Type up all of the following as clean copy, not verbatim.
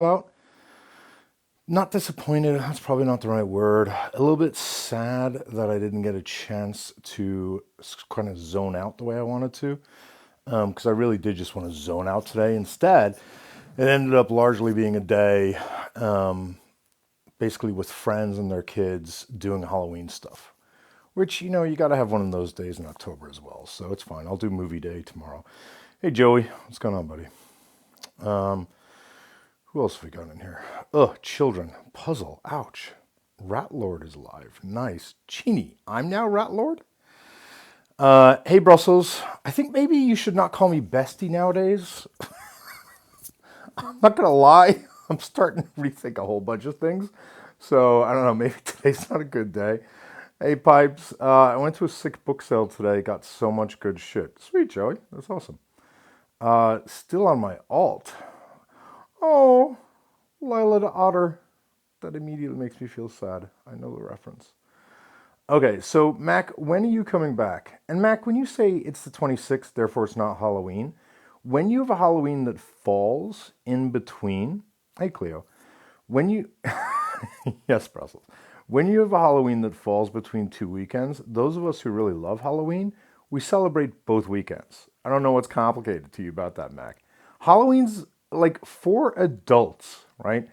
About not disappointed, that's probably not the right word. A little bit sad that I didn't get a chance to kind of zone out the way I wanted to, because I really did just want to zone out today. Instead, it ended up largely being a day, um, basically with friends and their kids doing Halloween stuff. Which, you got to have one of those days in October as well. So it's fine. I'll do movie day tomorrow. Hey, Joey, what's going on, buddy? Who else have we got in here? Ugh, children. Puzzle. Ouch. Rat Lord is alive. Nice. Genie. I'm now Rat Lord? Hey, Brussels. I think maybe you should not call me bestie nowadays. I'm not going to lie. I'm starting to rethink a whole bunch of things. So, I don't know. Maybe today's not a good day. Hey, Pipes. I went to a sick book sale today. Got so much good shit. Sweet, Joey. That's awesome. Still on my alt. Oh, Lila the Otter. That immediately makes me feel sad. I know the reference. Okay, so Mac, when are you coming back? And Mac, when you say it's the 26th, therefore it's not Halloween, when you have a Halloween that falls in between, hey Cleo, when you, yes, Brussels, when you have a Halloween that falls between two weekends, those of us who really love Halloween, we celebrate both weekends. I don't know what's complicated to you about that, Mac. Halloween's like for adults, right?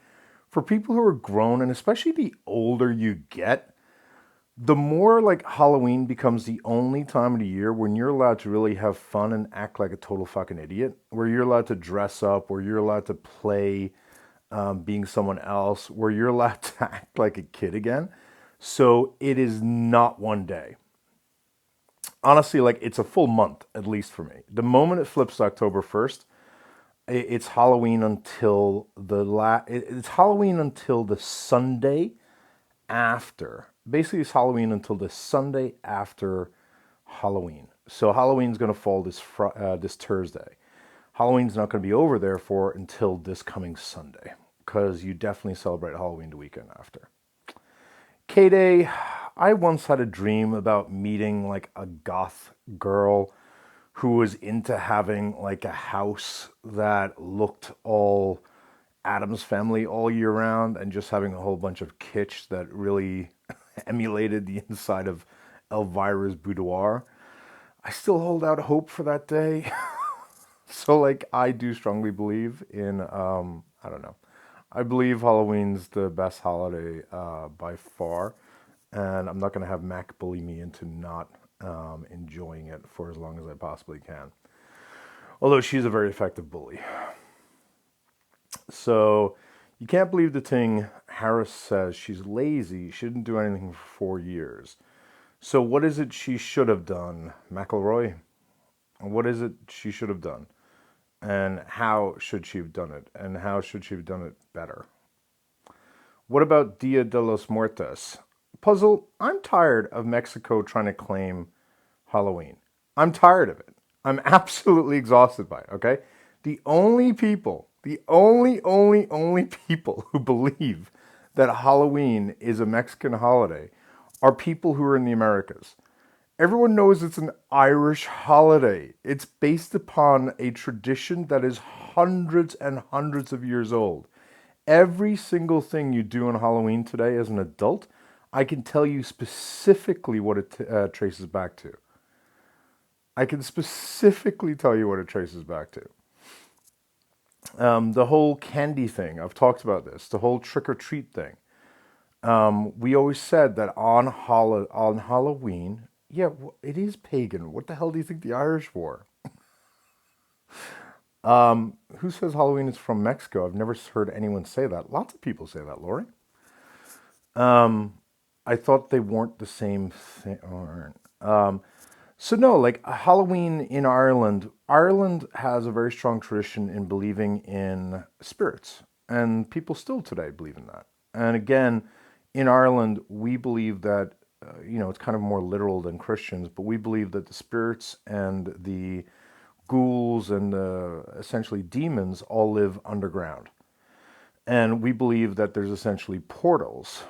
For people who are grown, and especially the older you get, the more like Halloween becomes the only time of the year when you're allowed to really have fun and act like a total fucking idiot, where you're allowed to dress up, where you're allowed to play being someone else, where you're allowed to act like a kid again. So it is not one day. Honestly, like it's a full month, at least for me. The moment it flips to October 1st, it's Halloween until it's Halloween until the Sunday after. Basically, it's Halloween until the Sunday after Halloween. So Halloween's going to fall this Thursday. Halloween's not going to be over therefore until this coming Sunday because you definitely celebrate Halloween the weekend after. K-Day, I once had a dream about meeting like a goth girl who was into having like a house that looked all Adam's Family all year round and just having a whole bunch of kitsch that really emulated the inside of Elvira's boudoir. I still hold out hope for that day. So like I do strongly believe in I don't know. I believe Halloween's the best holiday by far, and I'm not going to have Mac bully me into not enjoying it for as long as I possibly can. Although she's a very effective bully. So you can't believe the thing Harris says she's lazy, she didn't do anything for 4 years. So what is it she should have done, McElroy? What is it she should have done? And how should she have done it? And how should she have done it better? What about Dia de los Muertos? Puzzle, I'm tired of Mexico trying to claim Halloween. I'm tired of it. I'm absolutely exhausted by it, okay? The only people who believe that Halloween is a Mexican holiday are people who are in the Americas. Everyone knows it's an Irish holiday. It's based upon a tradition that is hundreds and hundreds of years old. Every single thing you do on Halloween today as an adult, I can tell you specifically what it traces back to. I can specifically tell you what it traces back to. The whole candy thing, I've talked about this, the whole trick or treat thing. We always said that on Halloween, yeah, it is pagan. What the hell do you think the Irish wore? Who says Halloween is from Mexico? I've never heard anyone say that. Lots of people say that, Lori. I thought they weren't the same thing. So no, like Halloween in Ireland, Ireland has a very strong tradition in believing in spirits, and people still today believe in that. And again, in Ireland, we believe that it's kind of more literal than Christians, but we believe that the spirits and the ghouls and the essentially demons all live underground. And we believe that there's essentially portals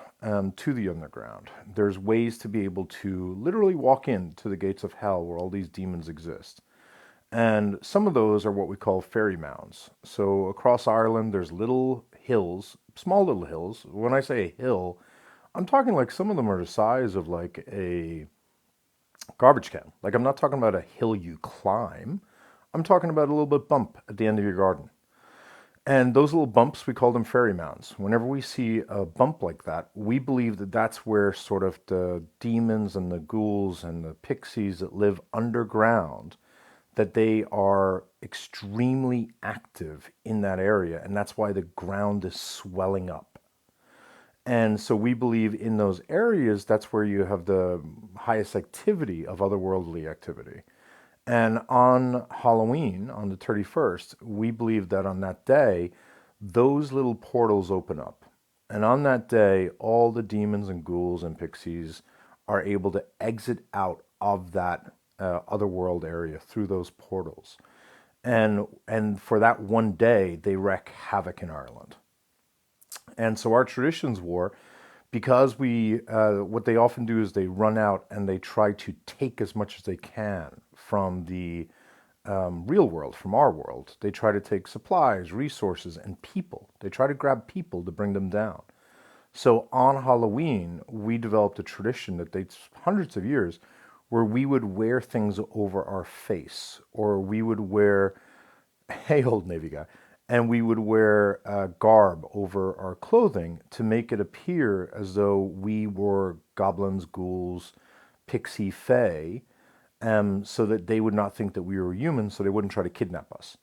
to the underground. There's ways to be able to literally walk into the gates of hell where all these demons exist. And some of those are what we call fairy mounds. So across Ireland, there's little hills, small little hills. When I say a hill, I'm talking like some of them are the size of like a garbage can. Like I'm not talking about a hill you climb. I'm talking about a little bit bump at the end of your garden. And those little bumps, we call them fairy mounds. Whenever we see a bump like that, we believe that that's where sort of the demons and the ghouls and the pixies that live underground, that they are extremely active in that area. And that's why the ground is swelling up. And so we believe in those areas, that's where you have the highest activity of otherworldly activity. And on Halloween, on the 31st, we believe that on that day, those little portals open up. And on that day, all the demons and ghouls and pixies are able to exit out of that otherworld area through those portals. And for that one day, they wreak havoc in Ireland. And so our traditions were, because what they often do is they run out and they try to take as much as they can from the real world, from our world. They try to take supplies, resources, and people. They try to grab people to bring them down. So on Halloween, we developed a tradition that dates hundreds of years where we would wear things over our face, or we would wear, hey, old Navy guy, and we would wear garb over our clothing to make it appear as though we were goblins, ghouls, pixie, fae, so that they would not think that we were human, so they wouldn't try to kidnap us.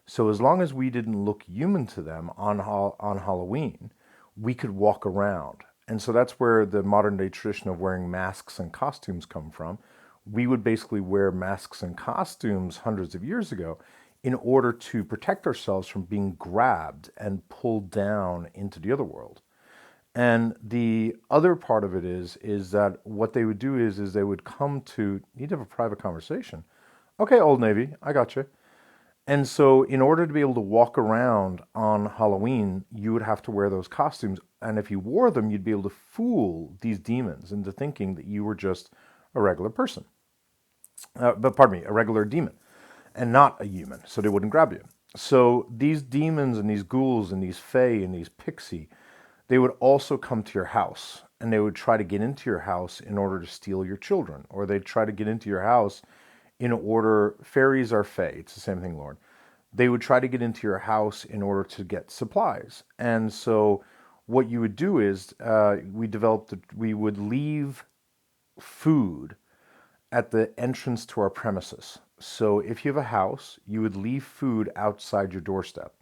So as long as we didn't look human to them on Halloween, we could walk around. And so that's where the modern day tradition of wearing masks and costumes come from. We would basically wear masks and costumes hundreds of years ago in order to protect ourselves from being grabbed and pulled down into the other world. And the other part of it is that what they would do is they would come to need to have a private conversation. Okay, Old Navy, I got you. And so in order to be able to walk around on Halloween, you would have to wear those costumes. And if you wore them, you'd be able to fool these demons into thinking that you were just a regular person. But pardon me, a regular demon and not a human, so they wouldn't grab you. So these demons and these ghouls and these fae and these pixie, they would also come to your house and they would try to get into your house in order to steal your children, or they'd try to get into your house in order, fairies are fae, it's the same thing, Lord. They would try to get into your house in order to get supplies. And so what you would do is we would leave food at the entrance to our premises. So if you have a house, you would leave food outside your doorstep.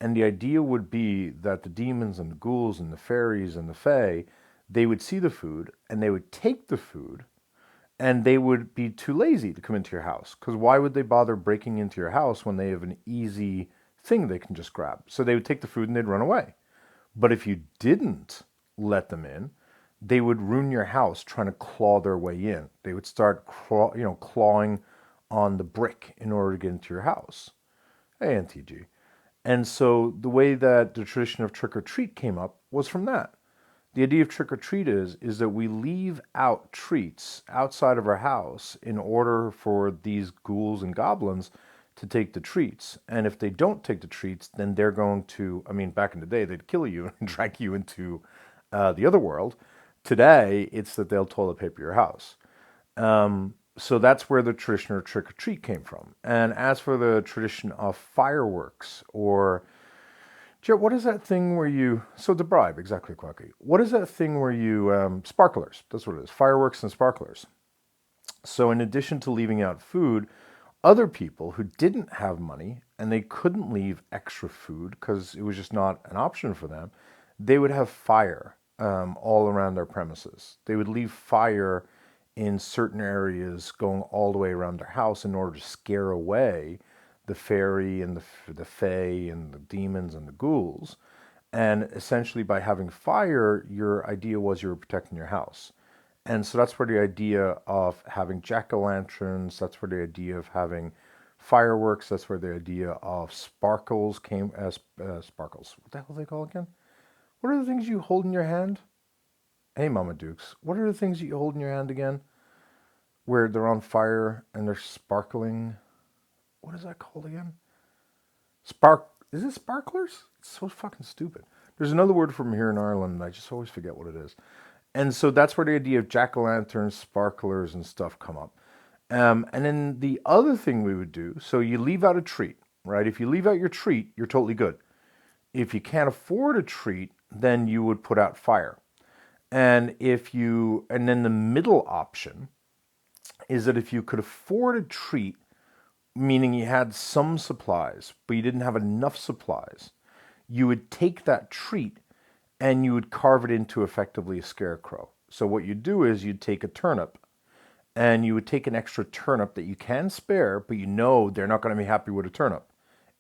And the idea would be that the demons and the ghouls and the fairies and the fae, they would see the food and they would take the food, and they would be too lazy to come into your house. Because why would they bother breaking into your house when they have an easy thing they can just grab? So they would take the food and they'd run away. But if you didn't let them in, they would ruin your house trying to claw their way in. They would start clawing on the brick in order to get into your house. Hey, NTG. And so the way that the tradition of trick or treat came up was from that. The idea of trick or treat is that we leave out treats outside of our house in order for these ghouls and goblins to take the treats. And if they don't take the treats, then they're going to, I mean, back in the day, they'd kill you and drag you into the other world. Today, it's that they'll toilet paper your house. So that's where the tradition of trick or treat came from. And as for the tradition of fireworks, or Jared, what is that thing where you, so the bribe, exactly, Quacky. What is that thing where you, sparklers, that's what it is, fireworks and sparklers. So in addition to leaving out food, other people who didn't have money and they couldn't leave extra food because it was just not an option for them, they would have fire all around their premises. They would leave fire in certain areas going all the way around their house in order to scare away the fairy and the fae and the demons and the ghouls. And essentially by having fire, your idea was you were protecting your house. And so that's where the idea of having jack-o'-lanterns, that's where the idea of having fireworks, that's where the idea of sparkles came as sparkles. What the hell are they called again? What are the things you hold in your hand? Hey, Mama Dukes, what are the things that you hold in your hand again? Where they're on fire and they're sparkling. What is that called again? Is it sparklers? It's so fucking stupid. There's another word from here in Ireland, and I just always forget what it is. And so that's where the idea of jack-o'-lanterns, sparklers, and stuff come up. And then the other thing we would do, so you leave out a treat, right? If you leave out your treat, you're totally good. If you can't afford a treat, then you would put out fire. And then the middle option is that if you could afford a treat, meaning you had some supplies, but you didn't have enough supplies, you would take that treat and you would carve it into effectively a scarecrow. So what you'd do is you'd take a turnip and you would take an extra turnip that you can spare, but you know they're not going to be happy with a turnip.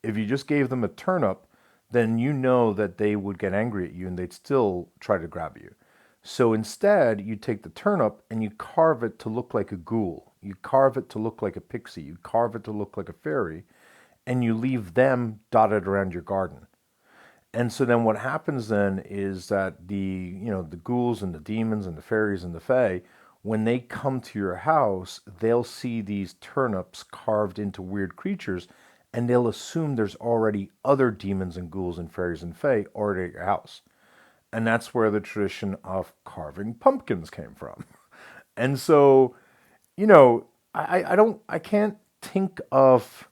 If you just gave them a turnip, then you know that they would get angry at you and they'd still try to grab you. So instead, you take the turnip and you carve it to look like a ghoul. You carve it to look like a pixie. You carve it to look like a fairy, and you leave them dotted around your garden. And so then what happens then is that the ghouls and the demons and the fairies and the fae, when they come to your house, they'll see these turnips carved into weird creatures, and they'll assume there's already other demons and ghouls and fairies and fae already at your house. And that's where the tradition of carving pumpkins came from. And so, I can't think of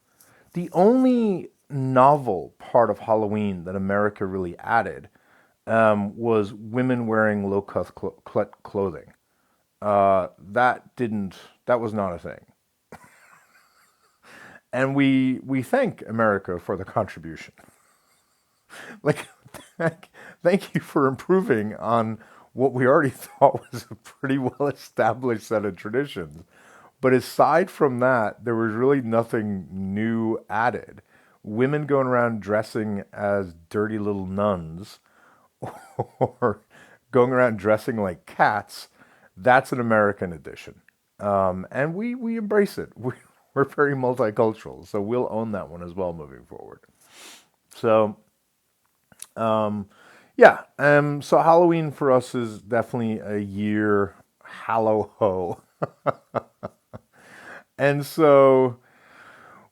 the only novel part of Halloween that America really added was women wearing low-cut clothing. That was not a thing. And we thank America for the contribution. Like, thank you for improving on what we already thought was a pretty well established set of traditions. But aside from that, there was really nothing new added. Women going around dressing as dirty little nuns or going around dressing like cats, that's an American addition. And we embrace it. We're very multicultural, so we'll own that one as well moving forward. So, yeah. So Halloween for us is definitely a year hallow ho. And so,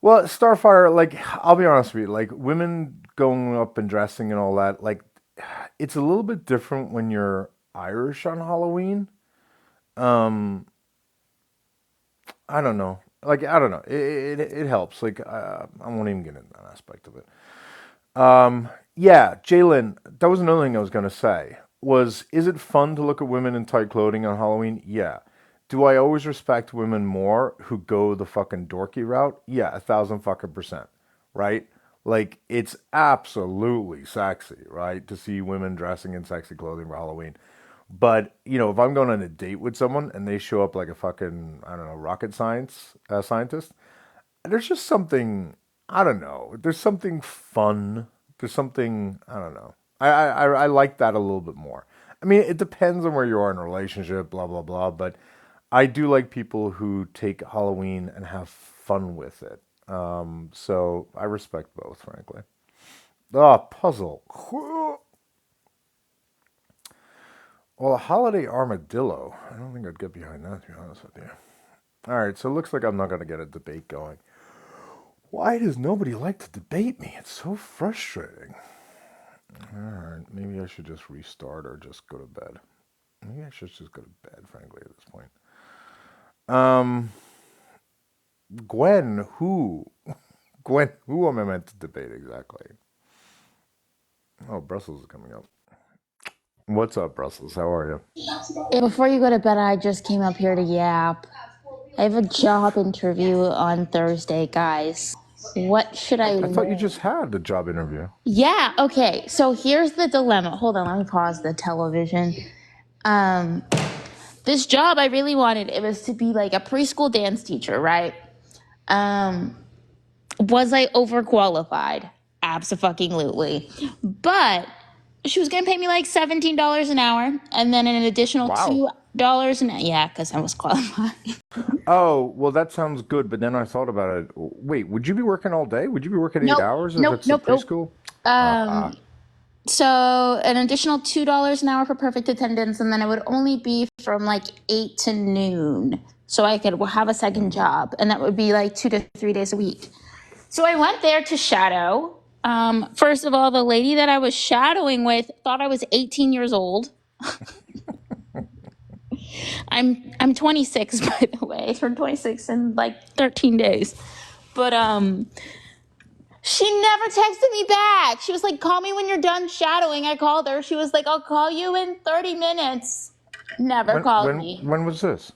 well, Starfire, like, I'll be honest with you, like, women going up and dressing and all that, like, it's a little bit different when you're Irish on Halloween. Um, I don't know. Like, I don't know. It helps. Like, I won't even get into that aspect of it. Yeah, Jalen, that was another thing I was going to say. Is it fun to look at women in tight clothing on Halloween? Yeah. Do I always respect women more who go the fucking dorky route? Yeah, 1,000 fucking %. Right? Like, it's absolutely sexy, right? To see women dressing in sexy clothing for Halloween. But, if I'm going on a date with someone and they show up like a fucking, I don't know, rocket scientist, there's just something, I don't know, there's something fun. There's something, I don't know. I like that a little bit more. I mean, it depends on where you are in a relationship, blah, blah, blah. But I do like people who take Halloween and have fun with it. So I respect both, frankly. Ah, puzzle. Well, a holiday armadillo. I don't think I'd get behind that, to be honest with you. All right, so it looks like I'm not going to get a debate going. Why does nobody like to debate me? It's so frustrating. All right, maybe I should just restart or just go to bed. Maybe I should just go to bed, frankly, at this point. Gwen, who? Gwen, who am I meant to debate exactly? Oh, Brussels is coming up. What's up, Brussels? How are you? Before you go to bed, I just came up here to yap. I have a job interview on Thursday, guys. What should I I thought you learn? just had the job interview. Yeah, okay. So here's the dilemma. Hold on, let me pause the television. Um, this job I really wanted, it was to be like a preschool dance teacher, right? Um, was I overqualified? Absolutely. But she was gonna pay me like $17 an hour, and then an additional Wow. $2 an hour. Yeah, because I was qualified. Oh, well, that sounds good, but then I thought about it. Wait, would you be working all day? Would you be working eight Nope, hours if nope, it's a nope, nope. preschool? Um, Uh-huh. so an additional $2 an hour for perfect attendance, and then it would only be from like 8 to noon. So I could have a second job, and that would be like 2 to 3 days a week. So I went there to shadow, First of all, the lady that I was shadowing with thought I was 18 years old. I'm 26 by the way. I turned 26 in like 13 days. But she never texted me back. She was like, "Call me when you're done shadowing." I called her. She was like, "I'll call you in 30 minutes." Never When called when me. when was this?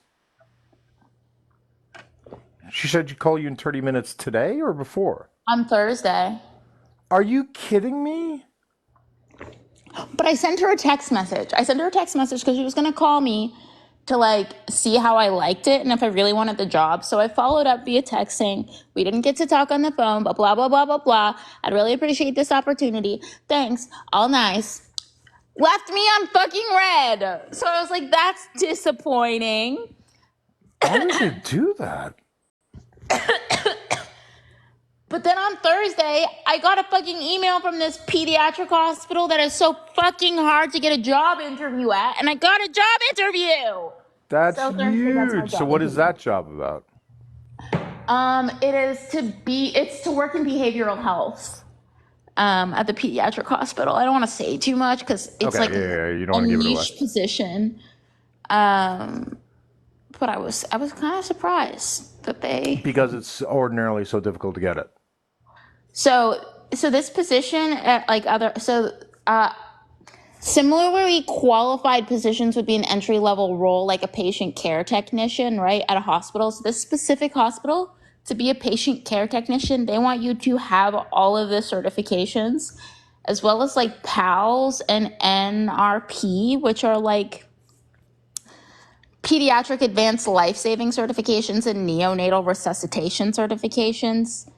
She said she'd call you in 30 minutes today or before? On Thursday. Are you kidding me? But I sent her a text message. I sent her a text message because she was going to call me to like see how I liked it and if I really wanted the job. So I followed up via text saying, "We didn't get to talk on the phone, but blah, blah, blah, blah, blah. I'd really appreciate this opportunity. Thanks. All nice." Left me on fucking red. So I was like, that's disappointing. Why would you do that? But then on Thursday, I got a fucking email from this pediatric hospital that is so fucking hard to get a job interview at, and I got a job interview. That's So Thursday, that's my huge. So job what is interview. that job about? It's to work in behavioral health at the pediatric hospital. I don't want to say too much because it's Okay, like yeah. You don't a want to give it away. niche position. Um, but I was kind of surprised that they. Because it's ordinarily so difficult to get it. So this position at like other similarly qualified positions would be an entry level role like a patient care technician, right, at a hospital. So this specific hospital, to be a patient care technician, they want you to have all of the certifications as well as like PALS and NRP, which are like pediatric advanced life-saving certifications and neonatal resuscitation certifications.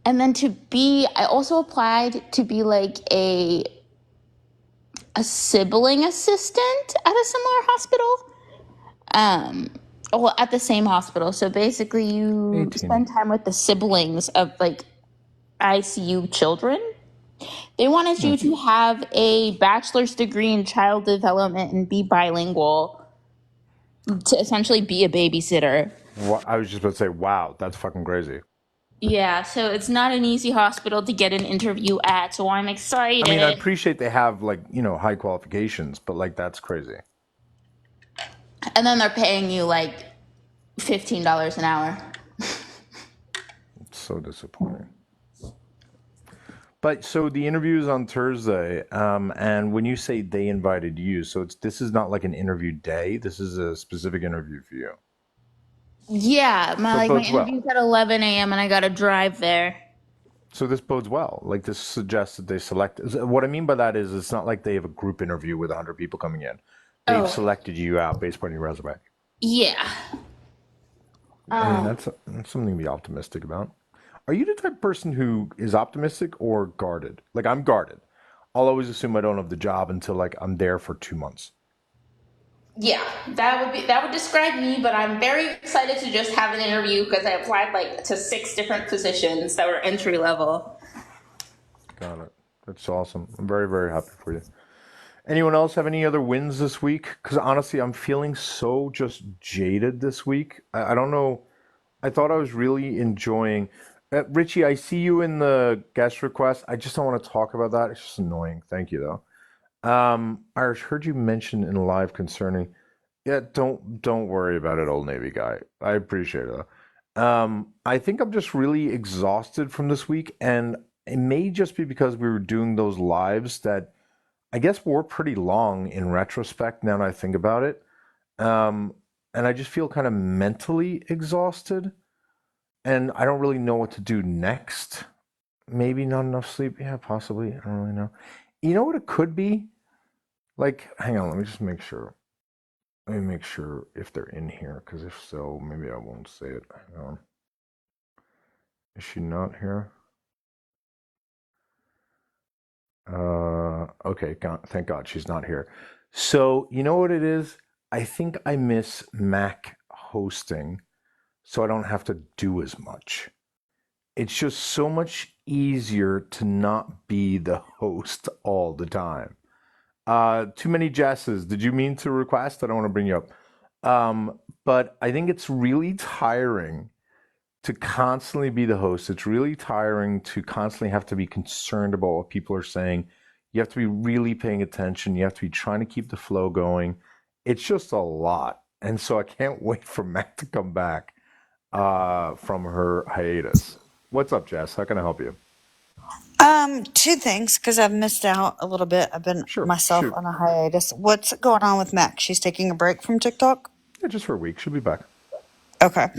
And then I also applied to be like a sibling assistant at a similar hospital. Well, at the same hospital. So basically, you 18. spend time with the siblings of like ICU children. They wanted you to have a bachelor's degree in child development and be bilingual to essentially be a babysitter. I was just about to say, wow, that's fucking crazy. Yeah, so it's not an easy hospital to get an interview at, so I'm I mean, I excited. appreciate they have like, high qualifications, but like that's crazy. And then they're paying you like $15 an hour. It's so disappointing. But so the interview is on Thursday, and when you say they invited you, so this is not like an interview day. This is a specific interview for you. Yeah, my So it like my bodes well. interview's at 11 a.m. and I gotta drive there. So this bodes well. Like this suggests that they select. What I mean by that is, it's not like they have a group interview with 100 people coming in. They've Oh, selected you out based on your resume. yeah. I mean, Um, that's something to be optimistic about. Are you the type of person who is optimistic or guarded? Like I'm guarded. I'll always assume I don't have the job until like I'm there for 2 months. yeah, that would describe me, but I'm very excited to just have an interview because I applied like to 6 different positions that were entry level. Got it. That's awesome. I'm very, very happy for you. Anyone else have any other wins this week? Because honestly, I'm feeling so just jaded this week. I don't know. I thought I was really enjoying. Richie, I see you in the guest request. I just don't want to talk about that. It's just annoying. Thank you, though. I heard you mention in live concerning. Yeah, don't worry about it, old Navy guy. I appreciate it. I think I'm just really exhausted from this week, and it may just be because we were doing those lives that I guess were pretty long in retrospect. Now that I think about it, um, and I just feel kind of mentally exhausted, and I don't really know what to do next. Maybe not enough sleep. Yeah, possibly. I don't really know. You know what it could be? Like, hang on, let me just make sure. Let me make sure if they're in here, because if so, maybe I won't say it. Hang on. Is she not here? Okay, thank God she's not here. So, you know what it is? I think I miss Mac hosting, so I don't have to do as much. It's just so much easier to not be the host all the time. Too many Jesses. Did you mean to request? I don't want to bring you up. But I think it's really tiring to constantly be the host. It's really tiring to constantly have to be concerned about what people are saying. You have to be really paying attention. You have to be trying to keep the flow going. It's just a lot. And so I can't wait for Mac to come back from her hiatus. What's up, Jess? How can I help you? Two things, because I've missed out a little bit. I've been Sure, myself shoot. on a hiatus. What's going on with Mac? She's taking a break from TikTok? Yeah, just for a week. She'll be back. Okay.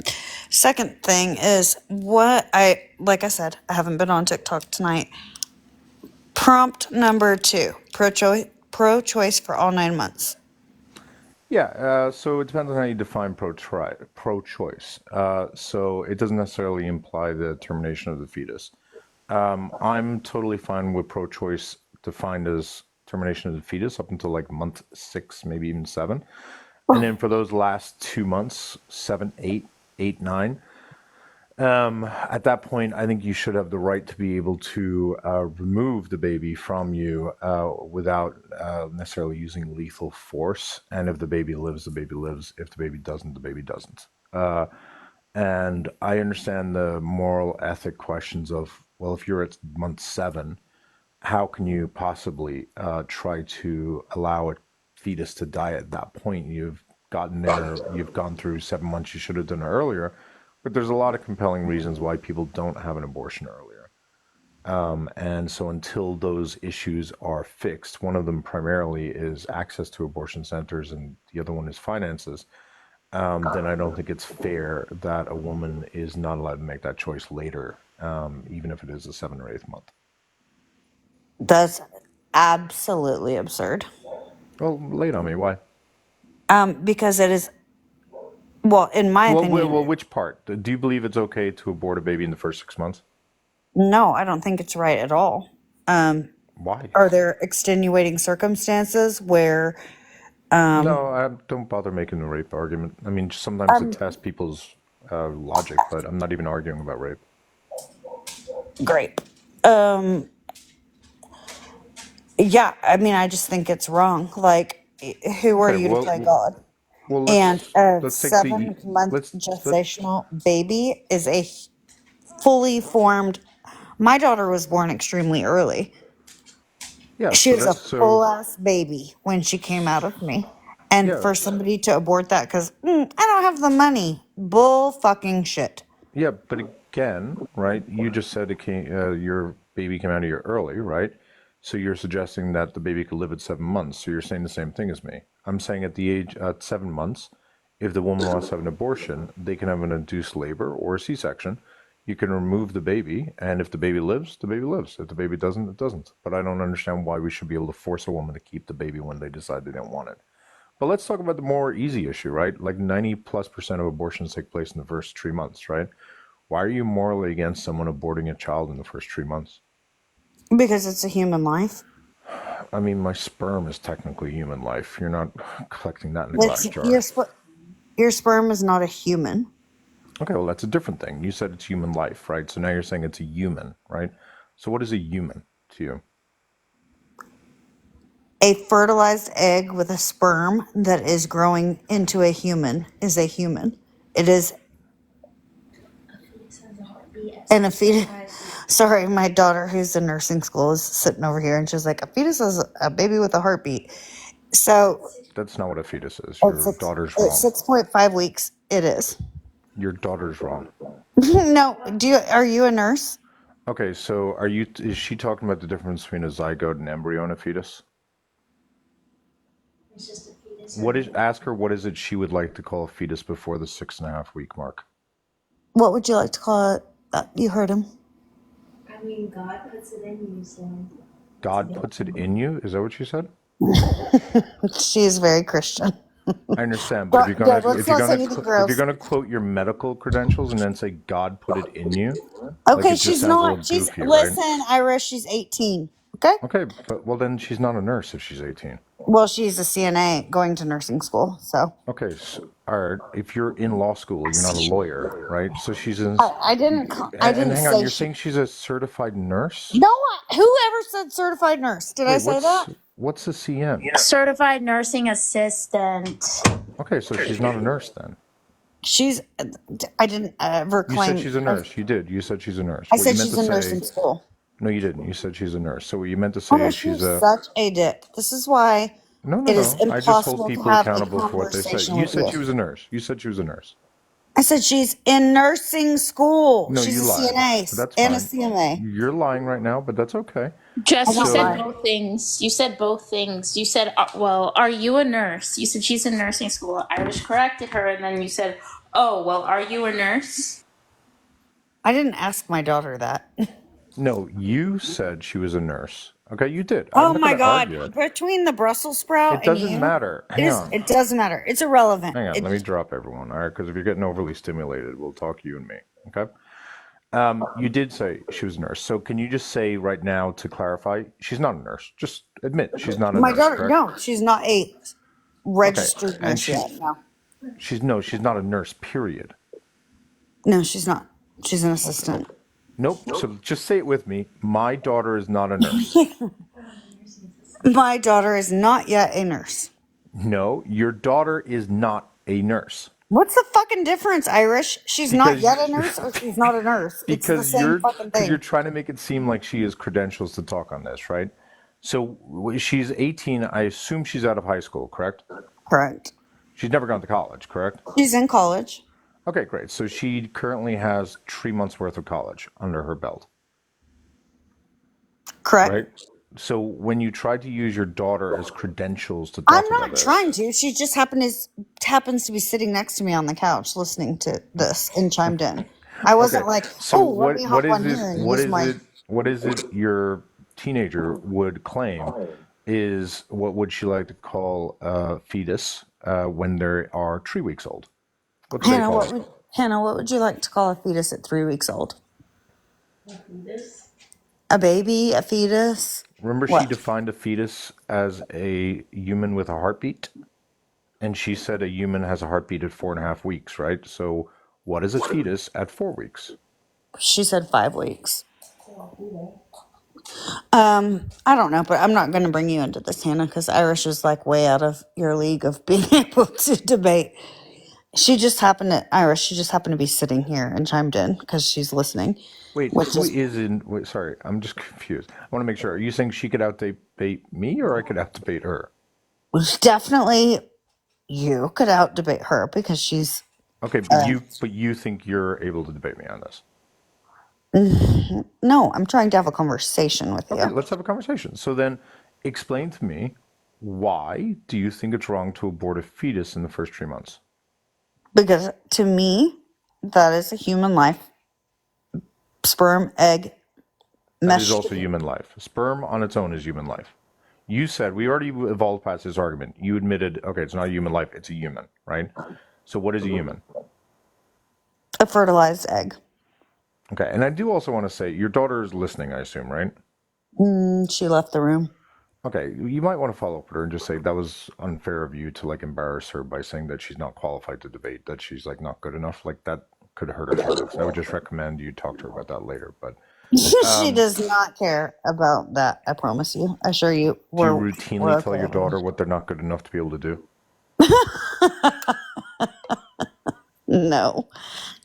Second thing is like I said, I haven't been on TikTok tonight. Prompt number 2, pro choice for all 9 months. Yeah, so it depends on how you define pro-choice. So it doesn't necessarily imply the termination of the fetus. I'm totally fine with pro-choice defined as termination of the fetus up until like month 6, maybe even 7. And then for those last 2 months, 7, 8, 8, 9, at that point, I think you should have the right to be able to remove the baby from you without necessarily using lethal force. And if the baby lives, the baby lives. If the baby doesn't, the baby doesn't. And I understand the moral ethic questions of, well, if you're at month 7, how can you possibly try to allow a fetus to die at that point? You've gotten there, you've gone through 7 months, you should have done it earlier. But there's a lot of compelling reasons why people don't have an abortion earlier. And so until those issues are fixed, one of them primarily is access to abortion centers, and the other one is finances. Then I don't think it's fair that a woman is not allowed to make that choice later, even if it is the 7th or 8th month. That's absolutely absurd. Well, lay it on me. Why? Because it is, well, in my Well, opinion, which part? Do you believe it's okay to abort a baby in the first 6 months? no, I don't think it's right at all. Why? Are there extenuating circumstances where, No, I don't bother making the rape argument. I mean, sometimes to test people's logic, but I'm not even arguing about rape. great. Yeah, I mean, I just think it's wrong. Like, who are Okay, you to play well, God? well, And let's a let's take the 7 month let's let gestational baby is a fully formed. My daughter was born extremely early. yeah. She So was a that's full so ass baby when she came out of me. And yeah. for somebody to abort that because I don't have the money, bull fucking shit. Yeah, but again, right? You just said your baby came out of you early, right? So you're suggesting that the baby could live at 7 months. So you're saying the same thing as me. I'm saying at the age at 7 months, if the woman wants to have an abortion, they can have an induced labor or a C-section. You can remove the baby, and if the baby lives, the baby lives. If the baby doesn't, it doesn't. But I don't understand why we should be able to force a woman to keep the baby when they decide they don't want it. But let's talk about the more easy issue, right? Like 90+% of abortions take place in the first 3 months, right? Why are you morally against someone aborting a child in the first 3 months? Because it's a human life. I mean, my sperm is technically human life. You're not collecting that in a It's glass jar. your sperm is not a human. Okay, well, that's a different thing. You said it's human life, right? So now you're saying it's a human, right? So what is a human to you? A fertilized egg with a sperm that is growing into a human is a human. It is and a fetus. Sorry, my daughter who's in nursing school is sitting over here and she's like, a fetus is a baby with a heartbeat. So That's not what a fetus is. at Your six daughter's at wrong. 6.5 weeks, it is. Your daughter's wrong. No, are you a nurse? Okay, so is she talking about the difference between a zygote and embryo and a fetus? Ask her what is it she would like to call a fetus before the 6.5 week mark? What would you like to call it? You heard him. I mean, God puts it in you, so. God puts it in you? Is that what she said? She is very Christian. I understand, but if you're Yeah, gonna let's not say anything if you're gross. gonna quote your medical credentials and then say God put it in you, like Okay, it just she's sounds a little not. goofy, right? Listen, Ira, she's 18. Okay? Okay, but well then she's not a nurse if she's 18. Well, she's a CNA going to nursing school, so. Okay, so, all right. If you're in law school, you're not a lawyer, right? So she's in. I And didn't hang on, say you're she. saying she's a certified nurse? No, whoever said certified nurse? Did I Wait, say that? what's a CN? Certified nursing assistant. Okay, so she's not a nurse then. I didn't ever You said claim. she's a nurse. You did. You said she's a nurse. I What you said meant to she's in say, nursing school. no, you didn't. You said she's a nurse. So what you meant to say is Iris, you're she's a, such a dick. This is why no, no, it is no. I just hold impossible to people have a accountable for what they say. conversation You with said you. she was a nurse. You said she was a nurse. I said she's in nursing school. No, She's you a lied. CNA That's and a fine. CMA. You're lying right now, but that's okay. I Jess, you don't said lie. So, both things. You said both things. You said, well, are you a nurse? You said she's in nursing school. Irish corrected her, and then you said, oh, well, are you a nurse? I didn't ask my daughter that. no, you said she was a nurse. Okay, you did. I'm Oh not my going to God. argue it. Between the Brussels sprout It and doesn't you, matter. Hang on. it doesn't matter. It's irrelevant. Hang on. Let me drop everyone. All right, because if you're getting overly stimulated, we'll talk you and me. Okay. You did say she was a nurse. So can you just say right now to clarify, she's not a nurse. Just admit she's not a My nurse, daughter, correct? no, she's not a Okay. registered And nurse yet. No. she's not a nurse, period. No, she's not. She's an assistant. Nope. So just say it with me. My daughter is not a nurse. My daughter is not yet a nurse. No, your daughter is not a nurse. What's the fucking difference, Irish? She's not Because yet a nurse or she's not a nurse. It's the same fucking you're thing. trying to make it seem like she has credentials to talk on this, right? So she's 18. I assume she's out of high school, correct? Correct. She's never gone to college, correct? She's in college. Okay, great. So she currently has 3 months worth of college under her belt, Correct. right? So when you try to use your daughter as credentials to I'm talk about not this, trying to. She just happens to be sitting next to me on the couch listening to this and chimed in. I okay. wasn't like, So oh, let me hop on here and use my. what is it your teenager would claim is what would she like to call a fetus when they are 3 weeks old? What do they call it? Hannah, what would you like to call a fetus at 3 weeks old? This? A baby, a fetus? Remember, she What? defined a fetus as a human with a heartbeat, and she said a human has a heartbeat at 4.5 weeks, right? So, what is a fetus at 4 weeks? She said 5 weeks. I don't know, but I'm not going to bring you into this, Hannah, because Irish is like way out of your league of being able to debate. Irish, she just happened to be sitting here and chimed in because she's listening, Wait, which who is is in? Wait, sorry, I'm just confused. I want to make sure. Are you saying she could outdebate me, or I could outdebate her? definitely you could out debate her because she's, Okay, but you think you're able to debate me on this? no, I'm trying to have a conversation with Okay, you let's have a conversation. So then, explain to me why do you think it's wrong to abort a fetus in the first 3 months? because to me, that is a human life, sperm, egg, That is meshed. also human life. Sperm on its own is human life. You said we already evolved past this argument. You admitted, okay, it's not a human life, it's a human, right? So what is a human? A fertilized egg. Okay, and I do also want to say your daughter is listening, I assume, right? She left the room. Okay, you might want to follow up with her and just say that was unfair of you to like embarrass her by saying that she's not qualified to debate, that she's like not good enough. Like that could hurt her feelings. I would just recommend you talk to her about that later. But She does not care about that. I promise you. I assure you. do you We're routinely tell okay. your daughter what they're not good enough to be able to do? No,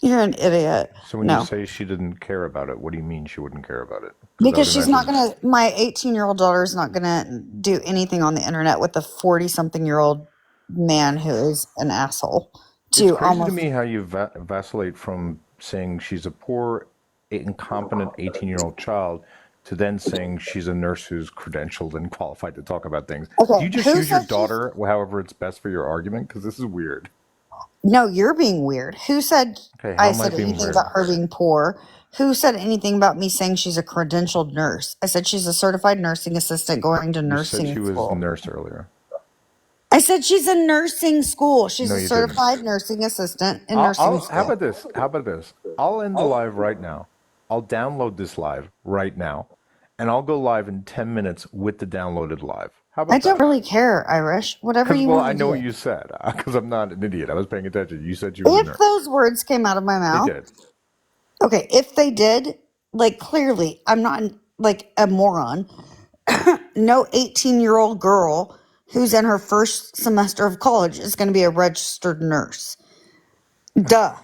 you're an idiot. So when you No, say she didn't care about it, what do you mean she wouldn't care about it? Because I because would she's not imagine gonna. My 18-year-old daughter is not gonna do anything on the internet with a 40-something-year-old man who is an asshole. it's To crazy to almost me how you vacillate from saying she's a poor, incompetent 18-year-old child to then saying she's a nurse who's credentialed and qualified to talk about things. Do okay. you just Who use your said she's? daughter however it's best for your argument? Because this is weird. No, you're being weird. Who said Okay, how I am I said being anything weird? about her being poor? Who said anything about me saying she's a credentialed nurse? I said she's a certified nursing assistant going to You said she nursing was school. nurse earlier. I said she's in nursing school. She's No, a you didn't. certified nursing assistant in nursing How school. about this? How about this? I'll end the live right now. I'll download this live right now, and I'll go live in 10 minutes with the downloaded live. How I about don't that? really care, Irish. Whatever Because, you well, want I to know what do. you said. Because I'm not an idiot. I was paying attention. You said she was a If nurse. those words came out of my They mouth, did. okay, if they did, like clearly, I'm not like a moron. No 18-year-old girl who's in her first semester of college is going to be a registered nurse. Duh.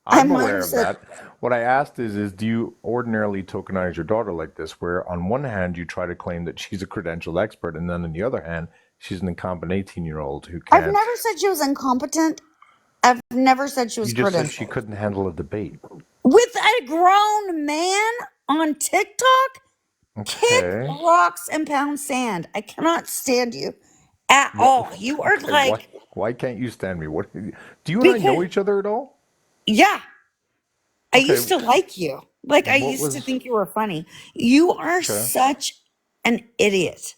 I I'm might aware have of said, that. What I asked is do you ordinarily tokenize your daughter like this, where on one hand you try to claim that she's a credentialed expert, and then on the other hand, she's an incompetent 18-year-old who I've can't. never said she was incompetent. I've never said she was You just said she credentialed. couldn't handle a debate. With a grown man on TikTok, kick Okay. rocks and pound sand. I cannot stand you at What? all. You are Okay. Why? like, Why can't you stand me? What? Do you and I know because, each other at all? yeah, I Okay. used to like you. Like, I What used to was? think you were funny. You are Okay. such an idiot.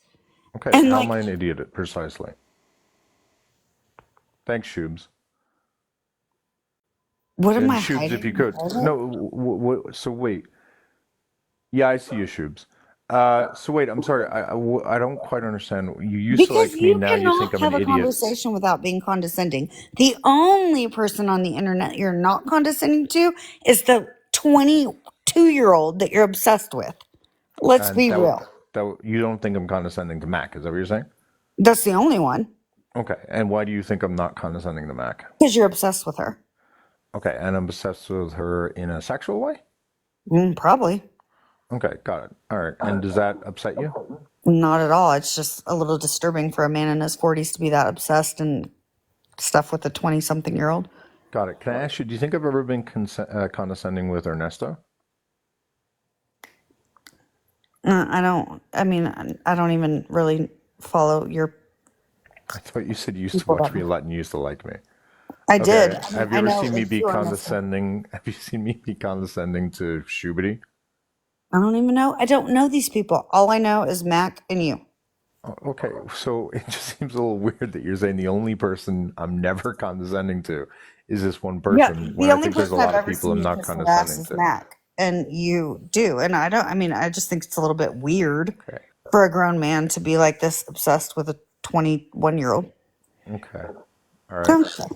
Okay. And How am like, I an idiot precisely? Thanks, Shubes. what am And I Shubes, if hiding you in could. private? No. So wait. Yeah, I see you, Shubes. So wait, I'm sorry. I don't quite understand. You used to Because like me, you now you think cannot I'm an have a idiot. conversation without being condescending. The only person on the internet you're not condescending to is the 22-year-old that you're obsessed with. Let's And be real. you don't think I'm condescending to Mac, is that what you're saying? That's the only one. Okay. And why do you think I'm not condescending to Mac? Because you're obsessed with her. Okay. And I'm obsessed with her in a sexual way? Probably. Okay, got it. All right. And does that upset you? Not at all. It's just a little disturbing for a man in his 40s to be that obsessed and stuff with a 20-something-year-old. Got it. Can I ask you, do you think I've ever been condescending with Ernesto? I don't even really follow your I thought you said you used to people watch that me a much. lot and you used to like me. I did. Okay. I mean, Have you I ever know seen me it's be you on this one. condescending? Have you seen me be condescending to Shubity? I don't even know. I don't know these people. All I know is Mac and you. Okay, so it just seems a little weird that you're saying the only person I'm never condescending to is this one Yeah, person when the I only think there's a person I've lot of ever people seen I'm you not kiss her ass condescending is to. Mac, and you do. And I just think it's a little bit weird Okay, for a grown man to be like this obsessed with a 21-year-old. okay, all right. Don't you?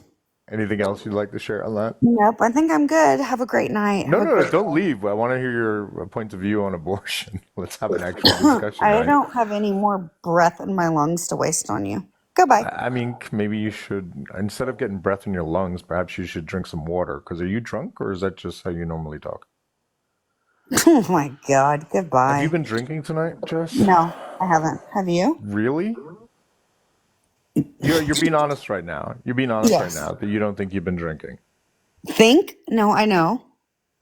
Anything else you'd like to share on that? Nope, I think I'm good. Have a great night. No, Have a no, no, great don't leave. I want to hear your point of view on abortion. Let's have an actual discussion, I right? don't have any more breath in my lungs to waste on you. Goodbye. I mean, maybe you should, instead of getting breath in your lungs, perhaps you should drink some water. Because are you drunk or is that just how you normally talk? Oh my God. Have you Goodbye. been drinking tonight, Jess? No, I haven't. Have you? Really? You're being honest right now. You're being honest right Yes. now that you don't think you've been drinking. Think? No, I know.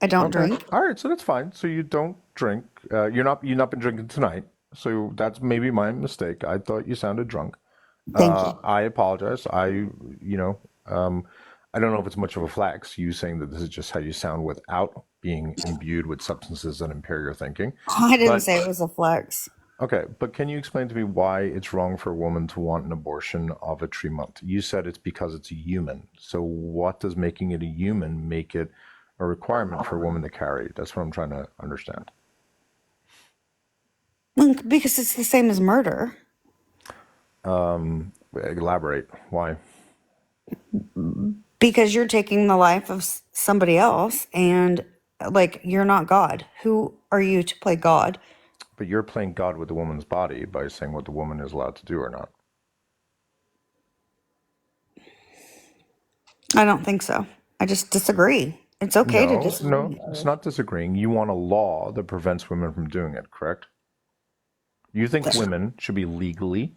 I don't Okay. drink. All right. So that's fine. So you don't drink. You're not been drinking tonight. So that's maybe my mistake. I thought you sounded drunk. Thank you. I apologize. You know, I don't know if it's much of a flex. You saying that this is just how you sound without being imbued with substances that impair your thinking. I didn't But say it was a flex. okay, but can you explain to me why it's wrong for a woman to want an abortion of a 3 month? You said it's because it's a human. So what does making it a human make it a requirement for a woman to carry? That's what I'm trying to understand. Because it's the same as murder. Elaborate. Why? Because you're taking the life of somebody else and like you're not God. Who are you to play God? But you're playing God with the woman's body by saying what the woman is allowed to do or not. I don't think so. I just disagree. It's okay to No, no, disagree. it's not disagreeing. You want a law that prevents women from doing it, correct? You think women should be legally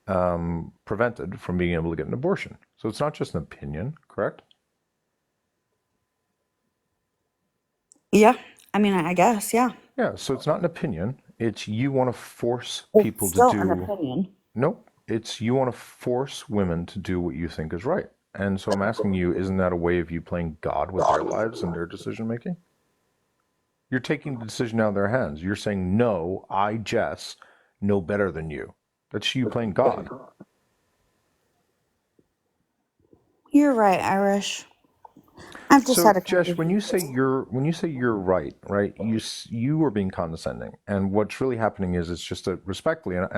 prevented from being able to get an abortion. So it's not just an opinion, correct? Yeah. I mean, I guess, yeah. Yeah, so it's not an opinion. It's you want to force It's people to still an do. opinion. Nope. It's you want to force women to do what you think is right. And so I'm asking you, isn't that a way of you playing God with their lives and their decision making? You're taking the decision out of their hands. You're saying, no, I, Jess, know better than you. That's you playing God. You're right, Irish. I've just had So, a Jess, when conversation. you say you're right, right? You are being condescending, and what's really happening is it's just a respectfully, and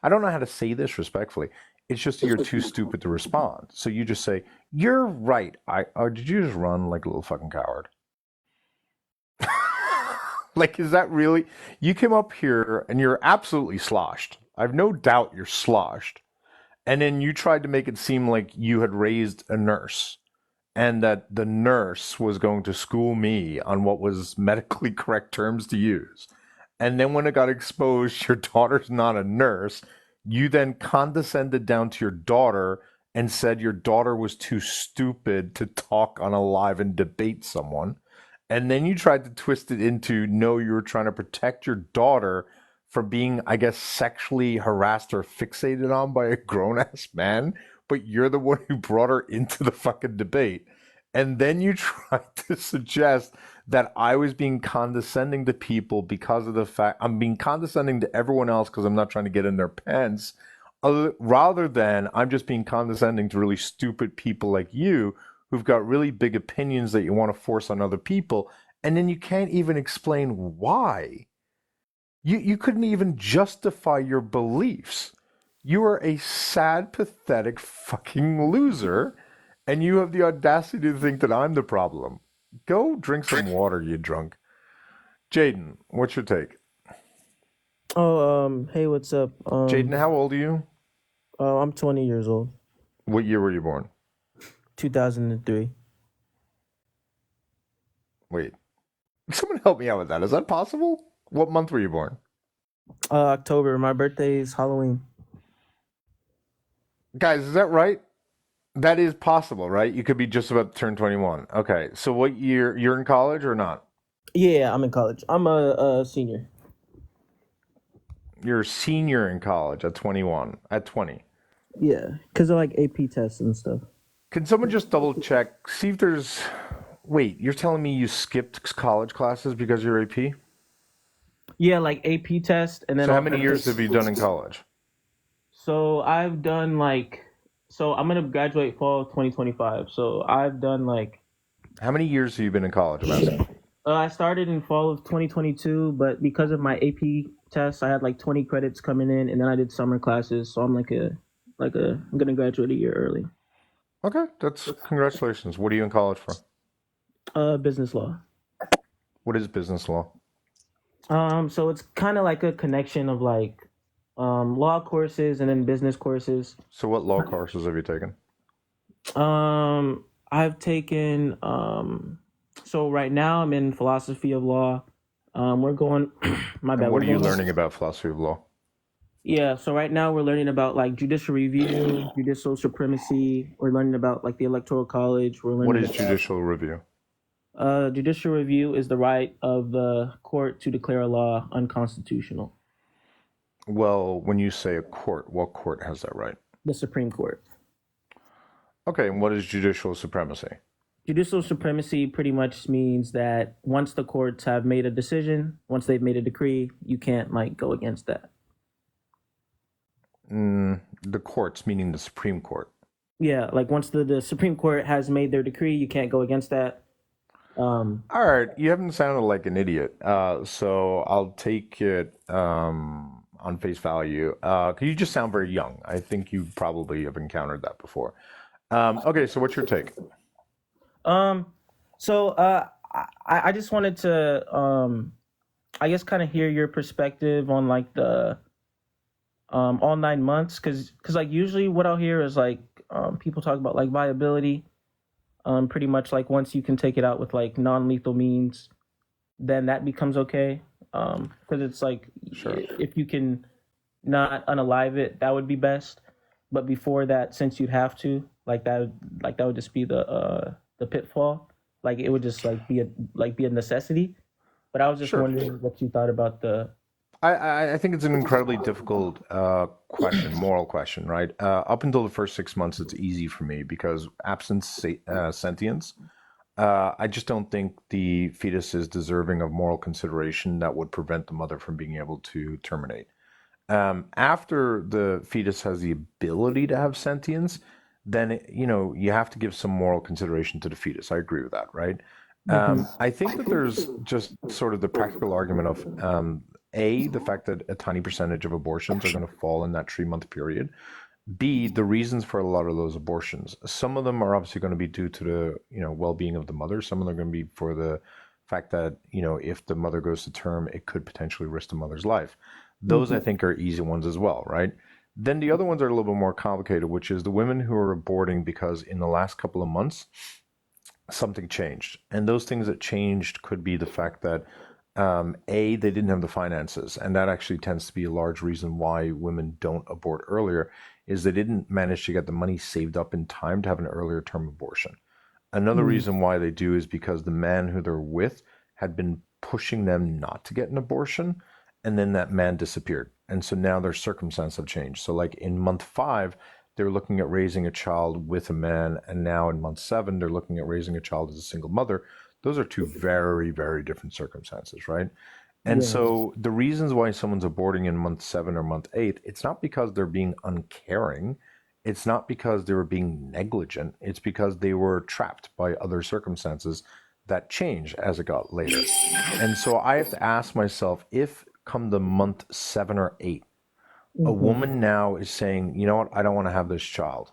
I don't know how to say this respectfully. It's just that you're too stupid to respond. So you just say you're right. Or did you just run like a little fucking coward? Like, is that really? You came up here and you're absolutely sloshed. I've no doubt you're sloshed, and then you tried to make it seem like you had raised a nurse. and that the nurse was going to school me on what was medically correct terms to use. And then when it got exposed, your daughter's not a nurse, you then condescended down to your daughter and said your daughter was too stupid to talk on a live and debate someone. And then you tried to twist it into no, you were trying to protect your daughter from being, I guess, sexually harassed or fixated on by a grown ass man, but you're the one who brought her into the fucking debate. And then you tried to suggest that I was being condescending to people because of the fact I'm being condescending to everyone else because I'm not trying to get in their pants, rather than I'm just being condescending to really stupid people like you who've got really big opinions that you want to force on other people. And then you can't even explain why. You couldn't even justify your beliefs. You are a sad, pathetic fucking loser, and you have the audacity to think that I'm the problem. Go drink some water, you drunk. Jaden, what's your take? Oh, hey, what's up? Jaden, how old are you? I'm 20 years old. What year were you born? 2003. Wait. Someone help me out with that. Is that possible? What month were you born? October. My birthday is Halloween. Guys, is that right? That is possible, right? You could be just about to turn 21. Okay, so what year? You're in college or not? Yeah, I'm in college. I'm a senior. You're a senior in college at 21, at 20. Yeah, because of like AP tests and stuff. Can someone just double check, see if there's... Wait, you're telling me you skipped college classes because you're AP? Yeah, like AP test, and then So how many years have you done in college? So I've done so I'm gonna graduate fall of 2025. So I've done How many years have you been in college, I'm asking? I started in fall of 2022, but because of my AP test, I had like 20 credits coming in, and then I did summer classes. So I'm I'm gonna graduate a year early. Okay, that's congratulations. What are you in college for? Business law. What is business law? So it's kind of like a connection of law courses and then business courses. So what law courses have you taken? I've taken so right now I'm in philosophy of law. We're going my bad. And what are we're you going- learning about philosophy of law? Yeah, so right now we're learning about like judicial review, judicial supremacy. We're learning about like the electoral college. We're learning What is about, judicial review? Judicial review is the right of the court to declare a law unconstitutional. Well, when you say a court, what court has that right? The Supreme Court. Okay, and what is judicial supremacy? Judicial supremacy pretty much means that once the courts have made a decision, once they've made a decree, you can't go against that. The courts, meaning the Supreme Court. Yeah, like once the Supreme Court has made their decree, you can't go against that. All right, you haven't sounded like an idiot, so I'll take it on face value. 'Cause you just sound very young. I think you probably have encountered that before. Okay, so what's your take? I just wanted to I guess kind of hear your perspective on the all 9 months, because usually what I'll hear is people talk about viability. Pretty much once you can take it out with non-lethal means, then that becomes okay. Because it's Sure. if you can not unalive it, that would be best. But before that, since you'd have to, that would just be the pitfall. It would just be a necessity. But I was just Sure. wondering what you thought about the. I think it's an incredibly difficult question, moral question, right? Up until the first 6 months, it's easy for me because absent sentience, I just don't think the fetus is deserving of moral consideration that would prevent the mother from being able to terminate. After the fetus has the ability to have sentience, then you have to give some moral consideration to the fetus. I agree with that, right? I think that there's just sort of the practical argument of the fact that a tiny percentage of abortions are going to fall in that 3-month period. B, the reasons for a lot of those abortions. Some of them are obviously going to be due to the well-being of the mother. Some of them are going to be for the fact that if the mother goes to term, it could potentially risk the mother's life. Those I think are easy ones as well, right? Then the other ones are a little bit more complicated, which is the women who are aborting because in the last couple of months, something changed. And those things that changed could be the fact that A, they didn't have the finances, and that actually tends to be a large reason why women don't abort earlier, is they didn't manage to get the money saved up in time to have an earlier term abortion. Another Mm. reason why they do is because the man who they're with had been pushing them not to get an abortion, and then that man disappeared. And so now their circumstances have changed. So, like in month 5, they're looking at raising a child with a man, and now in month 7, they're looking at raising a child as a single mother. Those are two very, very different circumstances, right? And Yeah. so the reasons why someone's aborting in month 7 or month 8, it's not because they're being uncaring. It's not because they were being negligent. It's because they were trapped by other circumstances that change as it got later. And so I have to ask myself, if come the month 7 or 8, a Hmm. woman now is saying, you know what, I don't want to have this child.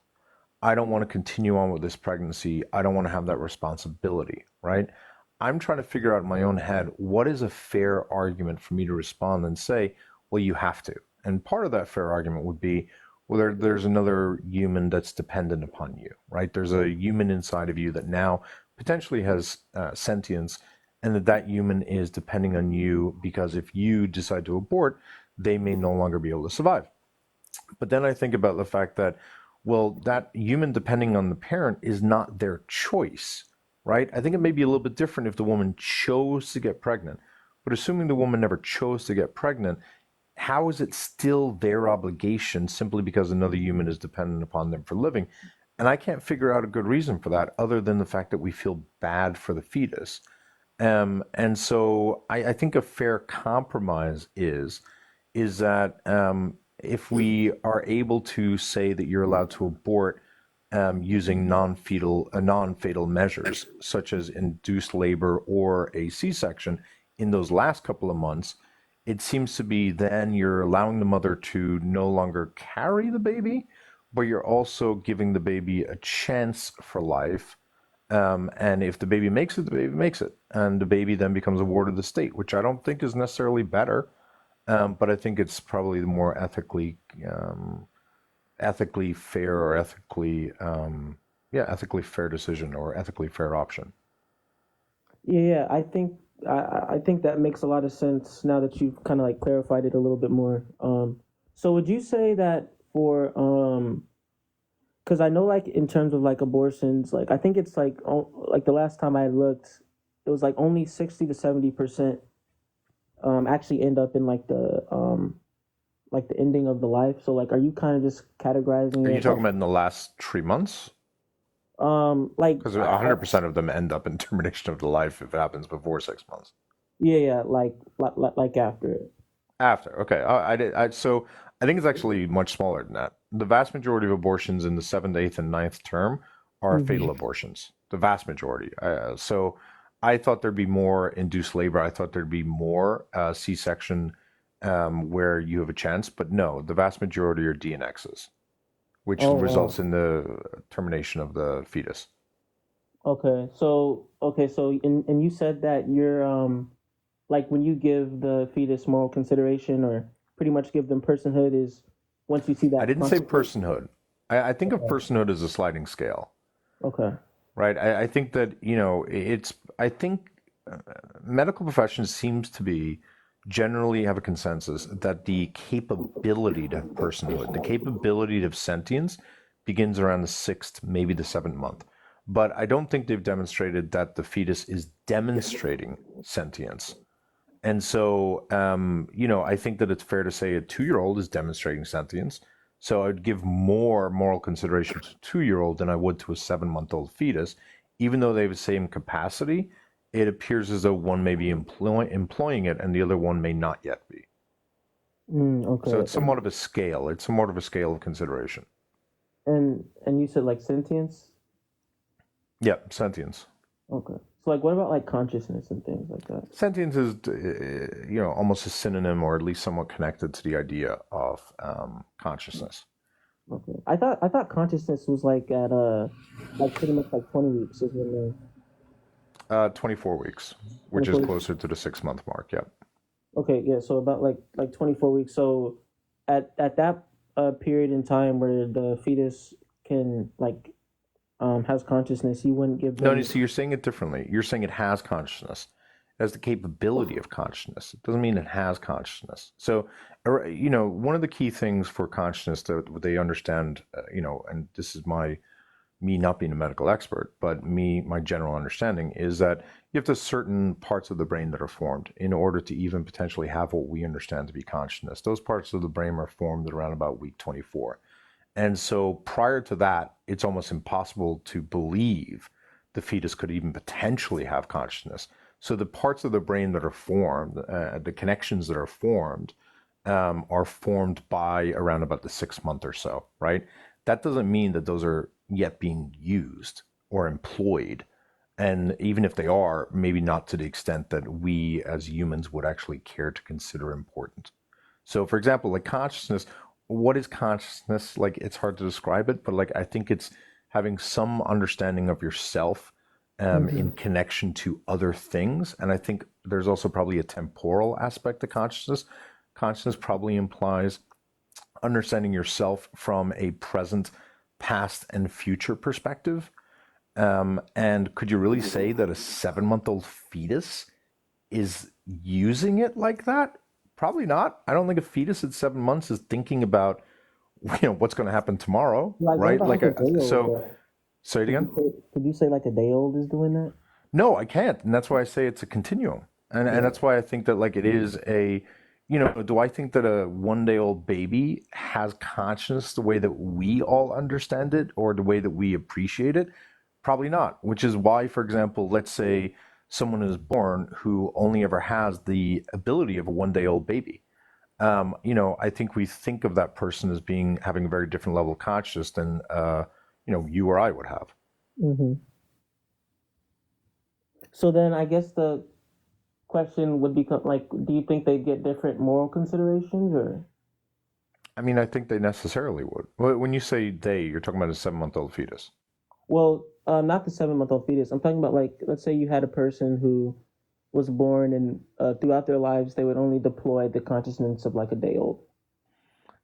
I don't want to continue on with this pregnancy. I don't want to have that responsibility, right? I'm trying to figure out in my own head what is a fair argument for me to respond and say, well, you have to. And part of that fair argument would be, well, there's another human that's dependent upon you, right? There's a human inside of you that now potentially has sentience, and that human is depending on you because if you decide to abort, they may no longer be able to survive. But then I think about the fact that, well, that human depending on the parent is not their choice, right? I think it may be a little bit different if the woman chose to get pregnant. But assuming the woman never chose to get pregnant, how is it still their obligation simply because another human is dependent upon them for living? And I can't figure out a good reason for that other than the fact that we feel bad for the fetus. And so I think a fair compromise is that if we are able to say that you're allowed to abort using non-fatal measures such as induced labor or a C-section in those last couple of months, it seems to be then you're allowing the mother to no longer carry the baby, but you're also giving the baby a chance for life. And if the baby makes it, the baby makes it. And the baby then becomes a ward of the state, which I don't think is necessarily better. But I think it's probably the more ethically fair or ethically fair decision or ethically fair option. Yeah, I think that makes a lot of sense now that you've kind of like clarified it a little bit more. So would you say that for because I know like in terms of like abortions, like I think it's like like the last time I looked, it was like only 60 to 70% actually end up in like the ending of the life. So like, are you kind of just categorizing Are you it like talking about in the last 3 months? like Because 100% of them end up in termination of the life if it happens before 6 months. yeah, yeah, like after it. After, okay, so I think it's actually much smaller than that. The vast majority of abortions in the seventh, eighth, and ninth term are fatal Hmm. abortions. The vast majority. So I thought there'd be more induced labor. I thought there'd be more C-section where you have a chance, but no, the vast majority are DNXs, which Oh results wow. in the termination of the fetus. Okay, so and you said that you're like when you give the fetus moral consideration or pretty much give them personhood is once you see I that didn't say consequence. personhood. I think of Okay. personhood as a sliding scale, Okay. right? I think that, I think medical profession seems to be generally have a consensus that the capability to have personhood, the capability to have sentience begins around the 6th, maybe the 7th month. But I don't think they've demonstrated that the fetus is demonstrating sentience. And so, I think that it's fair to say a 2-year-old is demonstrating sentience. So I'd give more moral consideration to a 2-year-old than I would to a 7-month-old fetus. Even though they have the same capacity, it appears as though one may be employing it and the other one may not yet be. So Okay. it's somewhat of a scale. It's somewhat of a scale of consideration. And you said like sentience. Yeah, sentience. Okay. So like, what about like consciousness and things like that? Sentience is, almost a synonym or at least somewhat connected to the idea of consciousness. Okay. I thought consciousness was like at like pretty much like 20 weeks is when the 24 weeks, which is 24 weeks. closer to the 6 month mark. Yeah. Okay, yeah. So about like 24 weeks. So at that period in time where the fetus can like has consciousness, you wouldn't give No, them. so you're saying it differently. You're saying it has consciousness. It has the capability of consciousness. It doesn't mean it has consciousness. So, one of the key things for consciousness that they understand, and this is me not being a medical expert, but my general understanding is that you have to certain parts of the brain that are formed in order to even potentially have what we understand to be consciousness. Those parts of the brain are formed around about week 24. And so prior to that, it's almost impossible to believe the fetus could even potentially have consciousness. So the parts of the brain that are formed, the connections that are formed by around about the 6 month or so, right? That doesn't mean that those are yet being used or employed. And even if they are, maybe not to the extent that we as humans would actually care to consider important. So, for example, like consciousness, what is consciousness? Like, it's hard to describe it, but like, I think it's having some understanding of yourself in connection to other things. And I think there's also probably a temporal aspect to consciousness. Consciousness probably implies understanding yourself from a present, past, and future perspective. And could you really say that a 7 month old fetus is using it like that? Probably not. I don't think a fetus at 7 months is thinking about what's going to happen tomorrow, Like, what right? about Like like a day old? so. Say it again. Could you say like a day old is doing that? No, I can't, and that's why I say it's a continuum, and that's why I think that like it is a, do I think that a 1 day old baby has consciousness the way that we all understand it or the way that we appreciate it? Probably not. Which is why, for example, let's say someone is born who only ever has the ability of a 1 day old baby. I think we think of that person as being having a very different level of consciousness than you or I would have. Hmm. So then I guess the question would become like, do you think they get different moral considerations or? I mean, I think they necessarily would. When you say they, you're talking about a 7 month old fetus. Well, not the 7 month old fetus. I'm talking about like, let's say you had a person who was born and throughout their lives they would only deploy the consciousness of like a day old.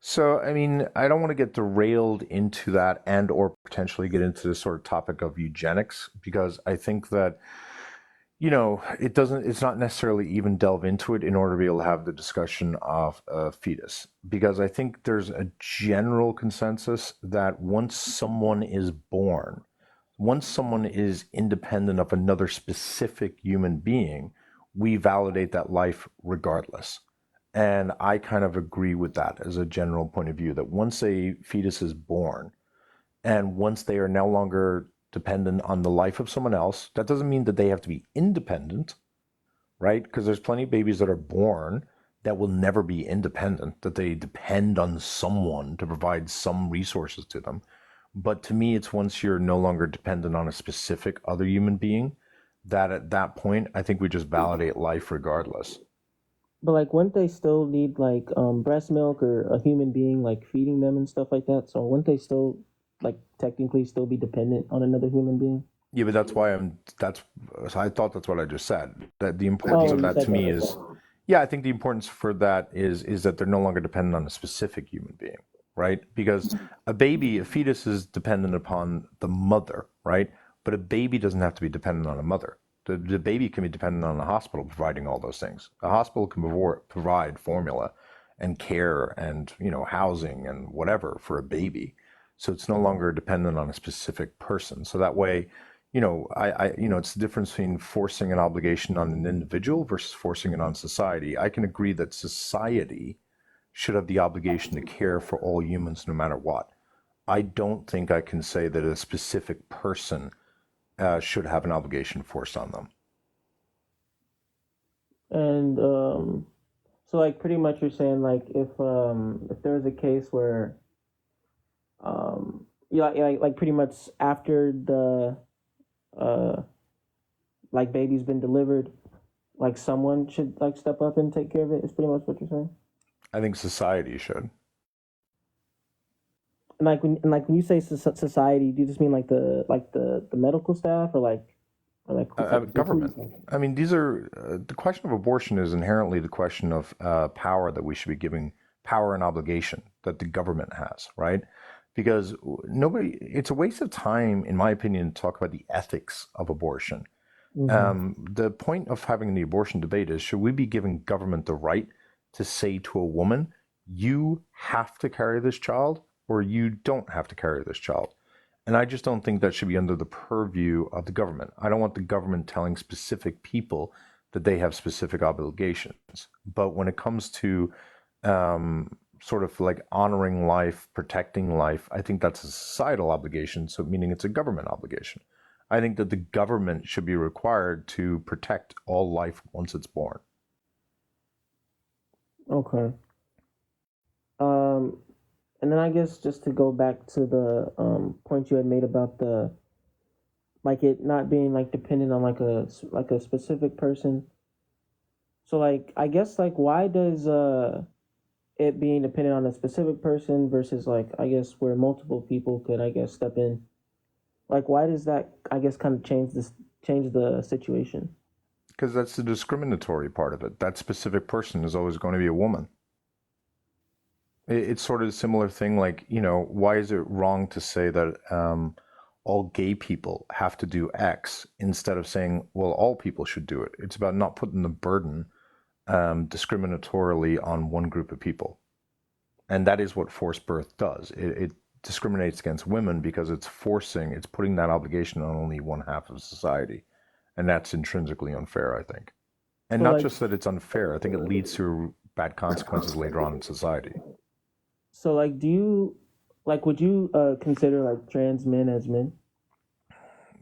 So, I mean, I don't want to get derailed into that and or potentially get into this sort of topic of eugenics because I think that it's not necessarily even delve into it in order to be able to have the discussion of a fetus. Because I think there's a general consensus that once someone is independent of another specific human being, we validate that life regardless. And I kind of agree with that as a general point of view that once a fetus is born, and once they are no longer dependent on the life of someone else, that doesn't mean that they have to be independent, right? Because there's plenty of babies that are born that will never be independent, that they depend on someone to provide some resources to them. But to me, it's once you're no longer dependent on a specific other human being, that at that point, I think we just validate life regardless. But like, wouldn't they still need like breast milk or a human being like feeding them and stuff like that? So wouldn't they still like technically still be dependent on another human being? Yeah, but that's why I thought that's what I just said. That the importance Oh, of you that said to me that. is, yeah, I think the importance for that is that they're no longer dependent on a specific human being, right? Because a fetus is dependent upon the mother, right? But a baby doesn't have to be dependent on a mother. The baby can be dependent on the hospital providing all those things. A hospital can provide formula and care and housing and whatever for a baby. So it's no longer dependent on a specific person. So that way, it's the difference between forcing an obligation on an individual versus forcing it on society. I can agree that society should have the obligation to care for all humans no matter what. I don't think I can say that a specific person should have an obligation forced on them. And so like pretty much you're saying like if there was a case where like pretty much after the uh like baby's been delivered, like someone should like step up and take care of it. Is pretty much what you're saying. I think society should. And like when you say society, do you just mean like the medical staff or like Government. I mean, these are the question of abortion is inherently the question of power that we should be giving power and obligation that the government has, right? because it's a waste of time, in my opinion, to talk about the ethics of abortion. The point of having the abortion debate is, should we be giving government the right to say to a woman, you have to carry this child or you don't have to carry this child? And I just don't think that should be under the purview of the government. I don't want the government telling specific people that they have specific obligations. But when it comes to sort of like honoring life, protecting life, I think that's a societal obligation, so meaning it's a government obligation. I think that the government should be required to protect all life once it's born. Okay. Um, and then I guess just to go back to the point you had made about the like it not being like dependent on like a specific person. So like I guess like why does it being dependent on a specific person versus like I guess where multiple people could I guess step in, like why does that I guess kind of change the situation? Because that's the discriminatory part of it. That specific person is always going to be a woman. It's sort of a similar thing, like, why is it wrong to say that all gay people have to do X instead of saying, well, all people should do it? It's about not putting the burden discriminatorily on one group of people. And that is what forced birth does. It discriminates against women because it's putting that obligation on only one half of society. And that's intrinsically unfair, I think. And So not like just that it's unfair, I think it leads to bad consequences later on in society. so like do you like would you consider like trans men as men?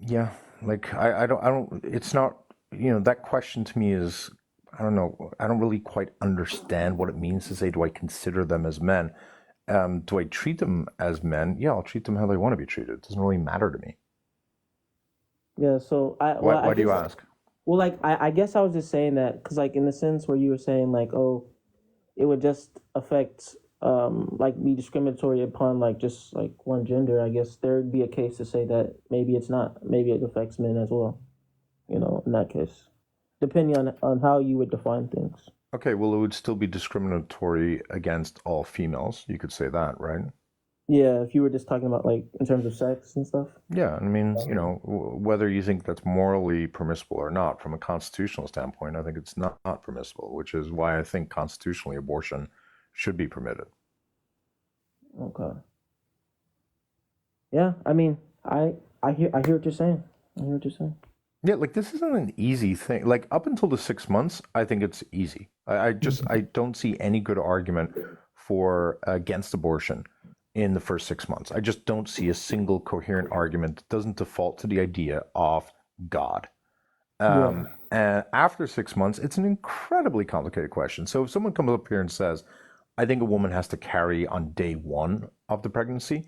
Yeah, like I don't, it's not, that question to me is, I don't know, I don't really quite understand what it means to say, do I consider them as men? Do I treat them as men? Yeah, I'll treat them how they want to be treated. It doesn't really matter to me. Yeah, so I Why do you guess ask? well like I guess I was just saying that because like in the sense where you were saying like oh it would just affect like be discriminatory upon like just like one gender. I guess there'd be a case to say that maybe it affects men as well, in that case, depending on how you would define things. Okay, well, it would still be discriminatory against all females. You could say that, right? Yeah, if you were just talking about like in terms of sex and stuff. Yeah, I mean, whether you think that's morally permissible or not, from a constitutional standpoint, I think it's not permissible, which is why I think constitutionally abortion should be permitted. Okay. Yeah, I mean, I hear what you're saying. I hear what you're saying. Yeah, like this isn't an easy thing. Like up until the 6 months, I think it's easy. I don't see any good argument for against abortion in the first 6 months. I just don't see a single coherent argument that doesn't default to the idea of God. Yeah. And after 6 months, it's an incredibly complicated question. So if someone comes up here and says, I think a woman has to carry on day one of the pregnancy,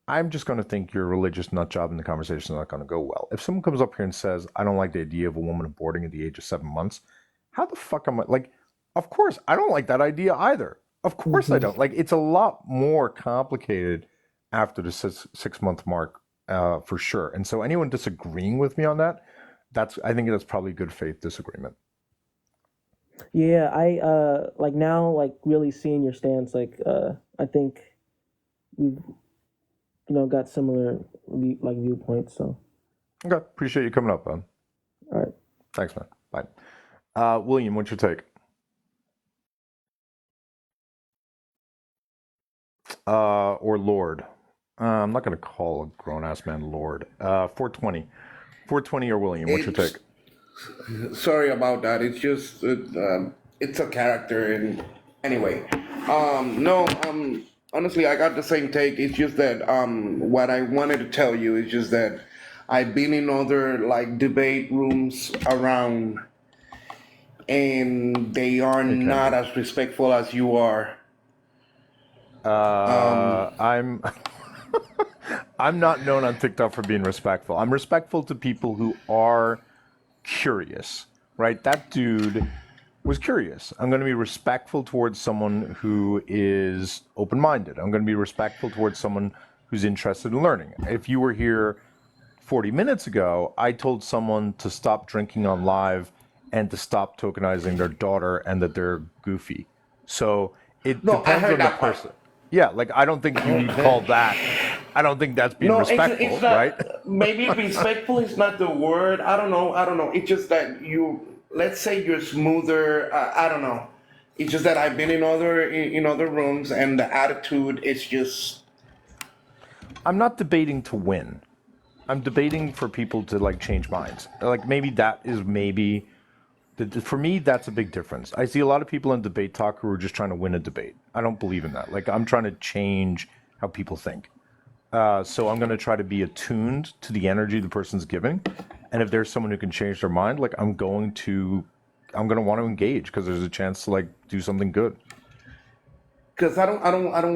I'm just going to think you're a religious nut job and the conversation is not going to go well. If someone comes up here and says, I don't like the idea of a woman aborting at the age of 7 months, how the fuck am I? Like, of course, I don't like that idea either. Of course I don't. Like, it's a lot more complicated after the 6 month mark, for sure. And so anyone disagreeing with me on that, I think that's probably good faith disagreement. Yeah, I like now like really seeing your stance like I think we've got similar viewpoints, so Okay, appreciate you coming up, man. all right. Thanks, man. Bye. William, what's your take? Or Lord? I'm not going to call a grown ass man Lord. 420. 420 or William, what's your It's take? sorry about that. It's just it's a character, and anyway, no, honestly, I got the same take. It's just that what I wanted to tell you is just that I've been in other like debate rooms around, and they are Hey, not Kenji. as respectful as you are. I'm I'm not known on TikTok for being respectful. I'm respectful to people who are curious, right? That dude was curious. I'm going to be respectful towards someone who is open-minded. I'm going to be respectful towards someone who's interested in learning. If you were here 40 minutes ago, I told someone to stop drinking on live and to stop tokenizing their daughter and that they're goofy. So it No, I depends heard on the that part. person. Yeah, like I don't think you would call that I don't think that's being No, it's respectful, right? not. Maybe respectful is not the word. I don't know. I don't know. It's just that you. Let's say you're smoother. I don't know. It's just that I've been in other rooms, and the attitude is just. I'm not debating to win. I'm debating for people to like change minds. Like maybe that is maybe for me that's a big difference. I see a lot of people in debate talk who are just trying to win a debate. I don't believe in that. Like I'm trying to change how people think. So I'm going to try to be attuned to the energy the person's giving, and if there's someone who can change their mind, like I'm going to want to engage because there's a chance to like do something good. Because I don't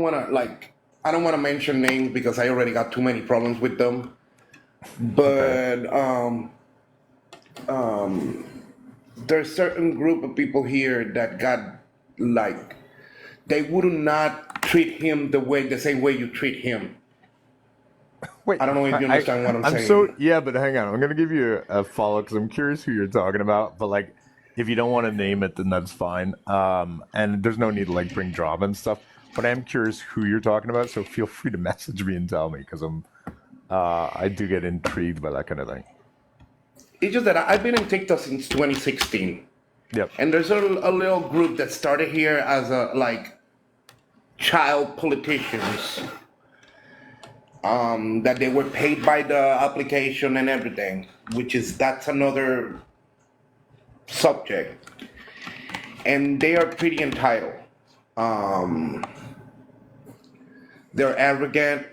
want to like. I don't want to mention names because I already got too many problems with them. Okay. But there's certain group of people here that got like they would not treat him the same way you treat him. Wait, I don't know if you understand what I'm I'm so saying. yeah, but hang on. I'm gonna give you a follow because I'm curious who you're talking about. But like, if you don't want to name it, then that's fine. And there's no need to like bring drama and stuff. But I am curious who you're talking about, so feel free to message me and tell me because I do get intrigued by that kind of thing. It's just that I've been in TikTok since 2016, Yep. and there's a little group that started here as a like child politicians. That they were paid by the application and everything, that's another subject, and they are pretty entitled. Um, they're arrogant,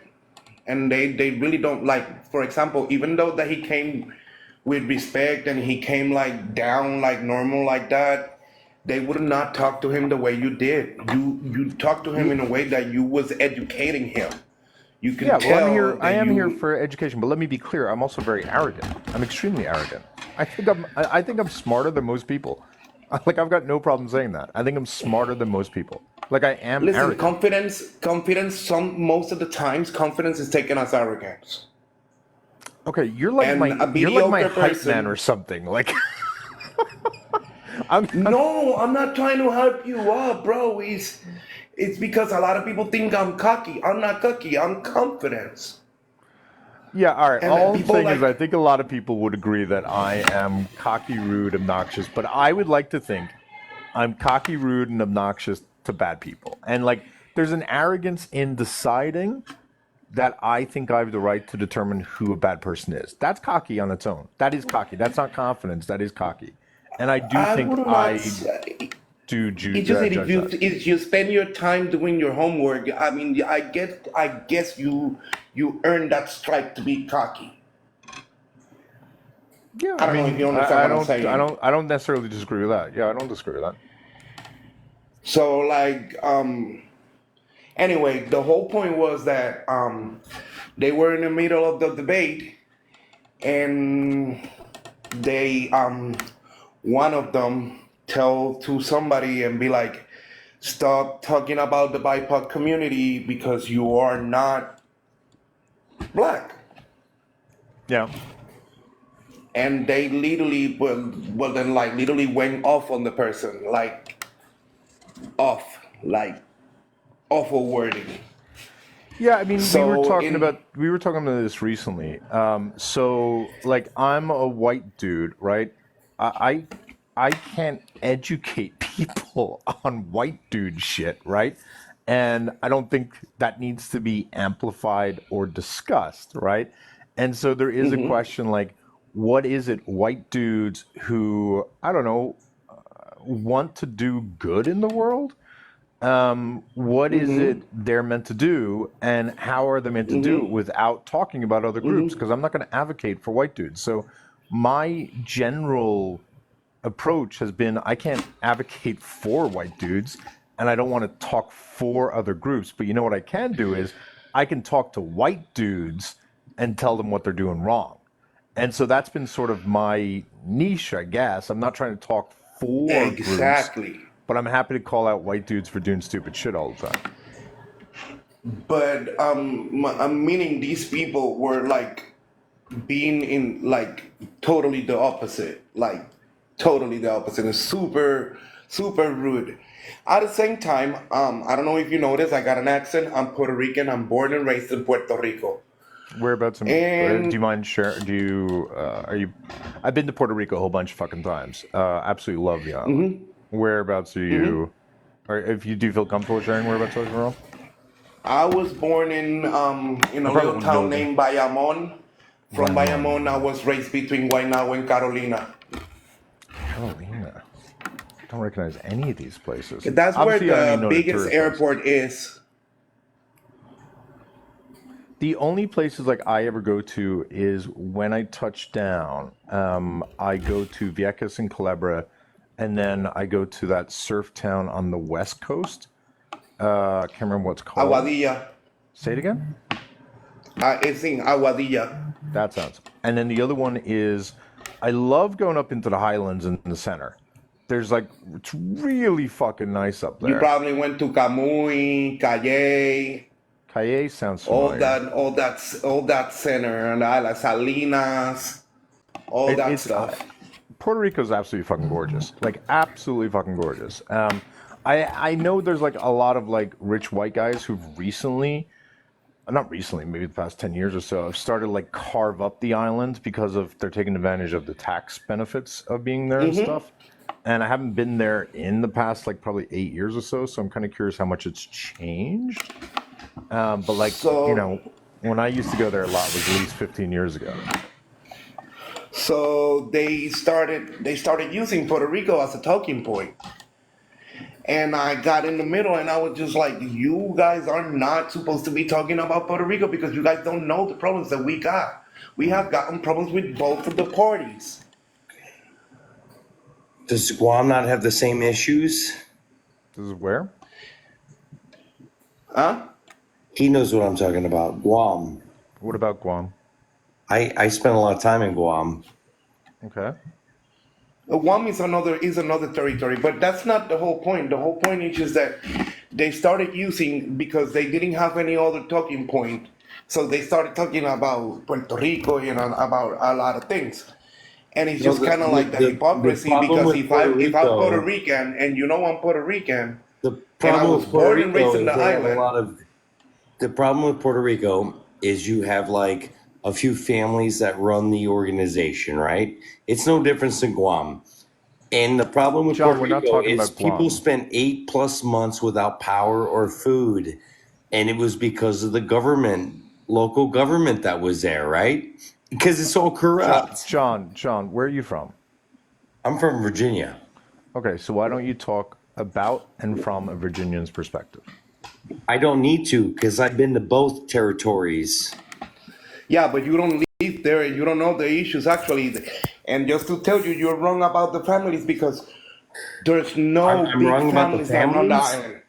and they really don't like. For example, even though that he came with respect and he came like down like normal like that, they would not talk to him the way you did. You talk to him in a way that you was educating him. You can Yeah, well, I'm tell here. I that am here you. for education, but let me be clear. I'm also very arrogant. I'm extremely arrogant. I think I'm smarter than most people. Like I've got no problem saying that. I think I'm smarter than most people. Like I am Listen, arrogant. confidence. Most of the times, confidence is taken as arrogance, Okay, and a you're like my mediocre hype man or person. something. Like I'm No, I'm not trying to help you up, bro. It's because a lot of people think I'm cocky. I'm not cocky. I'm confidence, yeah, all right. and All I'm people saying is I like. think a lot of people would agree that I am cocky, rude, obnoxious, but I would like to think I'm cocky, rude, and obnoxious to bad people. And like there's an arrogance in deciding that I think I have the right to determine who a bad person is. That's cocky on its own. That is cocky. That's not confidence. That is cocky. And I do I think would not I say. do It's just that judge that. if you spend your time doing your homework, I mean, I guess you earn that stripe to be cocky. Yeah, I I don't know if mean, you understand what I'm saying. I don't necessarily disagree with that. Yeah, I don't disagree with that. So like anyway, the whole point was that they were in the middle of the debate, and they one of them tell to somebody and be like, stop talking about the BIPOC community because you are not black. Yeah. And they literally well then like literally went off on the person, like off, like awful wording. Yeah, I mean, So in we were talking about this recently. So like I'm a white dude, right? I I can't educate people on white dude shit, right? And I don't think that needs to be amplified or discussed, right? And so there is a question like, what is it white dudes who, I don't know, want to do good in the world? What is it they're meant to do, and how are they meant to do it without talking about other groups? Because I'm not going to advocate for white dudes. So my general approach has been I can't advocate for white dudes, and I don't want to talk for other groups. But you know what I can do is I can talk to white dudes and tell them what they're doing wrong. And so that's been sort of my niche, I guess. I'm not trying to talk for groups, exactly. but I'm happy to call out white dudes for doing stupid shit all the time. But I'm meaning these people were like being in like totally the opposite, like totally the opposite, and super super rude. At the same time, I don't know if you noticed, I got an accent. I'm Puerto Rican. I'm born and raised in Puerto Rico. Whereabouts in, do you And mind sharing? Do you, are you, I've been to Puerto Rico a whole bunch of fucking times. Absolutely love the island. Whereabouts are you, or if you do feel comfortable sharing whereabouts are you from? I was born in I a probably little won't town know them. named Bayamon. From Bayamon, I Bayamon, was raised between Guaynabo and Carolina. Carolina. I don't recognize any of these places. That's where Obviously, I only the know the biggest tourist places. airport is. The only places like I ever go to is when I touch down. I go to Vieques and Culebra, and then I go to that surf town on the west coast. Can't remember what it's called. Aguadilla. Say it again. It's in Aguadilla. That sounds. And then the other one is, I love going up into the highlands in the center. There's like, it's really fucking nice up You there. probably went to Camuy, Calle, Calle sounds familiar. all that center, and Las Salinas, all that It's stuff. Puerto Rico is absolutely fucking gorgeous, like absolutely fucking gorgeous. I know there's like a lot of like rich white guys who've recently, not recently, maybe the past 10 years or so, have started like carve up the island because of they're taking advantage of the tax benefits of being there and stuff. And I haven't been there in the past like probably 8 years or so, so I'm kind of curious how much it's changed. But like So, when I used to go there a lot was at least 15 years ago. so they started using Puerto Rico as a talking point. And I got in the middle and I was just like, you guys are not supposed to be talking about Puerto Rico because you guys don't know the problems that we got. We have gotten problems with both of the parties. Does Guam not have the same issues? This is where? Huh? He knows what I'm talking about. Guam. What about Guam? I spent a lot of time in Guam. Okay. Guam is another territory, but that's not the whole point. The whole point is just that they started using because they didn't have any other talking point, so they started talking about Puerto Rico, about a lot of things, and it's No, just kind of like the the hypocrisy problem because with if I'm Puerto Rican and you know I'm Puerto Rican the and I problem was with Puerto born and raised Rico in is the they have a island, lot of. The problem with Puerto Rico is you have like a few families that run the organization, right? It's no different than Guam. And the problem with John, Puerto we're not Rico talking is about people Guam. spent 8+ months without power or food. And it was because of the government, local government that was there, right? Because it's all corrupt. John, where are you from? I'm from Virginia. Okay, so why don't you talk about and from a Virginian's perspective? I don't need to because I've been to both territories. yeah, but you don't live there and you don't know the issues actually. And just to tell you, you're wrong about the families because there's no I'm big wrong about the families that run the families. island.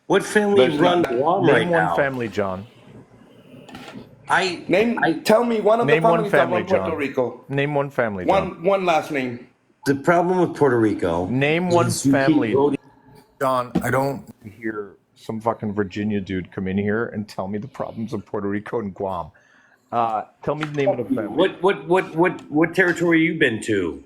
What family There's run not. Guam Name right one now? family, John. I Tell me one of the Name one families that family, run Puerto John. Rico. Name one family, John. One last name. The problem with Puerto Rico Name one is you keep family. voting. John, I don't hear some fucking Virginia dude come in here and tell me the problems of Puerto Rico and Guam. Tell me the name of the family. What territory you been to?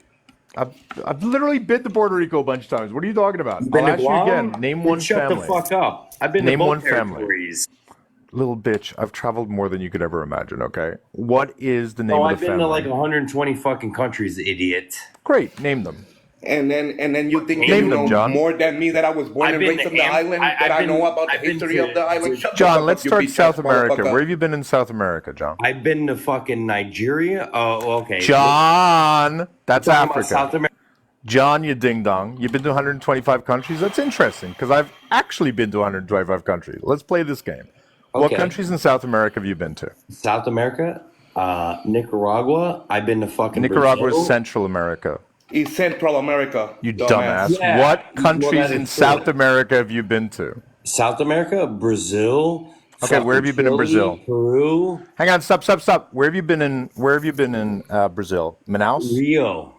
I've literally been to Puerto Rico a bunch of times. What are you talking about? You been I'll to ask you again. Guam? Name Then one shut family. the fuck up. I've been Name to one both family. territories. Little bitch, I've traveled more than you could ever imagine, okay? What is the name Oh, of I've the been family? to like 120 fucking countries, idiot. Great, name them. And then you think that Name you them, know John. more than me that I was born I've and been raised to on the island, that I know about the I've been history to- of the island. Shut the John, fuck let's up, you start bitch South ass America. motherfucker. Where have you been in South America, John? I've been to fucking Nigeria. Oh, okay. John, that's Talking about Africa. South America. John, you ding dong. You've been to 125 countries? That's interesting because I've actually been to 125 countries. Let's play this game. What Okay. countries in South America have you been to? South America, Nicaragua. I've been to fucking Nicaragua is Brazil. Central America. It's Central America. You dumbass. Yeah. What Well, countries that in is South true. America have you been to? South America, Brazil. Okay, where have you been in Chile, Brazil? Peru, Hang on, stop. Where have you been in Brazil? Manaus? Rio.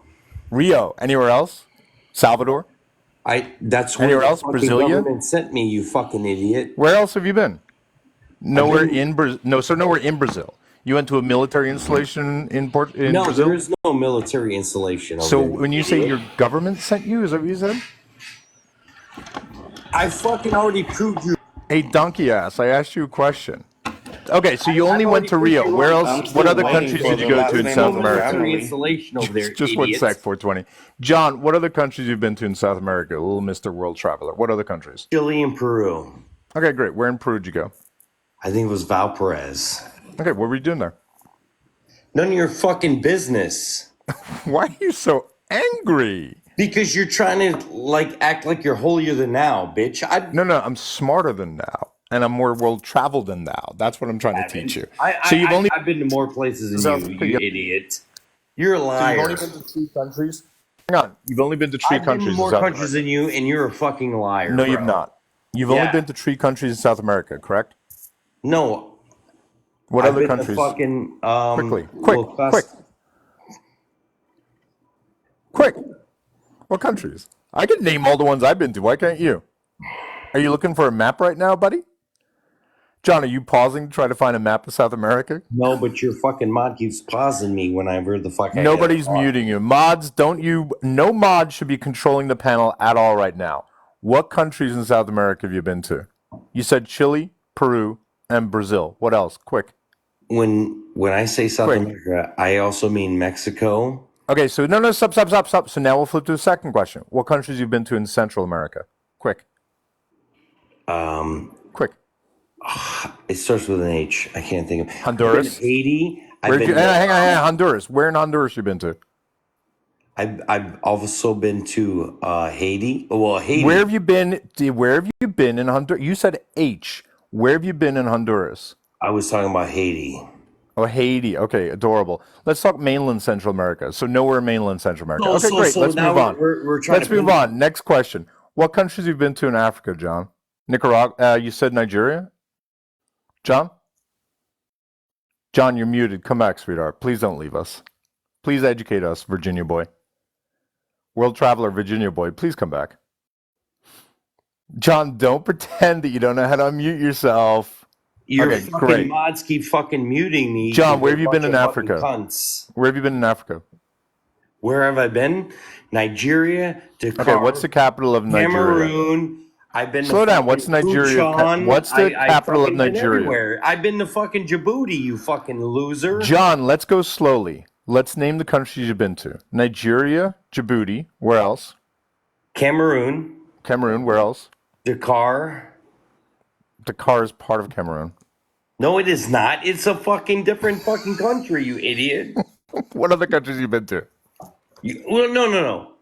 Rio? Anywhere else? Salvador? That's where Anywhere the else? fucking Brasilia? government sent me, you fucking idiot. Where else have you been? Nowhere been- in Brazil. No, so nowhere in Brazil. You went to a military installation in No, Brazil? there is no military installation over So there, when you say idiot. your government sent you, is that what you said? I fucking already proved you. Hey, donkey ass, I asked you a question. Okay, so you only I've went already to proved Rio. you Where wrong. else? I'm What still other waiting countries for did you the go last to in name South of No the America? military family. installation over there, Just one idiots. sec, 420. John, what other countries you've been to in South America? Little Mr. World Traveler. What other countries? Chile and Peru. Okay, great. Where in Peru did you go? I think it was Valparaiso. Okay, what were you doing there? None of your fucking business. Why are you so angry? Because you're trying to like act like you're holier than thou, bitch. No, I'm smarter than thou, and I'm more world traveled than thou. That's what I'm trying to teach you. So you've only I've been to more places than South you, Africa. you idiot. You're a So you've only liar. been to 3 countries. Hang on, you've only been to 3 I've been to countries in more South countries America. than you, and you're a fucking liar, No, bro. you've not. You've only been to 3 countries in South America, correct? No, What I've other been to countries? fucking Quickly, well, quick. What countries? I can name all the ones I've been to. Why can't you? Are you looking for a map right now, buddy? John, are you pausing to try to find a map of South America? No, but your fucking mod keeps pausing me whenever the fuck I Nobody's get it. muting you. Mods, no mod should be controlling the panel at all right now. What countries in South America have you been to? You said Chile, Peru, and Brazil. What else? Quick. When I say South Quick. America, I also mean Mexico. Okay, so no, stop. So now we'll flip to the second question. What countries you've been to in Central America? Quick. Quick. It starts with an H. I can't think of Honduras? I've been to Haiti. Hang on, Honduras. Where in Honduras you been to? I've also been to Haiti. Well, Haiti. Where have you been? Where have you been in Honduras? You said H. Where have you been in Honduras? I was talking about Haiti. Oh, Haiti. Okay, adorable. Let's talk mainland Central America. So nowhere in mainland Central America. Okay, great. Let's move on. Let's move on. Next question. What countries have you been to in Africa, John? Nicaragua. You said Nigeria? John? John, you're muted. Come back, sweetheart. Please don't leave us. Please educate us, Virginia boy. World traveler, Virginia boy. Please come back. John, don't pretend that you don't know how to unmute yourself. Your fucking mods keep fucking muting me. John, where have you been in Africa? Cunts. Where have you been in Africa? Where have I been? Nigeria, Dakar. Okay, what's the capital of Nigeria? Cameroon. I've been. Slow down. What's Nigeria? What's the capital of Nigeria? Everywhere. I've been to fucking Djibouti. You fucking loser. John, let's go slowly. Let's name the countries you've been to. Nigeria, Djibouti. Where else? Cameroon. Where else? Dakar. Dakar is part of Cameroon. No, it is not. It's a fucking different fucking country, you idiot. What other countries you been to? No.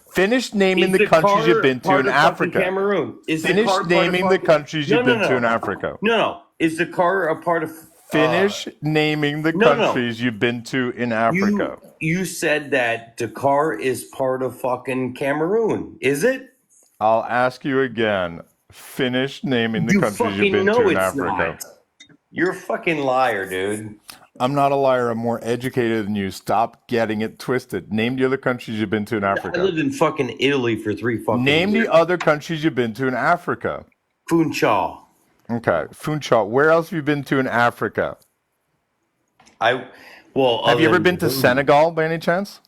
Finish naming the countries you've been to in Africa. Cameroon. Finish naming the countries you've been to in Africa. No. Is Dakar a part of... Finish naming the countries you've been to in Africa. You said that Dakar is part of fucking Cameroon. Is it? I'll ask you again. Finish naming the countries you've been to in Africa. Not. You're a fucking liar, dude. I'm not a liar. I'm more educated than you. Stop getting it twisted. Name the other countries you've been to in Africa. I lived in fucking Italy for 3 fucking Name years. the other countries you've been to in Africa. Funchal. Okay, Funchal. Where else have you been to in Africa? Have you ever been to Senegal by any chance?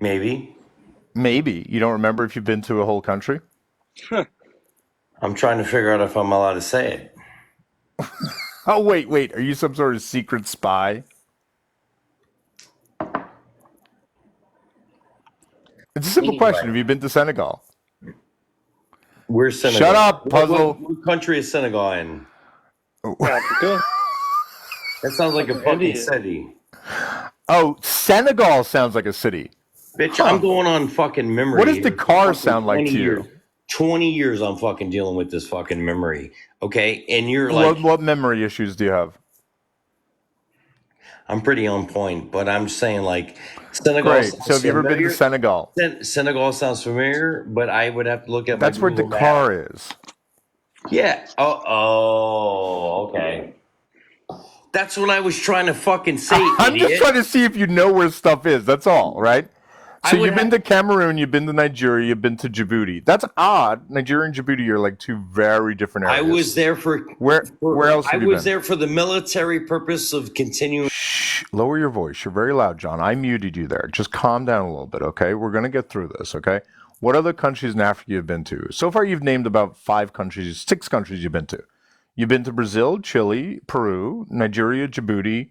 Maybe. Maybe. You don't remember if you've been to a whole country? I'm trying to figure out if I'm allowed to say it. Oh, wait. Are you some sort of secret spy? It's a simple question. Have you been to Senegal? Where's Senegal? Shut up, puzzle. What country is Senegal in? Africa. That sounds like a fucking city. Oh, Senegal sounds like a city. Bitch, I'm going on fucking memory. What does Dakar sound like to you? 20 years I'm fucking dealing with this fucking memory. Okay? And you're like... What memory issues do you have? I'm pretty on point, but I'm just saying like... Senegal. Great. So have you ever been to Senegal? Senegal sounds familiar, but I would have to look at That's my where Google Dakar map. is. Yeah. Oh, okay. That's what I was trying to fucking say, I'm idiot. just trying to see if you know where stuff is. That's all, right? So you've been to Cameroon, you've been to Nigeria, you've been to Djibouti. That's odd. Nigeria and Djibouti are like 2 very different areas. I was there for... Where else have you been? I was there for the military purpose of continuing... Shh, lower your voice. You're very loud, John. I muted you there. Just calm down a little bit, okay? We're going to get through this, okay? What other countries in Africa you've been to? So far, you've named about 6 countries you've been to. You've been to Brazil, Chile, Peru, Nigeria, Djibouti,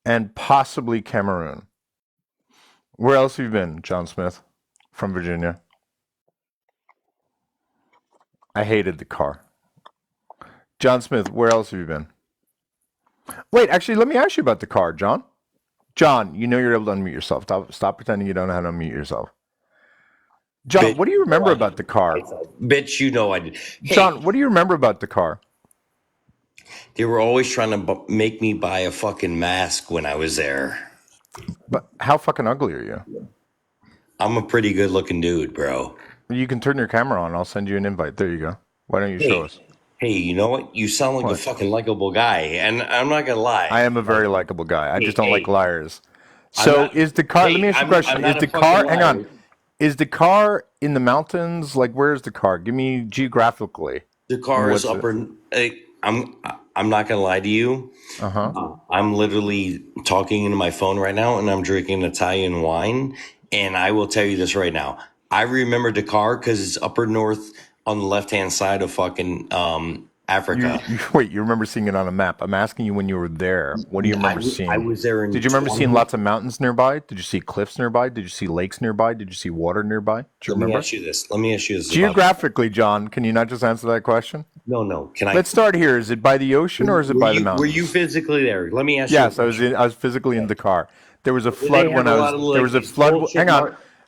and possibly Cameroon. Where else have you been, John Smith, from Virginia? I hated the car. John Smith, where else have you been? Wait, actually, let me ask you about the car, John. John, you know you're able to unmute yourself. Stop pretending you don't know how to unmute yourself. John, Bitch, what do you remember about the car? Bitch, you know I did. Hey, John, what do you remember about the car? they were always trying to make me buy a fucking mask when I was there. But how fucking ugly are you? I'm a pretty good looking dude, bro. You can turn your camera on. I'll send you an invite. There you go. Why don't you show us? Hey, you know what? You sound like a fucking likable guy, and I'm not gonna lie. I am a very likable guy. I just don't like liars. I'm So not- is the car? Hey, let me ask you a I'm question. not Is a the fucking car? Hang liar. on. Is the car in the mountains? Like, where's the car? Give me geographically. The car is What's upper. I'm not gonna lie to you. I'm literally talking into my phone right now, and I'm drinking Italian wine. And I will tell you this right now. I remember Dakar because it's upper north on the left hand side of fucking Africa. Wait, you remember seeing it on a map? I'm asking you when you were there. What do you remember seeing? I was there in. Did you remember 20 seeing lots of mountains nearby? Did you see cliffs nearby? Did you see lakes nearby? Did you see water nearby? Do you Let me remember? ask you this. Let me ask you this. Geographically, John, can you not just answer that question? No. Can I? Let's start here. Is it by the ocean or is it by the mountains? Were you physically there? Let me ask Yes, you. I was physically in Dakar. There was a flood have when a I lot was. of, There was a like, flood. bullshit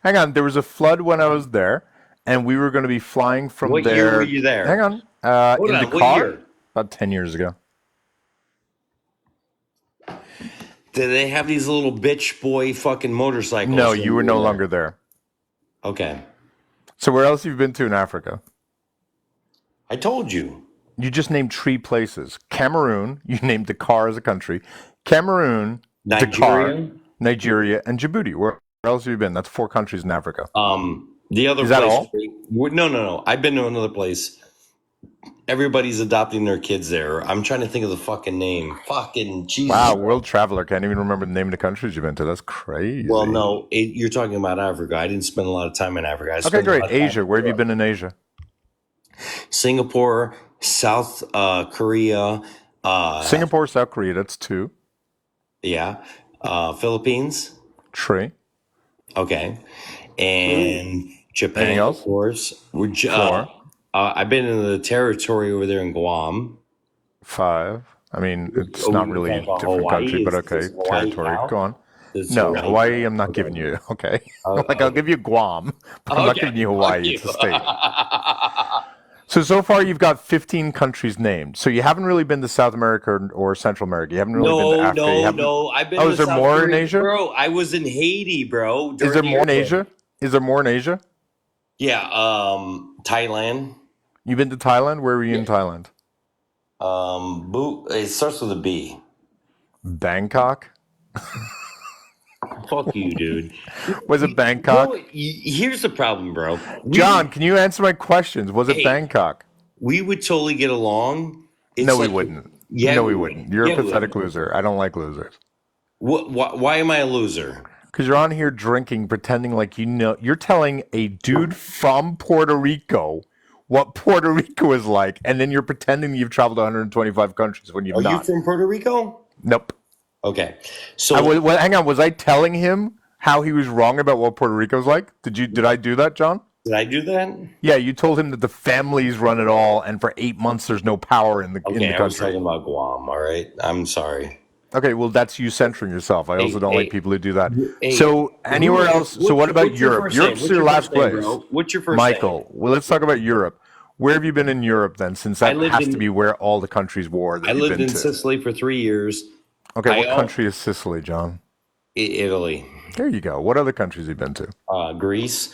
Hang on. There was a flood when I was there, and we were going to be flying from What there. year were you there? Hang on. Hold in on, Dakar, what year? about 10 years ago. Do they have these little bitch boy fucking motorcycles? No, when you were no there? longer there. Okay. So where else have you been to in Africa? I told you. You just named 3 places. Cameroon. You named Dakar as a country. Cameroon, Dakar, Nigeria. Nigeria, and Djibouti. Where else have you been? That's 4 countries in Africa. The other Is that place. all? No. I've been to another place. Everybody's adopting their kids there. I'm trying to think of the fucking name. Fucking Jesus. Wow, world traveler. Can't even remember the name of the countries you've been to. That's crazy. Well, no, you're talking about Africa. I didn't spend a lot of time in Africa. I Okay, spent a great. lot of time Asia. in Where have you Europe. been in Asia? Singapore, South Korea. Singapore, South Korea. That's 2. Yeah. Philippines. 3. Okay. And Japan, Anything else? of course. 4. I've been in the territory over there in Guam. 5. I mean, it's Oh, not we really a talking about different Hawaii? country, but Does okay. Hawaii Territory. count? Go on. Does No, Hawaii, count? I'm not giving you. Okay. Oh, Like, I'll give you Guam, but I'm not giving you Hawaii. It's a state. So far, you've got 15 countries named. So you haven't really been to South America or Central America. You haven't really been to Africa. You haven't- No. I've been Oh, to is there South more in Korea. Asia? Bro, I was in Haiti, bro. Is during there the more in earthquake. Asia? Is there more in Asia? Yeah, Thailand. You've been to Thailand? Where were you in Thailand? It starts with a B. Bangkok? Fuck you, dude. Was it Bangkok? No, here's the problem, bro. John, can you answer my questions? Was it Hey, Bangkok? We would totally get along. It's No, we like- wouldn't. Yeah, No, we we wouldn't. would. You're Yeah, a we would. pathetic loser. I don't like losers. Why am I a loser? Because you're on here drinking, pretending like you know. You're telling a dude from Puerto Rico what Puerto Rico is like, and then you're pretending you've traveled to 125 countries when you've Are you not. from Puerto Rico? Nope. Okay. So Hang on. Was I telling him how he was wrong about what Puerto Rico's like? Did I do that, John? did I do that? Yeah, you told him that the families run it all, and for 8 months there's no power in the Okay, I was country. talking about Guam. All right. I'm sorry. Okay, well, that's you censoring yourself. I also don't like hey, people who do that. hey, So, anywhere else? So, what about what's your Europe? first name? Europe's What's your your last first name, place. bro? What's your first Michael. name? Well, let's talk about Europe. Where have you been in Europe then? Since that lived has in- to be where all the countries were that I you've lived been in to. Sicily for 3 years. Okay, what I- country is Sicily, John? Italy, There you go. What other countries have you been to? Greece.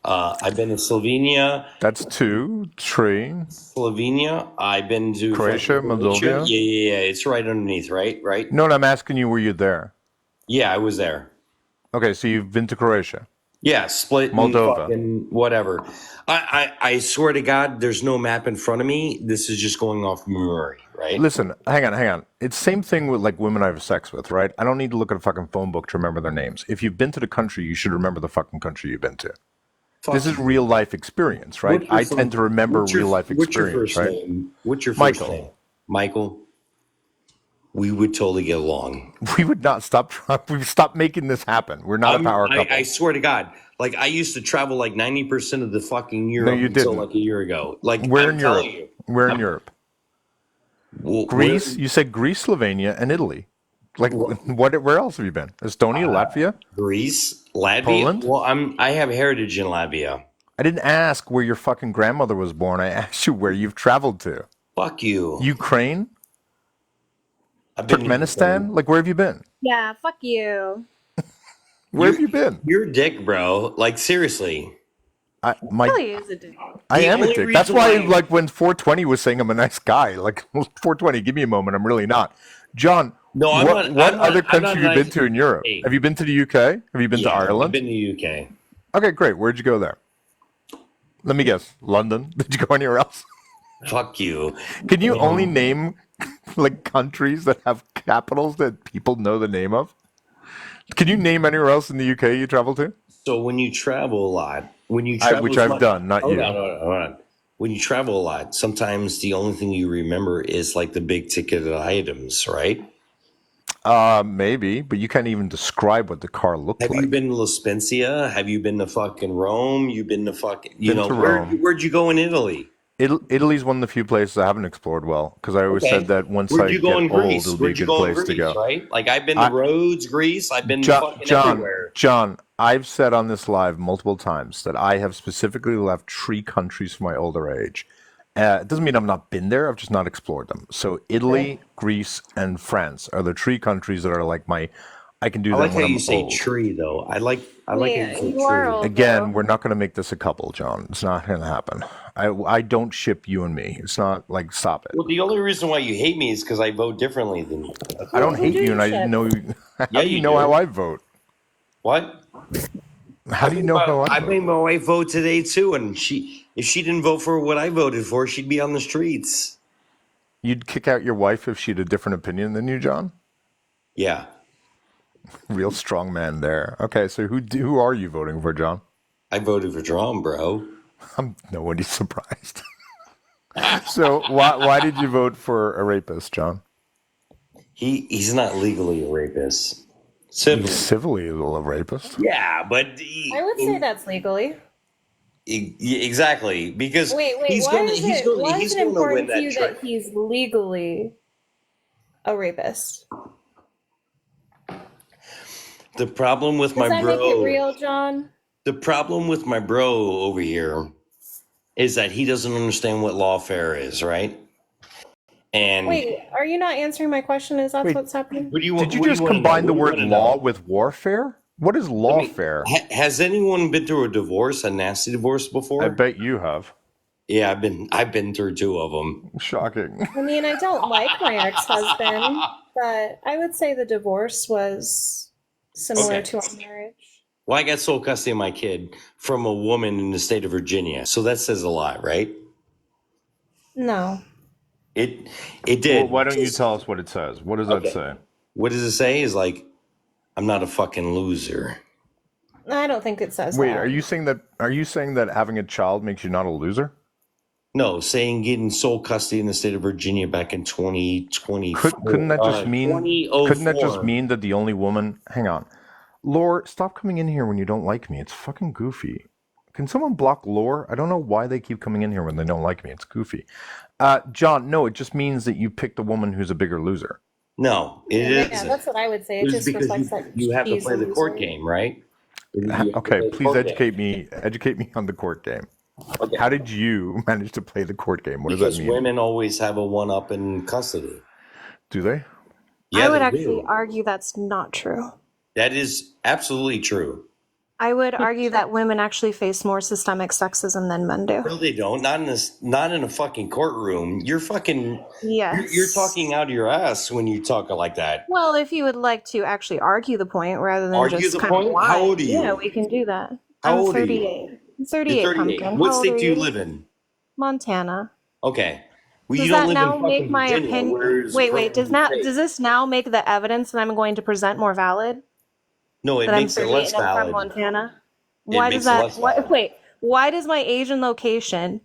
I've been to Slovenia. That's 2, 3. Slovenia. I've been to Croatia, Moldova? Yeah. It's right underneath, right? Right. No, I'm asking you, were you there? Yeah, I was there. Okay, so you've been to Croatia. Yeah, split and Moldova. fucking whatever. I swear to God, there's no map in front of me. This is just going off memory, right? Listen, hang on. It's same thing with like women I have sex with, right? I don't need to look at a fucking phone book to remember their names. If you've been to the country, you should remember the fucking country you've been to. This is real life experience, right? I tend to remember real life experience, right? Name? What's your first Michael. name? Michael. We would totally get along. We would not stop trying. We've stopped making this happen. We're not a power couple. I swear to God. Like, I used to travel like 90% of the fucking year No, up you until didn't. like a year ago. Like, We're I'm in telling Europe. you. We're in Europe. Greece. You said Greece, Slovenia, and Italy. Like, where else have you been? Estonia, Latvia, Greece, Latvia. Poland? Well, I have heritage in Latvia. I didn't ask where your fucking grandmother was born. I asked you where you've traveled to. Fuck you. Ukraine? I've been Turkmenistan? Like, where have you been? Yeah, fuck you. Where have you been? You're a dick, bro. Like, seriously. Really is a dick. I am a only dick. That's reason why, why- like, when 420 was saying I'm a nice guy, like, 420, give me a moment. I'm really not. John, No, I'm what not- other I'm country not have you nice. been to in Europe? Hey. Have you been to the UK? Have you been to Ireland? I've been to the UK. Okay, great. Where'd you go there? Let me guess. London? Did you go anywhere else? Fuck you. Can you only name, like, countries that have capitals that people know the name of? Can you name anywhere else in the UK you travel to? So when you travel a lot, which I've done, not you. Hold on. When you travel a lot, sometimes the only thing you remember is like the big ticketed items, right? Maybe, but you can't even describe what the car looked Have like. you been to La Spezia? Have you been to fucking Rome? You've been to fucking, Been to Rome. where'd you go in Italy? Italy's one of the few places I haven't explored well because I always said that once Where'd I you get go in old, Greece? it'll be a Where'd you good go in place to Greece, go. right? Like, I've been to Rhodes, Greece. I've been fucking everywhere. John, I've said on this live multiple times that I have specifically left 3 countries for my older age. It doesn't mean I've not been there. I've just not explored them. So Italy, Greece, and France are the 3 countries that are like I can do I them like how when I'm you say old. tree, though. I like how you say you are tree. old. Again, we're not going to make this a couple, John. It's not going to happen. I don't ship you and me. It's not like, stop it. Well, the only reason why you hate me is because I vote differently than you. I don't Who hate do you, you and I ship? didn't know you. How Yeah, do you you know do. how I vote? What? How do you know how I I vote? made my wife vote today too, and if she didn't vote for what I voted for, she'd be on the streets. You'd kick out your wife if she had a different opinion than you, John? Yeah. Real strong man there. Okay, so who are you voting for, John? I voted for Trump, bro. Nobody's surprised. So why did you vote for a rapist, John? He's not legally a rapist. He's civilly a rapist. Yeah, but I would say that's legally. exactly because Wait, he's why going is he's it going why he's is it going to win important to you that that he's legally a rapist? The problem with Does my that bro. make it real, John? The problem with my bro over here is that he doesn't understand what lawfare is, right? And Wait, are you not answering my question? Is that what's happening? what do you Did you what do just wanna combine know? the What do word you wanna law know? with warfare? What is lawfare? Has anyone been through a divorce, a nasty divorce before? I bet you have. Yeah, I've been through 2 of them. Shocking. I mean, I don't like my ex-husband, but I would say the divorce was similar to our marriage. Well, I got sole custody of my kid from a woman in the state of Virginia, so that says a lot, right? No. It did. Well, why don't you tell us what it says? What does that say? What does it say? Is like, I'm not a fucking loser. I don't think it says Wait, that. are you saying that having a child makes you not a loser? No, saying getting sole custody in the state of Virginia back in 2020. Couldn't that just mean? 2004. Couldn't that just mean that the only woman? Hang on, Lore, stop coming in here when you don't like me. It's fucking goofy. Can someone block Lore? I don't know why they keep coming in here when they don't like me. It's goofy. John, no, it just means that you picked a woman who's a bigger loser. No, it is. Yeah, that's what I would say. It It's just because reflects that you have to she's play a the court loser. game, right? Okay, please educate me. Educate me on the court game. Okay. How did you manage to play the court game? What does Because that mean? women always have a one-up in custody. Do they? Yeah, I would they actually do. argue that's not true. That is absolutely true. I would argue that women actually face more systemic sexism than men do. No, they don't. Not in a fucking courtroom. You're fucking. Yes. You're talking out of your ass when you talk like that. Well, if you would like to actually argue the point rather than Argue just the kind point? of lie. How old are you? Yeah, we can do that. How I'm old are you? 38. I'm 38, You're 38. pumpkin. What How old state are do you live in? Montana. Okay. Well, Does you don't that live now in make fucking my Virginia, opinion? where's Wait. Does State? this now make the evidence that I'm going to present more valid? No, it That I'm makes it 38 less and I'm from valid. Montana? It Why makes does it that? less valid. Why does my age and location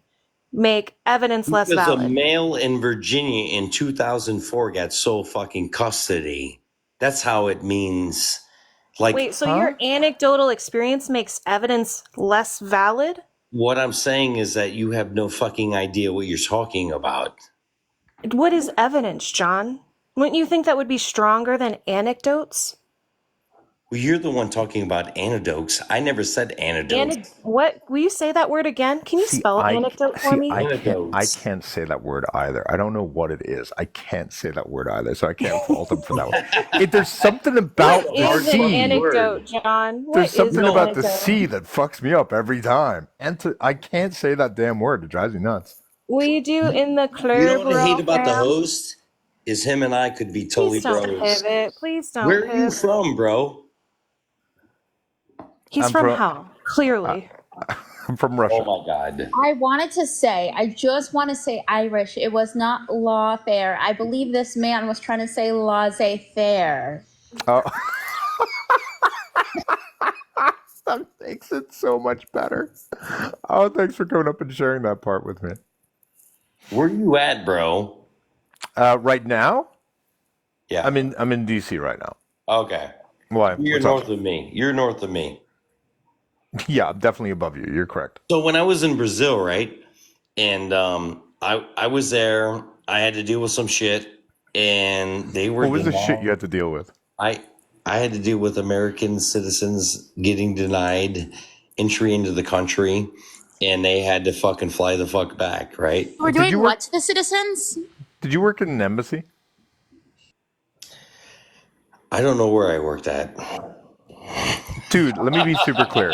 make evidence less Because a valid? male in Virginia in 2004 got sole fucking custody. That's how it means. Like, Wait, so your anecdotal experience makes evidence less valid? what I'm saying is that you have no fucking idea what you're talking about. What is evidence, John? Wouldn't you think that would be stronger than anecdotes? Well, you're the one talking about anecdotes. I never said anecdotes. What? Will you say that word again? Can you spell anecdote for me? I can't say that word either. I don't know what it is. I can't say that word either, so I can't fault him for that one. If there's something about What the is an C, anecdote, John? What there's is something an about the anecdote? C that fucks me up every time. I can't say that damn word. It drives me nuts. Will you do in the You club, know what I hate about the Wolfram? host? Is him and I could be totally Please don't bros. pivot. Please don't Where are you pivot. from, bro? He's I'm from from- hell, clearly. I'm from Russia. Oh my god. I wanted to say, I just want to say Irish. It was not lawfare. I believe this man was trying to say laissez-faire. Oh. That makes it so much better. Oh, thanks for coming up and sharing that part with me. Where you at, bro? Right now, Yeah. I'm in DC right now. Okay. Why? You're What's north up? of me. You're north of me. Yeah, I'm definitely above you. You're correct. So when I was in Brazil, right? And I was there. I had to deal with some shit, and they were. What was the shit you had to deal with? I had to deal with American citizens getting denied entry into the country, and they had to fucking fly the fuck back, right? We're Did doing you what work- to the citizens? Did you work in an embassy? I don't know where I worked at. Dude, let me be super clear.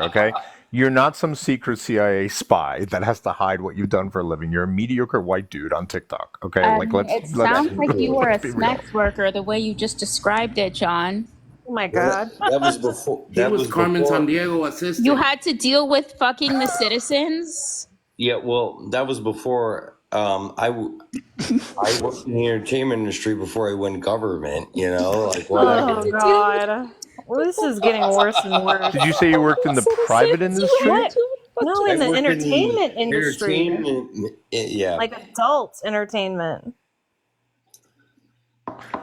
Okay? You're not some secret CIA spy that has to hide what you've done for a living. You're a mediocre white dude on TikTok, okay? It sounds like you were a sex worker the way you just described it, John. Oh my god. That was before. He was Carmen Sandiego assistant. You had to deal with fucking the citizens? Yeah, well, that was before. I worked in the entertainment industry before I went government. You know, like whatever. Oh god. Well, this is getting worse and worse. Did you say you worked in the private industry? What? No, in I the worked entertainment industry. Yeah. Like adult entertainment.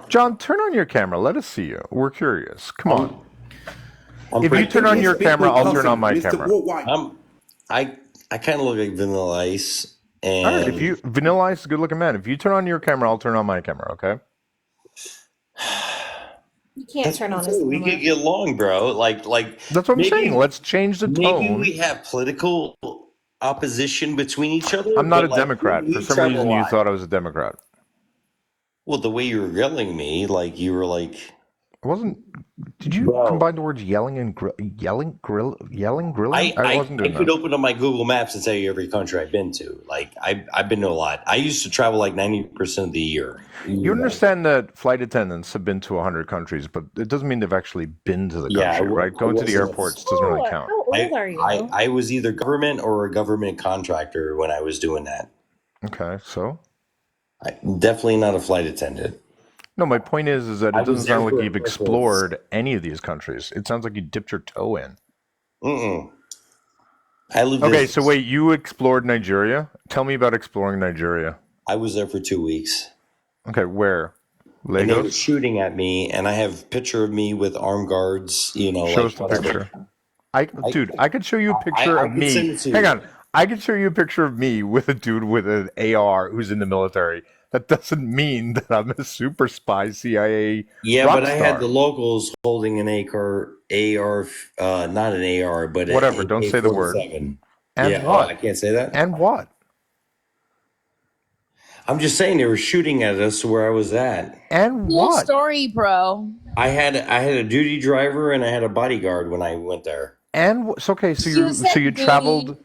John, turn on your camera. Let us see you. We're curious. Come on. I'm If you turn on your camera, I'll turn on my camera. I kind of look like Vanilla Ice. And All right, if you Vanilla Ice is a good looking man. If you turn on your camera, I'll turn on my camera, okay? You can't turn on his we camera. could get along, bro. Like That's what I'm saying. Let's change the maybe tone. we have political opposition between each other. I'm not a but, Democrat. we For some travel reason, a you lot. thought I was a Democrat. Well, the way you were yelling me, like you were like. I wasn't. Did you combine the words yelling and grilling? I wasn't doing I could that. open up my Google Maps and tell you every country I've been to. Like I've been to a lot. I used to travel like 90% of the year. You understand that flight attendants have been to 100 countries, but it doesn't mean they've actually been to the country, right? Going to the airports doesn't really count. How old are you? I was either government or a government contractor when I was doing that. Okay, so? Definitely not a flight attendant. No, my point is that it doesn't sound like you've Christmas. explored any of these countries. It sounds like you dipped your toe in. I lived Okay, so wait, you explored Nigeria? Tell me about exploring Nigeria. I was there for 2 weeks. Okay, where? And they were Lagos? shooting at me, and I have a picture of me with armed guards, you know. Show like, us the whatever. picture. Dude, I could show you a picture of could me. send it to Hang you. on. I could show you a picture of me with a dude with an AR who's in the military. That doesn't mean that I'm a super spy CIA. Yeah, rock but I star. had the locals holding an AR, not an AR, but whatever. an Don't say the word. AK-47. And yeah, what? I can't say that. And what? I'm just saying they were shooting at us where I was at. And Cool what? story, bro. I had a duty driver and I had a bodyguard when I went there. And so okay, so You you said you duty. traveled.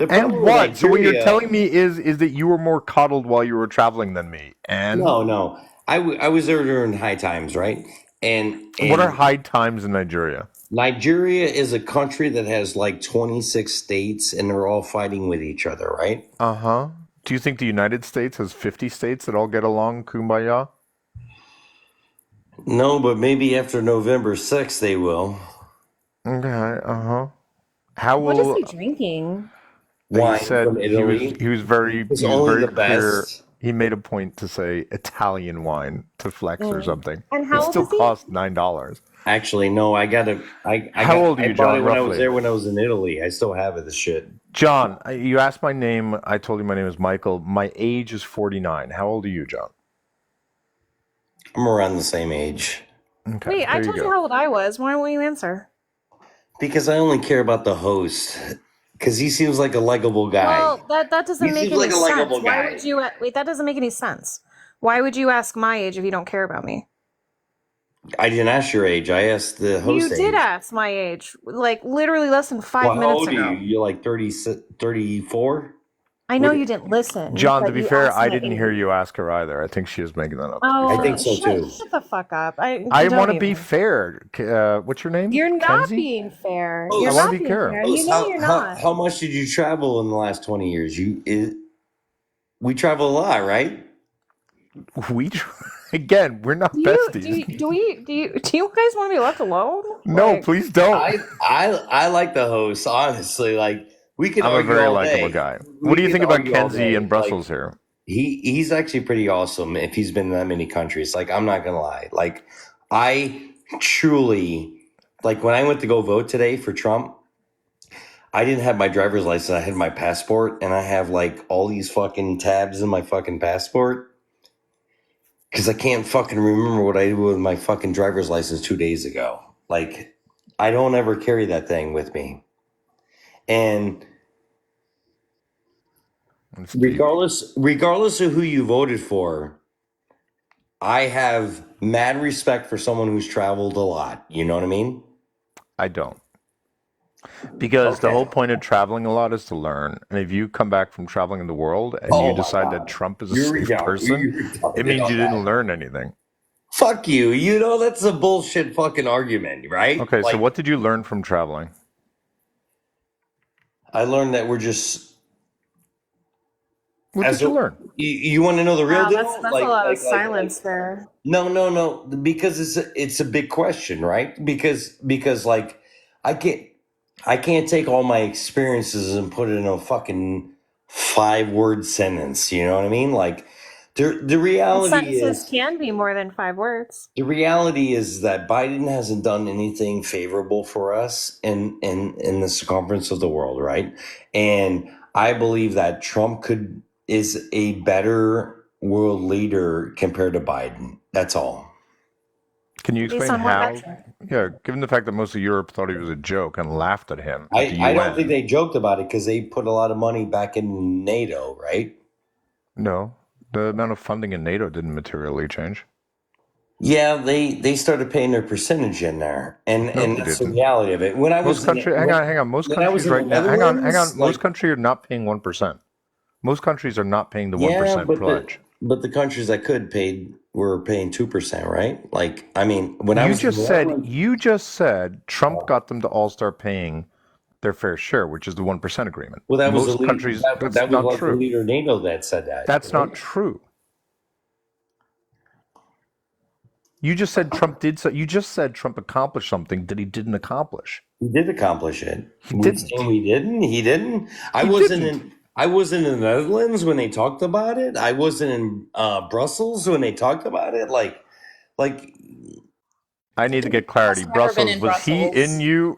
And what? So what you're telling me is that you were more coddled while you were traveling than me. And No. I was there during high times, right? And what are high times in Nigeria? Nigeria is a country that has like 26 states and they're all fighting with each other, right? Uh-huh. Do you think the United States has 50 states that all get along kumbaya? No, but maybe after November 6th they will. Okay. How What is will he drinking? he Wine said from Italy. he was very It's only the clear. best. He made a point to say Italian wine to flex or something. And It how old still is he? cost $9. Actually, no, I How old are you, bought John? it when I was Roughly, there when I was in Italy. I still have it, the shit. John. You asked my name. I told you my name is Michael. My age is 49. How old are you, John? I'm around the same age. Okay, Wait, I there told you you go. how old I was. Why won't you answer? Because I only care about the host. Because he seems like a likable guy. Well, that doesn't He make seems any like a sense. likable Why guy. would you wait? That doesn't make any sense. Why would you ask my age if you don't care about me? I didn't ask your age. I asked the host You did age. ask my age, like literally less than 5 Well, how minutes old are ago. you? You're like 30, 34? I know you didn't listen. John, to but be you fair, asked I my didn't age. hear you ask her either. I think she is making that up. Oh, I think so too. shut the fuck up. I don't want to be even. fair. What's your name? You're not Kenzie? being fair. Oh, You're I wanna not be being fair. fair. You know you're not. How much did you travel in the last 20 years? We travel a lot, right? Again, we're not besties. Do you guys want to be left alone? No, Like, please don't. I like the host, honestly. Like, we could I'm a argue very all likable day. guy. We What do you could think about argue all Kenzie day. in Brussels Like, here? he's actually pretty awesome if he's been in that many countries. Like, I'm not gonna lie. Like, I truly, like, when I went to go vote today for Trump, I didn't have my driver's license. I had my passport, and I have like all these fucking tabs in my fucking passport because I can't fucking remember what I did with my fucking driver's license 2 days ago. Like, I don't ever carry that thing with me. And It's deep. regardless of who you voted for, I have mad respect for someone who's traveled a lot. You know what I mean? I don't. Because the Okay. whole point of traveling a lot is to learn. And if you come back from traveling in the world and Oh you my decide that God. Trump is a You're safe person, retarded it means on you didn't that. learn anything. Fuck you. You know, that's a bullshit fucking argument, right? Okay, so Like, what did you learn from traveling? I learned that we're just. What did you learn? You want to know the real wow, deal? that's a lot of silence there. No, because it's a big question, right? Because like I can't take all my experiences and put it in a fucking 5-word sentence. You know what I mean? Like the reality Sentences is can be more than 5 words. the reality is that Biden hasn't done anything favorable for us in the circumference of the world, right? And I believe that Trump is a better world leader compared to Biden. That's all. Can you Based explain on what how? metric? Yeah, given the fact that most of Europe thought he was a joke and laughed at him at the I UN. don't think they joked about it because they put a lot of money back in NATO, right? No, the amount of funding in NATO didn't materially change. Yeah, they started paying their percentage in there, and No, they that's the didn't. reality of it. When I was Most countries, hang on. Most countries right now, hang on. Most like, countries are not paying 1%. Most countries are not paying the yeah, 1% pledge. but the countries that were paying 2%, right? Like, I mean, when I You was in just the said Netherlands, Trump got them to all start paying their fair share, which is the 1% agreement. well, that was Most countries, that that's was not like the true. leader of NATO that said that. That's right? not true. You just said Trump did so. You just said Trump accomplished something that he didn't accomplish. He did accomplish it. He We're didn't. saying we didn't. He didn't. I He wasn't didn't. in. I wasn't in the Netherlands when they talked about it. I wasn't in Brussels when they talked about it. Like, I need to get clarity. He's never been Brussels, in was he Brussels. in you?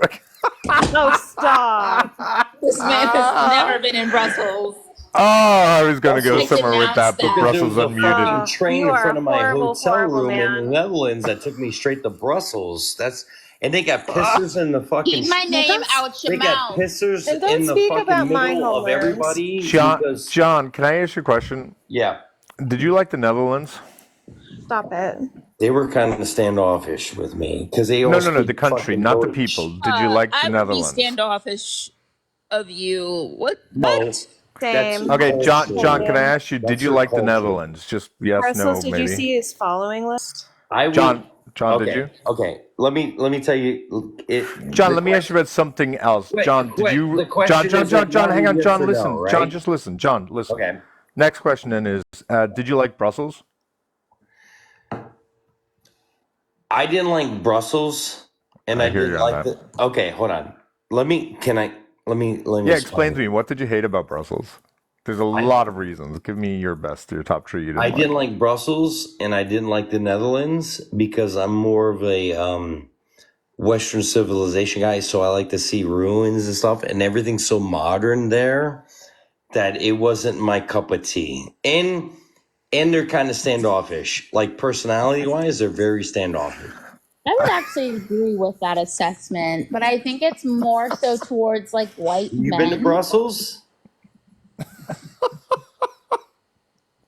Oh, stop. This man has never been in Brussels. Oh, I was going to go I somewhere with that, denounced but that. there Brussels was a unmuted. fucking train You in are front a of my horrible, hotel horrible room in the man. Netherlands that took me straight to Brussels. And they got pissers in the fucking. Keep my name out your They got mouth. pissers And don't in the speak fucking about my middle of homelands. everybody. because John, can I ask you a question? yeah, Did you like the Netherlands? Stop it. they were kind of standoffish with me because they all No, speak the country, fucking not the Deutsch. people. Did you like the I would be Netherlands? standoffish of you. What? No, What? that's Same. Okay, John, culture. can I ask you, did That's you your like the culture. Netherlands? Just yes, Brussels, no, did you maybe. see his following list? I would. John, okay, did you? Okay, let me tell you. John, let me ask you about something else. John, did you? The question is like John, hang on. yes John, or listen. no, John, right? just listen. John, listen. Okay. Next question then is, did you like Brussels? I didn't like Brussels, and I hear didn't you on like that. the. Okay, hold on. Let me Yeah, explain explain. to me, what did you hate about Brussels? There's a lot of reasons. Give me your top three you I didn't didn't like. like Brussels, and I didn't like the Netherlands because I'm more of a Western civilization guy, so I like to see ruins and stuff, and everything's so modern there that it wasn't my cup of tea. And they're kind of standoffish. Like personality wise, they're very standoffish. I would actually agree with that assessment, but I think it's more so towards like white You been to men. Brussels?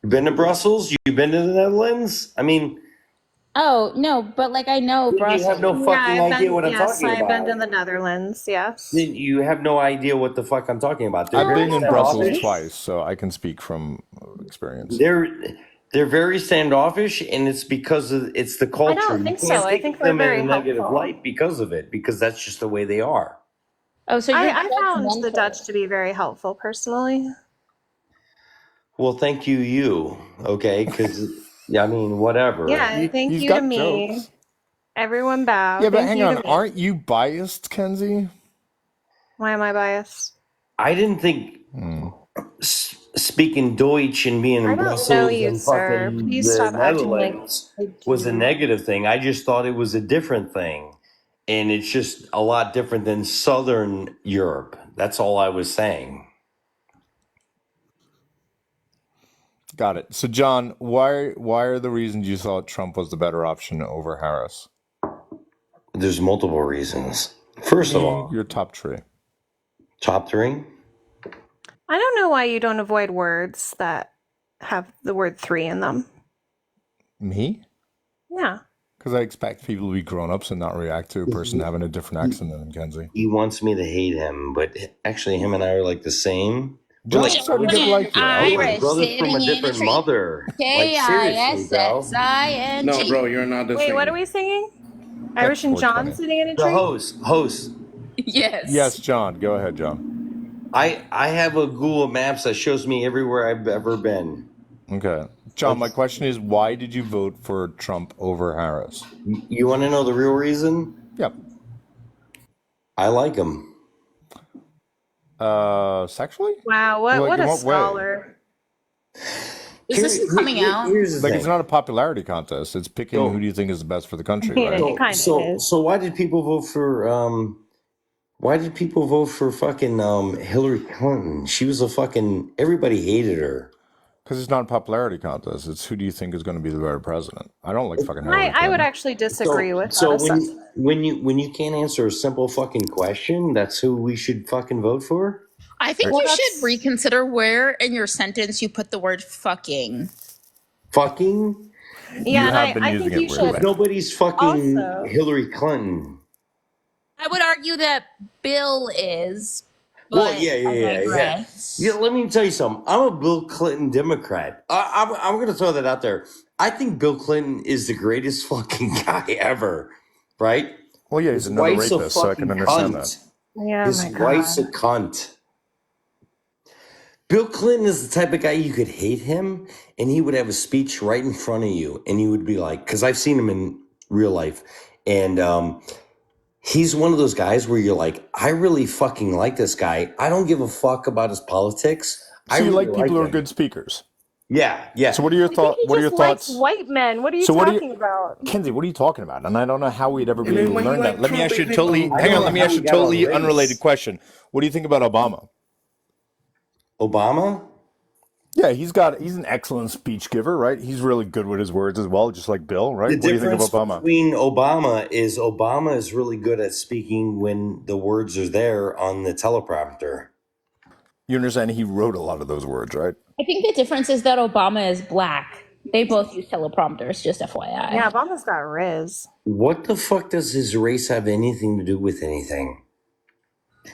You been to Brussels? You been to the Netherlands? I mean, Oh no, but like I know then you have Brussels. no Yeah, fucking I've idea been. what I'm Yes, talking I've been to about. the Netherlands. Yes. Then you have no idea what the fuck I'm talking about. They're I've No, I very been know in Brussels standoffish. Brussels. twice, so I can speak from experience. They're very standoffish, and it's because it's the I culture. don't You think so. can't I think think of they're them in very a negative helpful. light because of it, because that's just the way they are. Oh, so you're I found the judgmental. Dutch to be very helpful personally. Well, thank you. Okay, because I mean, whatever. Yeah, thank He's you to got me. jokes. Everyone bow. Yeah, but Thank hang you to on. me. Aren't you biased, Kenzie? Why am I biased? I didn't think speaking Deutsch and being I in don't know Brussels you, and sir. fucking Please the stop acting like Netherlands I was a do. negative thing. I just thought it was a different thing. And it's just a lot different than Southern Europe. That's all I was saying. Got it. So, John, why are the reasons you thought Trump was the better option over Harris? There's multiple reasons. First of Me, all, your top three. top three. I don't know why you don't avoid words that have the word three in them. Me? Yeah. Because I expect people to be grown-ups and not react to a person having a different accent than Kenzie. He wants me to hate him, but actually, him and I are like the same. We're John's like starting to brothers. get Children, like you. We're like Irish, Okay. brothers from sitting a in a different tree. mother. Like seriously, bro. No, K-I-S-S-I-N-G. bro, you're not the Wait, what are same. we singing? That's Irish and John 420. sitting in a The tree? host. Yes. Yes, John. Go ahead, John. I have a Google Maps that shows me everywhere I've ever been. Okay. John, my question is, why did you vote for Trump over Harris? You want to know the real reason? Yep. I like him. Sexually? Wow, Like, what in a what way? scholar. Is this one coming out? Here's the Like, thing. it's not a popularity contest. It's picking So- who do you think is the best for the country, Yeah, right? it kind of is. So why did people vote for fucking Hillary Clinton? She was a fucking everybody hated her. Because it's not a popularity contest. It's who do you think is going to be the better president? I don't like fucking Hillary Clinton. I would actually disagree with that So assessment. when you can't answer a simple fucking question, that's who we should fucking vote for? I think Well, you that's- should reconsider where in your sentence you put the word fucking. Fucking? Yeah, and have been I using think you it weirdly. should. Nobody's fucking Also- Hillary Clinton. I would argue that Bill is. Well, But yeah. I digress. Yeah, let me tell you something. I'm a Bill Clinton Democrat. I'm going to throw that out there. I think Bill Clinton is the greatest fucking guy ever, right? Well, yeah, he's His another wife's a rapist, so I can fucking understand cunt. that. Yeah, His my God. wife's a cunt. Bill Clinton is the type of guy you could hate him, and he would have a speech right in front of you, and he would be like, because I've seen him in real life, and he's one of those guys where you're like, I really fucking like this guy. I don't give a fuck about his politics. So I you really like people who are him. good speakers. Yeah. So what are your thoughts? He What are your just likes thoughts? white men. What are you So what are you- talking about? Kenzie, what are you talking about? And I don't know how we'd ever be And then able to when you learn like that. Let me Trump, ask you a it's totally like, hang on, know let me how ask you we a got on totally race. unrelated question. What do you think about Obama? Obama? Yeah, he's an excellent speech giver, right? He's really good with his words as well, just like Bill, right? The What do you think of difference Obama? between Obama is really good at speaking when the words are there on the teleprompter. You understand he wrote a lot of those words, right? I think the difference is that Obama is black. They both use teleprompters, just FYI. Yeah, Obama's got Riz. What the fuck does his race have anything to do with anything?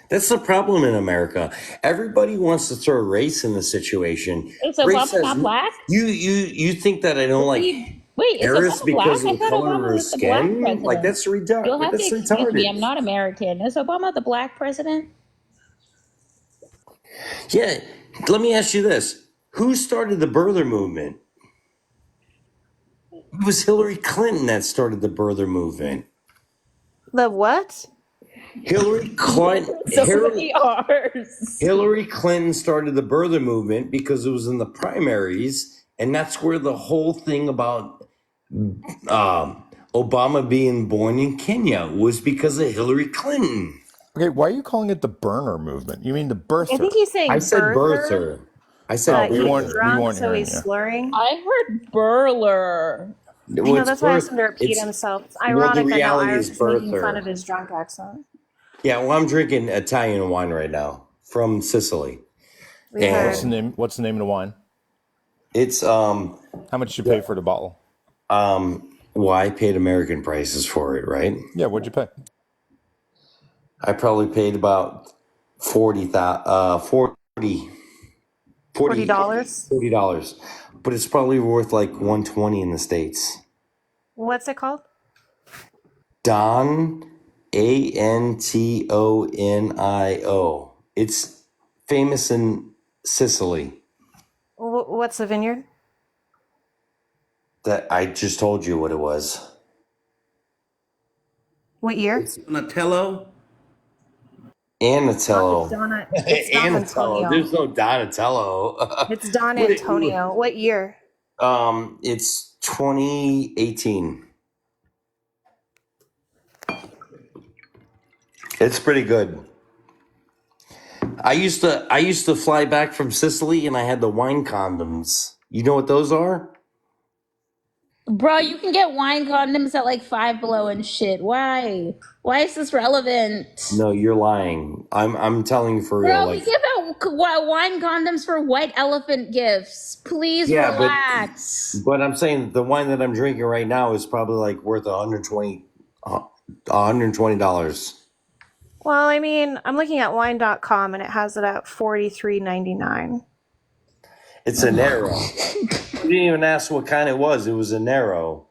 That's the problem in America. Everybody wants to throw race in the situation. Is Race Obama has- not black? You think that I don't like Wait, is Harris Obama because black? of the I thought color Obama of her was the black skin? president. Like that's retarded. You'll have That's to excuse retarded. me. I'm not American. Is Obama the black president? Yeah. Let me ask you this: who started the birther movement? It was Hillary Clinton that started the birther movement. The what? Hillary Clinton. So many R's. Hillary Clinton started the birther movement because it was in the primaries, and that's where the whole thing about Obama being born in Kenya was because of Hillary Clinton. Okay, why are you calling it the burner movement? You mean the birther? I think he's saying I said birther. birther. I said we He's weren't drunk, so hearing he's you. slurring. I heard burler. I know, that's why I asked him to repeat himself. It's ironic that now reality Iris is is making fun birther. of his drunk accent. Yeah, well, I'm drinking Italian wine right now from Sicily. We And- heard. What's the name of the wine? It's How much did you pay for the bottle? well, I paid American prices for it, right? Yeah, what'd you pay? I probably paid about $40, $40. but it's probably worth like $120 in the States. What's it called? Don, Antonio. It's famous in Sicily. What's the vineyard? That I just told you what it was. What year? Donatello. Anatello. It's Don Antonio. There's no Donatello. It's Don Antonio. What year? It's 2018. It's pretty good. I used to fly back from Sicily and I had the wine condoms. You know what those are? Bro, you can get wine condoms at like Five Below and shit. Why? Why is this relevant? No, you're lying. I'm telling you for real. Bro, Like, we give out wine condoms for white elephant gifts. Please Yeah, relax. but I'm saying the wine that I'm drinking right now is probably like worth $120. Well, I mean, I'm looking at wine.com and it has it at $43.99. It's a Nero. You didn't even ask what kind it was. It was a Nero.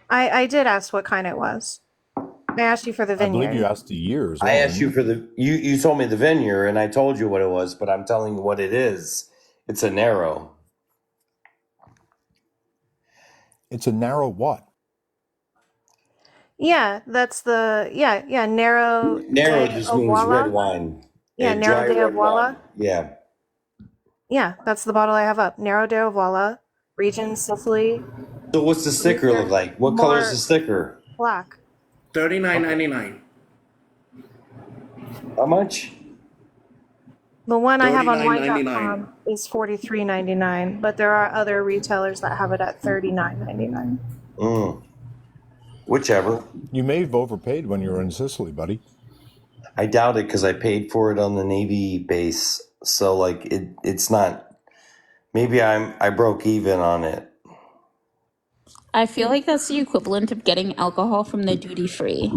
I did ask what kind it was. I asked you for the I vineyard. believe you asked the years. I asked you for you told me the vineyard and I told you what it was, but I'm telling you what it is. It's a Nero. It's a narrow what? Yeah, that's the Nero. Nero de just means Avuala. red wine. Yeah, And Nero dry de red Avuala. wine. Yeah. Yeah, that's the bottle I have up. Nero de Avuala, region Sicily, So what's the sticker look like? What color is the sticker? black. $39.99. How much? The one I have on $39.99. wine.com is $43.99, but there are other retailers that have it at $39.99. Whichever. You may have overpaid when you were in Sicily, buddy. I doubt it because I paid for it on the Navy base. So like it's not. Maybe I broke even on it. I feel like that's the equivalent of getting alcohol from the duty free.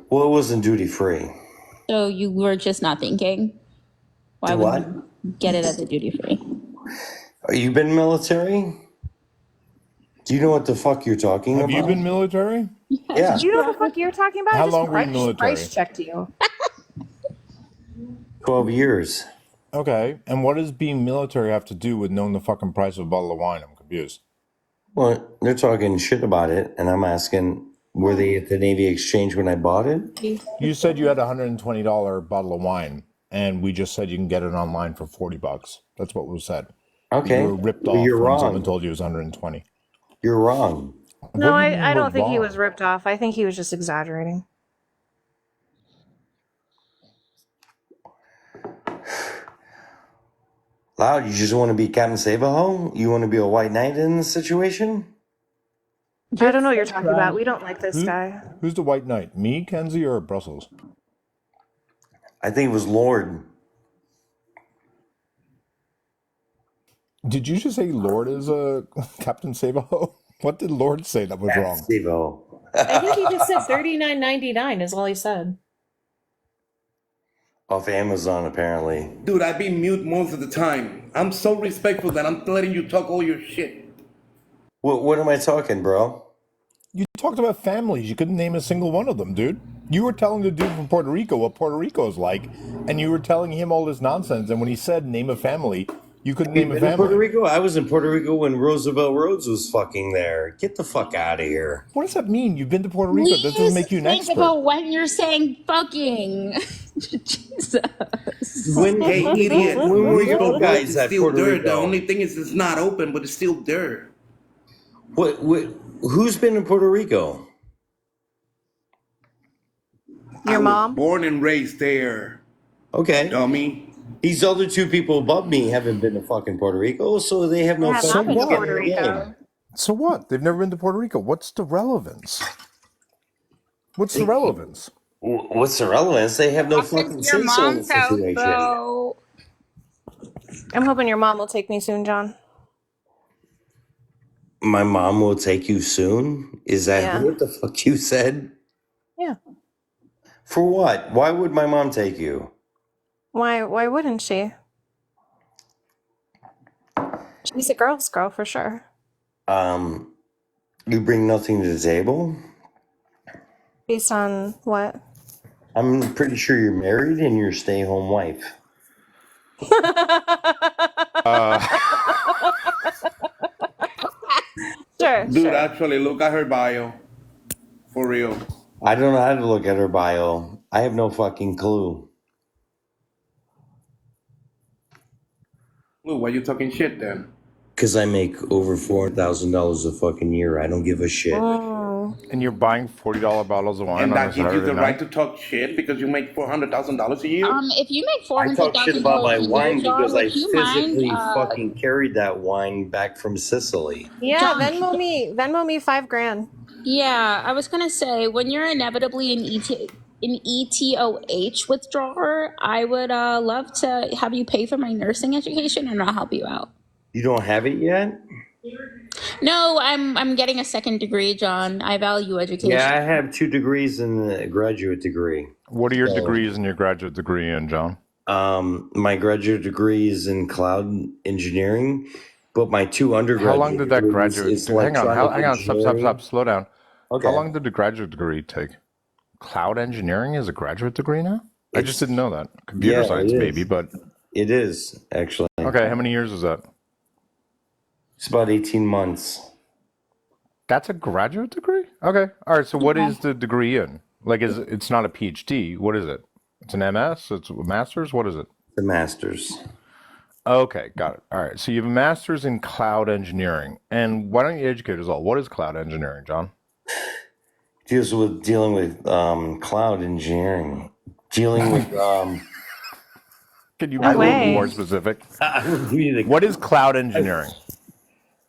Well, it wasn't duty free. So you were just not thinking. Why Do would what? you get it at the duty free? You been military? Do you know what the fuck you're talking Have about? you been military? Yeah. Do you know what the fuck you're talking about? How I just long were you military? price checked you. 12 years. Okay. And what does being military have to do with knowing the fucking price of a bottle of wine? I'm confused. Well, they're talking shit about it, and I'm asking, were they at the Navy Exchange when I bought it? You said you had a $120 bottle of wine, and we just said you can get it online for $40. That's what was said. Okay. You were ripped Well, off you're when wrong. someone told you it was 120. You're wrong. No, What do you mean I we're don't think he wrong? was ripped off. I think he was just exaggerating. Loud, you just want to be Captain Save-A-Ho? You want to be a white knight in this situation? I don't know what you're talking about. We don't like this guy. Who's the white knight? Me, Kenzie, or Brussels? I think it was Lord. Did you just say Lord is a Captain Save-A-Ho? What did Lord say that was wrong? Save-A-Ho. I think he just said $39.99 is all he said. Off Amazon, apparently. Dude, I be mute most of the time. I'm so respectful that I'm letting you talk all your shit. What am I talking, bro? You talked about families. You couldn't name a single one of them, dude. You were telling the dude from Puerto Rico what Puerto Rico is like, and you were telling him all this nonsense. And when he said name a family, You couldn't You name a been to Puerto family. Rico? I was in Puerto Rico when Roosevelt Rhodes was fucking there. Get the fuck out of here. What does that mean? You've been to Puerto Rico. That doesn't Please make you an think expert. about when you're saying fucking. Jesus. Hey, idiot. when were Roosevelt you Road guys is at still Puerto there. Rico? The only thing is it's not open, but it's still there. What? Who's been in Puerto Rico? Your I was mom? born and raised there, Okay. dummy. These other two people above me haven't been to fucking Puerto Rico, so they have no I have So not been to what? Puerto fucking Rico. game. So what? They've never been to Puerto Rico. What's the relevance? What's the relevance? What's the relevance? They have no fucking Your say so in mom's the house, situation. though. I'm hoping your mom will take me soon, John. My mom will take you soon? Is that Yeah. what the fuck you said? Yeah. For what? Why would my mom take you? Why wouldn't she? She's a girl's girl for sure. You bring nothing to the table? Based on what? I'm pretty sure you're married and you're a stay-home wife. Sure, Dude, sure. actually, look at her bio. For real. I don't know how to look at her bio. I have no fucking clue. Well, why you talking shit then? Because I make over $400,000 a fucking year. I don't give a shit. And you're buying $40 bottles of wine And on a that gives you Saturday the night? right to talk shit because you make $400,000 a year? If you make I talk shit $400,000 about my a year, wine John, because I would you physically mind? fucking carried that wine back from Sicily. Yeah, John. Venmo me $5,000. Yeah, I was gonna say when you're inevitably an ETOH withdrawer, I would love to have you pay for my nursing education, and I'll help you out. You don't have it yet? No, I'm getting a second degree, John. I value education. Yeah, I have 2 degrees and a graduate degree. What are your degrees and your graduate degree in, John? My graduate degree is in cloud engineering, but my 2 undergraduate How long did that degrees graduate? is Hang on, electronic stop, engineering. slow down. Okay. How long did the graduate degree take? Cloud engineering is a graduate degree now? I just didn't know that. Computer science, maybe, but It is, actually. okay. How many years is that? It's about 18 months. That's a graduate degree? Okay. All right. So what is the degree in? Like, it's not a PhD. What is it? It's an MS? It's a master's? What is it? The master's. Okay, got it. All right. So you have a master's in cloud engineering. And why don't you educate us all? What is cloud engineering, John? Dealing with cloud engineering. Dealing with Can you be No a little way. more specific? I would give you the What is cloud engineering?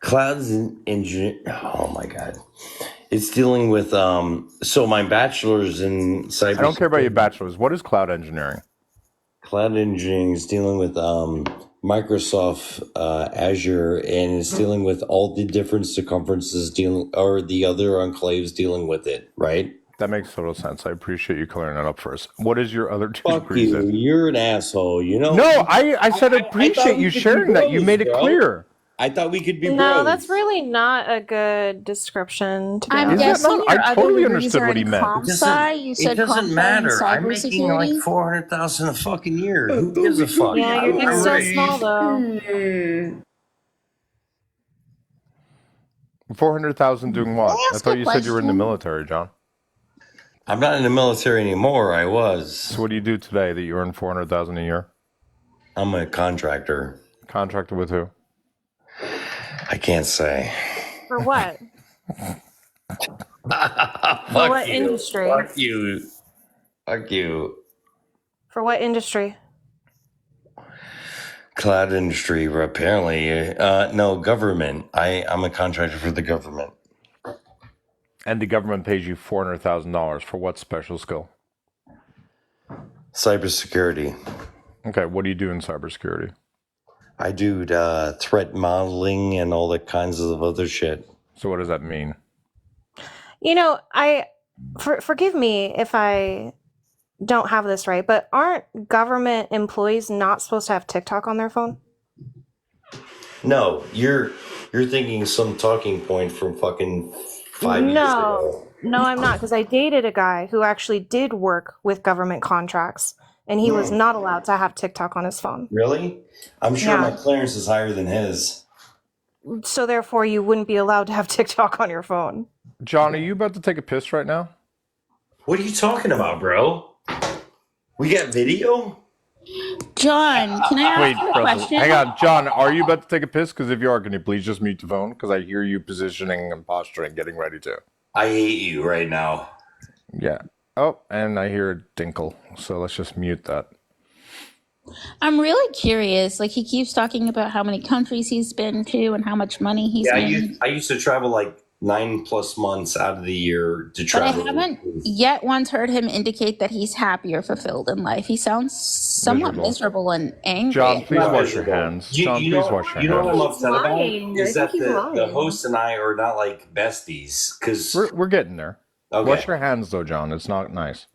clouds engineering. Oh my god. It's dealing with so my bachelor's in cyber. I don't care about your bachelor's. What is cloud engineering? Cloud engineering is dealing with Microsoft Azure, and it's dealing with all the different circumferences or the other enclaves dealing with it, right? That makes total sense. I appreciate you clearing that up for us. What is your other 2 Fuck degrees you. in? You're an asshole, you know? No, I said I appreciate thought we you could be sharing that. You bros, made it bro. clear. I thought we could be No, bros. that's really not a good description, to be I'm Is that honest. guessing not? your I other totally degrees understood are what he in meant. comp sci. You said It doesn't comp sci and matter. I'm making like cybersecurity. 400,000 a fucking year. Who gives a fuck? Yeah, your dick's still Right. small though. 400,000 doing what? I ask thought a you said you were in the question? military, John. I'm not in the military anymore. I was. So what do you do today that you earn 400,000 a year? I'm a contractor. Contracted with who? I can't say. For what? Fuck For what you. industry? Fuck you. Fuck you. For what industry? Cloud industry, apparently. No, government. I'm a contractor for the government. And the government pays you $400,000 for what special skill? Cybersecurity. Okay, what do you do in cybersecurity? I do threat modeling and all that kinds of other shit. So what does that mean? You know, forgive me if I don't have this right, but aren't government employees not supposed to have TikTok on their phone? No, you're thinking some talking point from fucking 5 years ago. No, I'm not, because I dated a guy who actually did work with government contracts, and he was not allowed to have TikTok on his phone. Really? I'm sure Yeah. my clearance is higher than his. So therefore, you wouldn't be allowed to have TikTok on your phone. John, are you about to take a piss right now? What are you talking about, bro? We got video? John, can I ask Wait, you a Brussels. question? Hang on, John. Are you about to take a piss? Because if you are, can you please just mute the phone? Because I hear you positioning and posturing, getting ready to. I hate you right now. Yeah. Oh, and I hear a dinkle. So let's just mute that. I'm really curious. Like, he keeps talking about how many countries he's been to and how much money he's made. I used to travel like 9+ months out of the year to But travel. I haven't yet once heard him indicate that he's happy or fulfilled in life. He sounds somewhat miserable and angry. John, please Not wash your miserable. hands. John, please wash your You know what I'm hands. upset about? lying. Is I that think he's the lying. host and I are not like besties. Because We're getting there. okay. Wash your hands, though, John. It's not nice.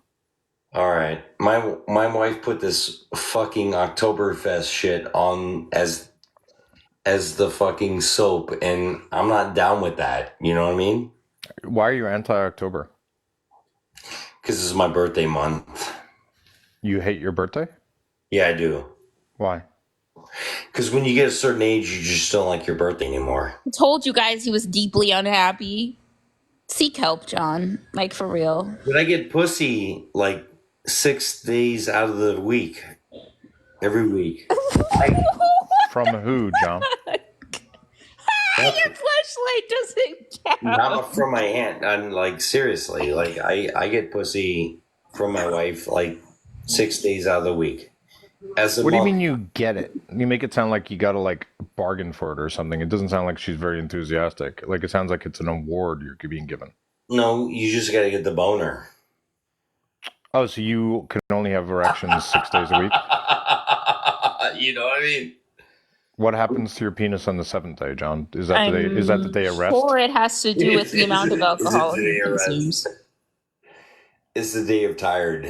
All right. My wife put this fucking Oktoberfest shit on as the fucking soap, and I'm not down with that. You know what I mean? Why are you anti-October? Because this is my birthday month. You hate your birthday? Yeah, I do. Why? Because when you get a certain age, you just don't like your birthday anymore. I told you guys he was deeply unhappy. Seek help, John. Like, for real. But I get pussy like 6 days out of the week. Every week. From who, John? Your flashlight doesn't count. Not from my aunt. I'm like, seriously. Like, I get pussy from my wife like 6 days out of the week. What do you mean you get it? You make it sound like you gotta like bargain for it or something. It doesn't sound like she's very enthusiastic. Like it sounds like it's an award you're being given. No, you just gotta get the boner. Oh, so you can only have erections 6 days a week? You know what I mean? What happens to your penis on the 7th day, John? Is that the day? Is that the day of rest? Or it has to do with the amount of alcohol he consumes. It's the day of tired.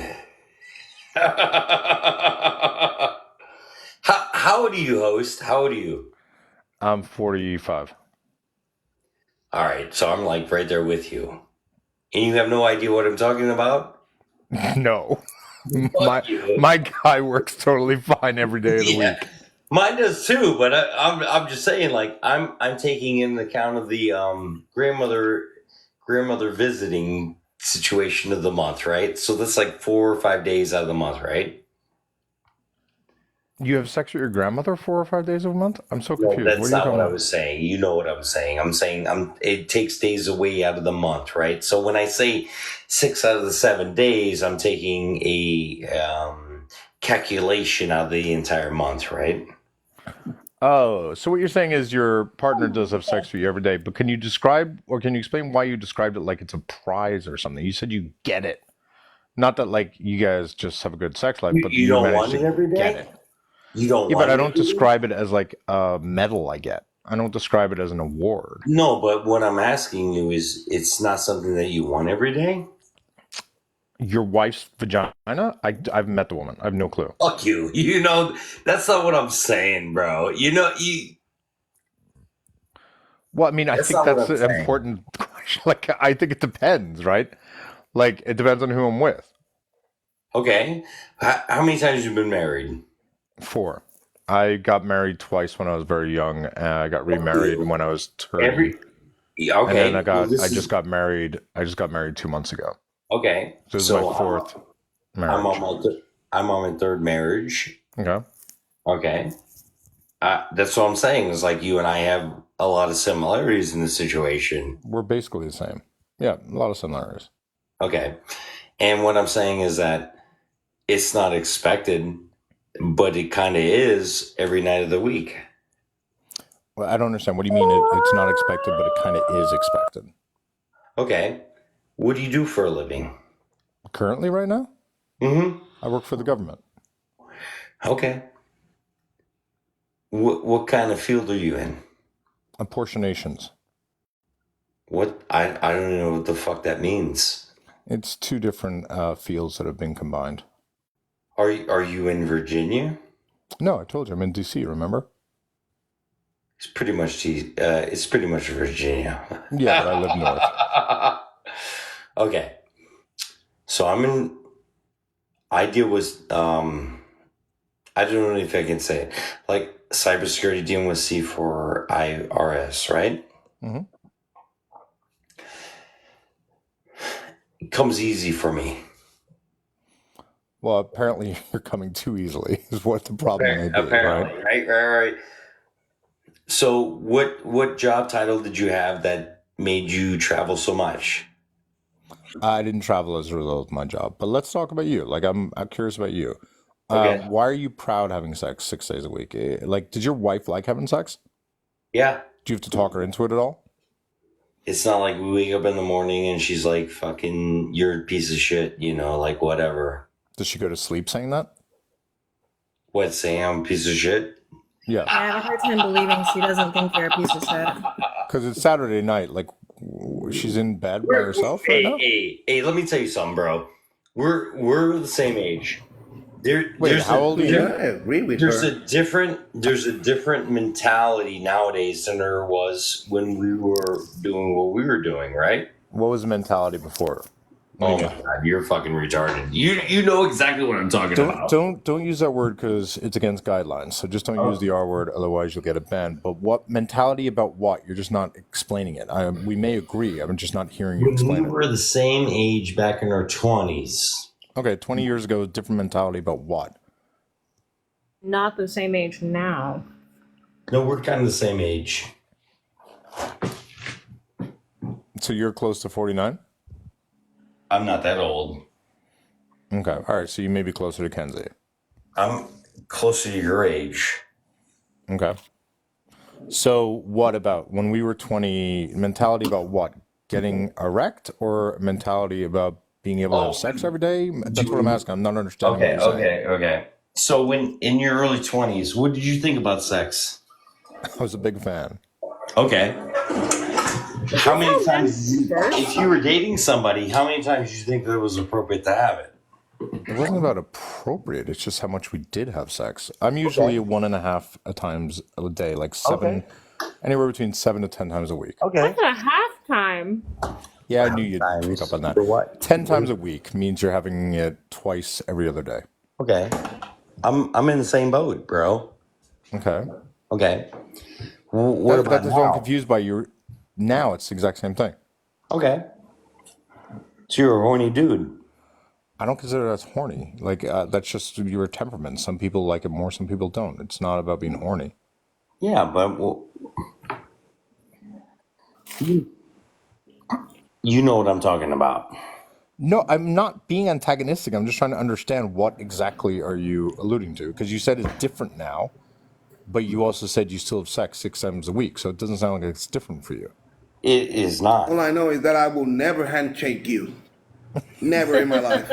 How old are you, host? How old are you? I'm 45. All right, so I'm like right there with you. And you have no idea what I'm talking about? No. My guy works totally fine every day of the week. Mine does too, but I'm just saying, like, I'm taking into account of the grandmother visiting situation of the month, right? So that's like 4 or 5 days out of the month, right? You have sex with your grandmother 4 or 5 days of a month? I'm so confused. No, that's what are you not talking what I about? was saying. You know what I was saying. I'm saying it takes days away out of the month, right? So when I say 6 out of the 7 days, I'm taking a calculation out of the entire month, right? Oh, so what you're saying is your partner does have sex with you every day, but can you describe or can you explain why you described it like it's a prize or something? You said you get it. Not that like you guys just have a good sex life, but You you don't manage want to it every day? get it. You don't Yeah, want but I it don't every day? describe it as like a medal I get. I don't describe it as an award. No, but what I'm asking you is it's not something that you want every day? Your wife's vagina? I've met the woman. I have no clue. Fuck you. You know, that's not what I'm saying, bro. You know, Well, I mean, I That's think not what that's I'm an saying. important question. Like, I think it depends, right? Like, it depends on who I'm with. Okay. How many times have you been married? 4. I got married twice when I was very young, and I got remarried when I was 30. Okay. And then I just got married 2 months ago. Okay. So this is my 4th marriage. I'm on my 3rd marriage. Okay. Okay. That's what I'm saying. Is like you and I have a lot of similarities in this situation. We're basically the same. Yeah, a lot of similarities. Okay. And what I'm saying is that it's not expected, but it kind of is every night of the week. Well, I don't understand. What do you mean it's not expected, but it kind of is expected? Okay. What do you do for a living? Currently, right now? Mm-hmm. I work for the government. Okay. What kind of field are you in? Apportionations. What? I don't know what the fuck that means. It's 2 different fields that have been combined. Are you in Virginia? No, I told you I'm in DC. Remember? It's pretty much Virginia. Yeah, but I live north. Okay. So I'm I deal with I don't know if I can say it, like cybersecurity dealing with C4IRS, right? Mm-hmm. It comes easy for me. Well, apparently you're coming too easily is what the problem may be, Apparently, right? right. So what job title did you have that made you travel so much? I didn't travel as a result of my job, but let's talk about you. Like, I'm curious about you. Okay. Why are you proud having sex 6 days a week? Like, did your wife like having sex? Yeah. Do you have to talk her into it at all? It's not like we wake up in the morning and she's like, fucking, you're a piece of shit, like whatever. Does she go to sleep saying that? What, saying I'm a piece of shit? Yes. I have a hard time believing she doesn't think you're a piece of shit. Because it's Saturday night. Like, she's in bed by herself right now? Hey, let me tell you something, bro. We're the same age. Wait, how old are you? Yeah, I agree with There's her. a different mentality nowadays than there was when we were doing what we were doing, right? What was the mentality before? Oh my god, you're fucking retarded. You know exactly what I'm talking about. Don't use that word because it's against guidelines. So just don't use the R word, otherwise you'll get it banned. But what mentality about what? You're just not explaining it. We may agree. I'm just not hearing you explain We it. were the same age back in our 20s. Okay, 20 years ago, different mentality about what? Not the same age now. No, we're kind of the same age. So you're close to 49? I'm not that old. Okay, all right. So you may be closer to Kenzie. I'm closer to your age. Okay. So what about when we were 20? Mentality about what? Getting erect or mentality about being able to have sex every day? That's what I'm asking. I'm not understanding what you're saying. Okay. So when in your early 20s, what did you think about sex? I was a big fan. Okay. How many times, if you were dating somebody, how many times did you think that it was appropriate to have it? It wasn't about appropriate. It's just how much we did have sex. I'm usually 1.5 times a day, like anywhere between 7 to 10 times a week. Okay. That's a half time. Yeah, I knew you'd pick up on that. For what? 10 times a week means you're having it twice every other day. Okay. I'm in the same boat, bro. Okay. Okay. What about that's what I'm now? confused by. Now it's the exact same thing. Okay. So you're a horny dude. I don't consider that horny. Like, that's just your temperament. Some people like it more, some people don't. It's not about being horny. Yeah, but you know what I'm talking about. No, I'm not being antagonistic. I'm just trying to understand what exactly are you alluding to? Because you said it's different now, but you also said you still have sex 6 times a week. So it doesn't sound like it's different for you. It is not. All I know is that I will never handshake you. Never in my life.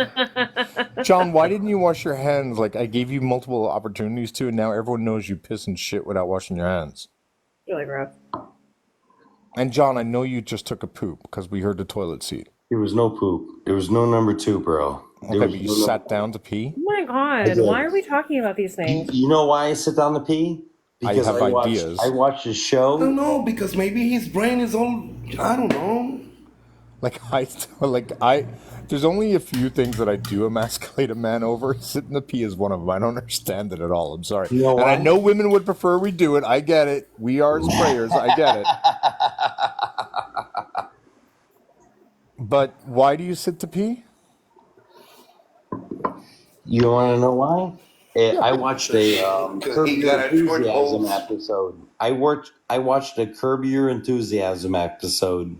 John, why didn't you wash your hands? Like, I gave you multiple opportunities to, and now everyone knows you piss and shit without washing your hands. Really gross. And John, I know you just took a poop because we heard the toilet seat. There was no poop. There was no number 2, bro. Okay, but you sat down to pee? Oh my god, why are we talking about these things? You know why I sit down to pee? Because I have ideas. I watched a show. I don't know, because maybe his brain is all, I don't know. There's only a few things that I do emasculate a man over. Sitting to pee is one of them. I don't understand it at all. I'm sorry. You know and why? I know women would prefer we do it. I get it. We are sprayers. I get it. But why do you sit to pee? You want to know why? I watched a Curb he Your got a short Enthusiasm hose. episode. I watched a Curb Your Enthusiasm episode,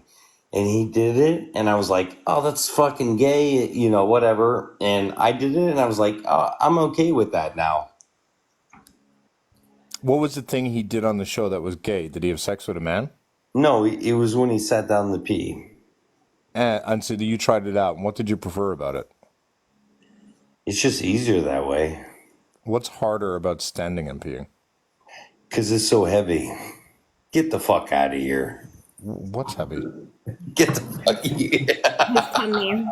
and he did it, and I was like, "Oh, that's fucking gay," whatever. And I did it, and I was like, "Oh, I'm okay with that now." What was the thing he did on the show that was gay? Did he have sex with a man? No, it was when he sat down to pee. And so you tried it out. And what did you prefer about it? It's just easier that way. What's harder about standing and peeing? Because it's so heavy. Get the fuck out of here. What's heavy? Get the fuck out of here.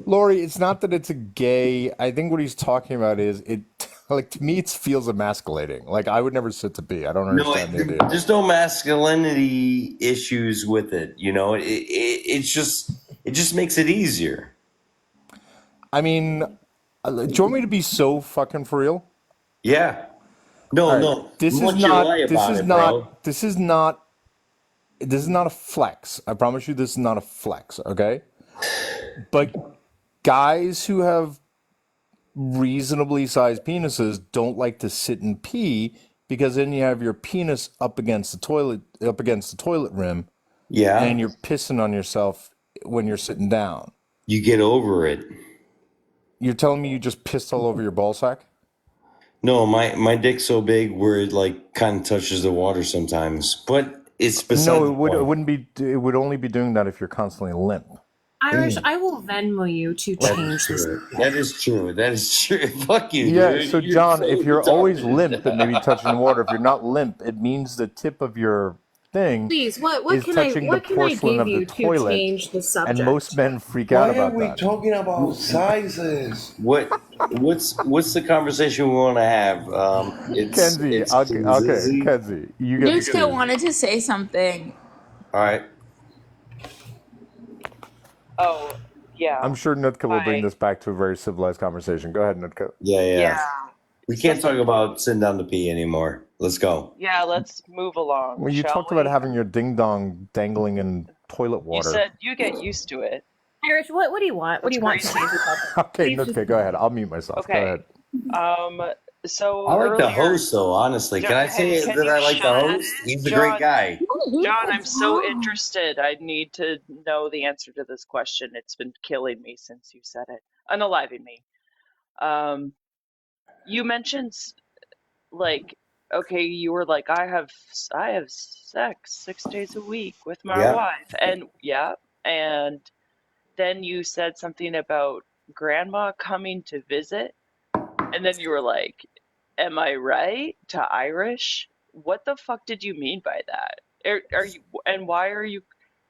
Lori, it's not that it's a gay. I think what he's talking about is it. Like, to me, it feels emasculating. Like, I would never sit to pee. I don't understand the idea. There's no masculinity issues with it. It just makes it easier. I mean, Do you want me to be so fucking for real? Yeah. No, All right. no. Once you lie about it, bro. This is not a flex. I promise you, this is not a flex. Okay. But guys who have reasonably sized penises don't like to sit and pee because then you have your penis up against the toilet rim, and Yeah. you're pissing on yourself when you're sitting down. You get over it. You're telling me you just pissed all over your ball sack? No, my dick's so big where it like kind of touches the water sometimes, but it's beside No, the point. it would only be doing that if you're constantly limp. Irish, I will Venmo you to change this. That is true. That is true. Fuck you, Yeah, dude. so You're John, so if you're always retarded. limp and maybe touching the water, if you're not limp, it means the tip of your thing Please, what is can I touching what the can I porcelain give of the you to toilet, change the subject? and most men freak out Why are about we that. talking about sizes? What's the conversation we want to have? Kenzie, It's okay, Zizzy. Kenzie, you get to Nutka choose. wanted to say something. All right. Oh, yeah. I'm sure Nutka will bring Hi. this back to a very civilized conversation. Go ahead, Nutka. Yeah. We can't talk Second, about sitting down to pee anymore. Let's go. yeah, let's move along, Well, you shall talked about we? having your ding dong dangling in toilet You water. said you get used to it. Irish, what do you want? What do That's you want to crazy. change the subject? Okay, Please Nutka, just go ahead. I'll mute myself. Go Okay. ahead. So I like the earlier, host, though, honestly. Can I hey, say can that you I like the shut? host? He's a great John, guy. John, I'm so interested. I need to know the answer to this question. It's been killing me since you said it, unaliving me. You mentioned like, okay, you were like, I have sex 6 days a week with my Yeah. wife, and yeah, and then you said something about grandma coming to visit, and then you were like, am I right to Irish? What the fuck did you mean by that? Are you, and why are you,